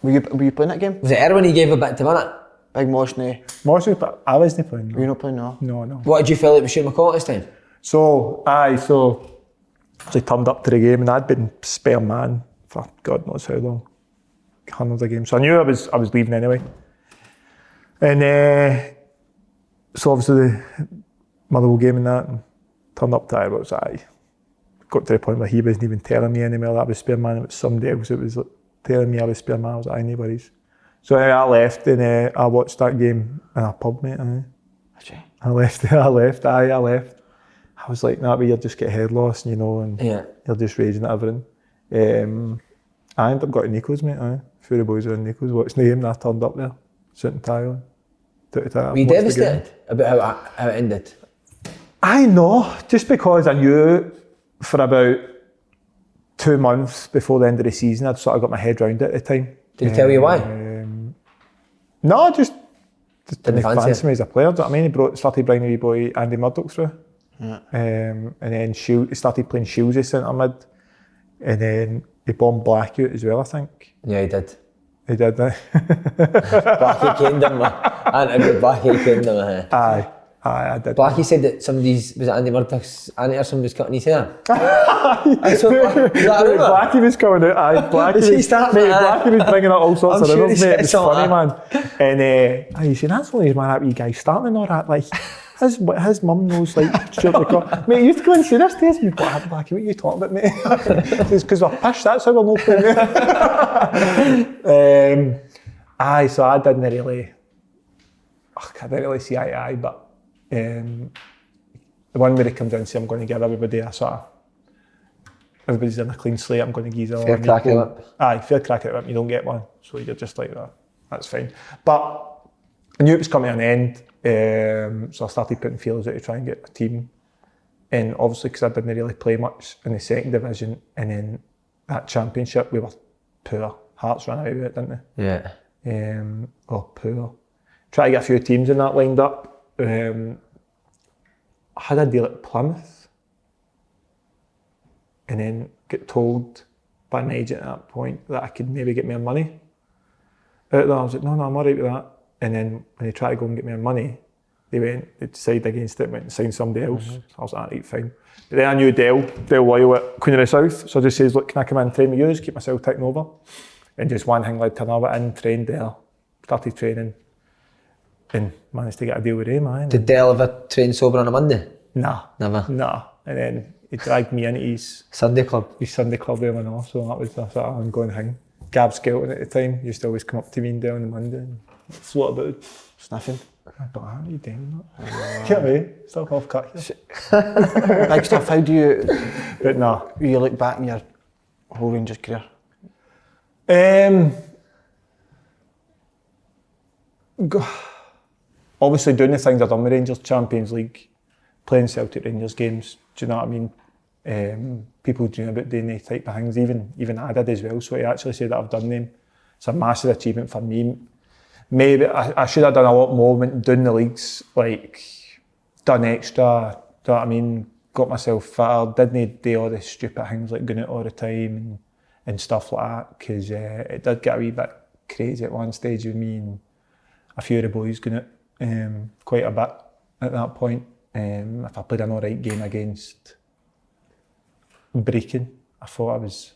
Were you playing that game? Was it Erwin he gave a bit to win it? Big Moshney. Mostly, but I wasn't playing. Were you not playing, no? No. What did you feel like with Stuart McCall this time? So I turned up to the game and I'd been spare man for God knows how long, hundreds of games. So I knew I was leaving anyway. And so obviously the Motherwell game and that, and turned up to Ibrox. Got to the point where he wasn't even telling me anymore that I was spare man. It was somebody else that was like, telling me I was spare man. I was like, aye, no worries. So I left and I watched that game in a pub, mate. I left. I was like, nah, but you'll just get head loss, you know, and you're just raging at everything. I ended up going to Nico's, mate. A few of the boys were in Nico's watching the game and I turned up there, suit and tie on. Were you devastated about how it ended? I know, just because I knew for about 2 months before the end of the season, I'd sort of got my head round it at the time. Did he tell you why? No, just Didn't fancy me as a player. Do you know what I mean? He started bringing a wee boy Andy Murdoch through. Yeah. And then he started playing Shields as centre mid. And then he bombed Blackie out as well, I think. Yeah, he did. He did, Blackie caned him. Blackie caned him. Aye, I did. Blackie said that was it Andy Murdoch's auntie or somebody was cutting his hair? Blackie was coming out, aye. Blackie was bringing up all sorts of rumours, mate. It was funny, man. And he said, that's only man, that wee guy starting and all that. Like, his mum knows, like, mate, you used to go and see this days. You've got to Blackie, what are you talking about, mate? It's because we're pissed, that's how we're not playing. Aye, so I didn't really see eye to eye, but the one where he comes in and says, I'm going to give everybody a sort of, everybody's in a clean slate, I'm going to give you all. Fair crack at the whip. Aye, fair crack at the whip, you don't get one. So you're just like that. That's fine. But I knew it was coming to an end, so I started putting feelers out to try and get a team. And obviously, because I didn't really play much in the second division, and then that championship, we were poor. Hearts ran out of it, didn't they? Yeah. Poor. Try to get a few teams in that lined up. I had a deal at Plymouth, and then get told by an agent at that point that I could maybe get more money out there. I was like, no, I'm alright with that. And then when they tried to go and get more money, they decided against it, went and signed somebody else. So I was like, right, fine. But then I knew Dale Lyle at Queen of the South, so I just says, look, can I come in and train with you, keep myself taken over? And just one thing led to another, in, trained there, started training, and managed to get a deal with him, man. Did Dale ever train sober on a Monday? Nah. Never? Nah. And then he dragged me into his Sunday club? His Sunday club there and all, so that was the sort of ongoing thing. Gab Skelton at the time used to always come up to me and Dale on the Monday and float about, sniffing. I thought, how are you doing that? Get away, stop off cut here. Big stuff, how do you, But nah. you look back in your whole Rangers career? Obviously doing the things I've done with Rangers, Champions League, playing Celtic Rangers games, do you know what I mean? People dream about doing these type of things, even I did as well, so to actually say that I've done them, it's a massive achievement for me. Maybe I should have done a lot more when doing the leagues, like done extra, do you know what I mean? Got myself fitter, didn't do all the stupid things like going out all the time and stuff like that, because it did get a wee bit crazy at one stage with me and a few of the boys going out quite a bit at that point. If I played an alright game against Brecon, I thought I was,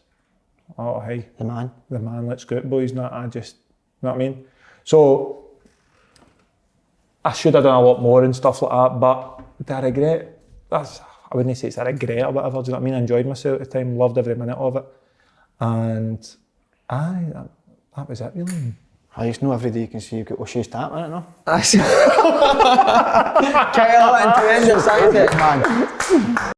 oh hey, The man, let's go out boys, not I just, you know what I mean? So I should have done a lot more and stuff like that, but do I regret? I wouldn't say it's a regret or whatever, do you know what I mean? I enjoyed myself at the time, loved every minute of it, and that was it really. it's not every day you can see you've got O'Shea's tap in it, no? Kyle Hutton to end it, Man.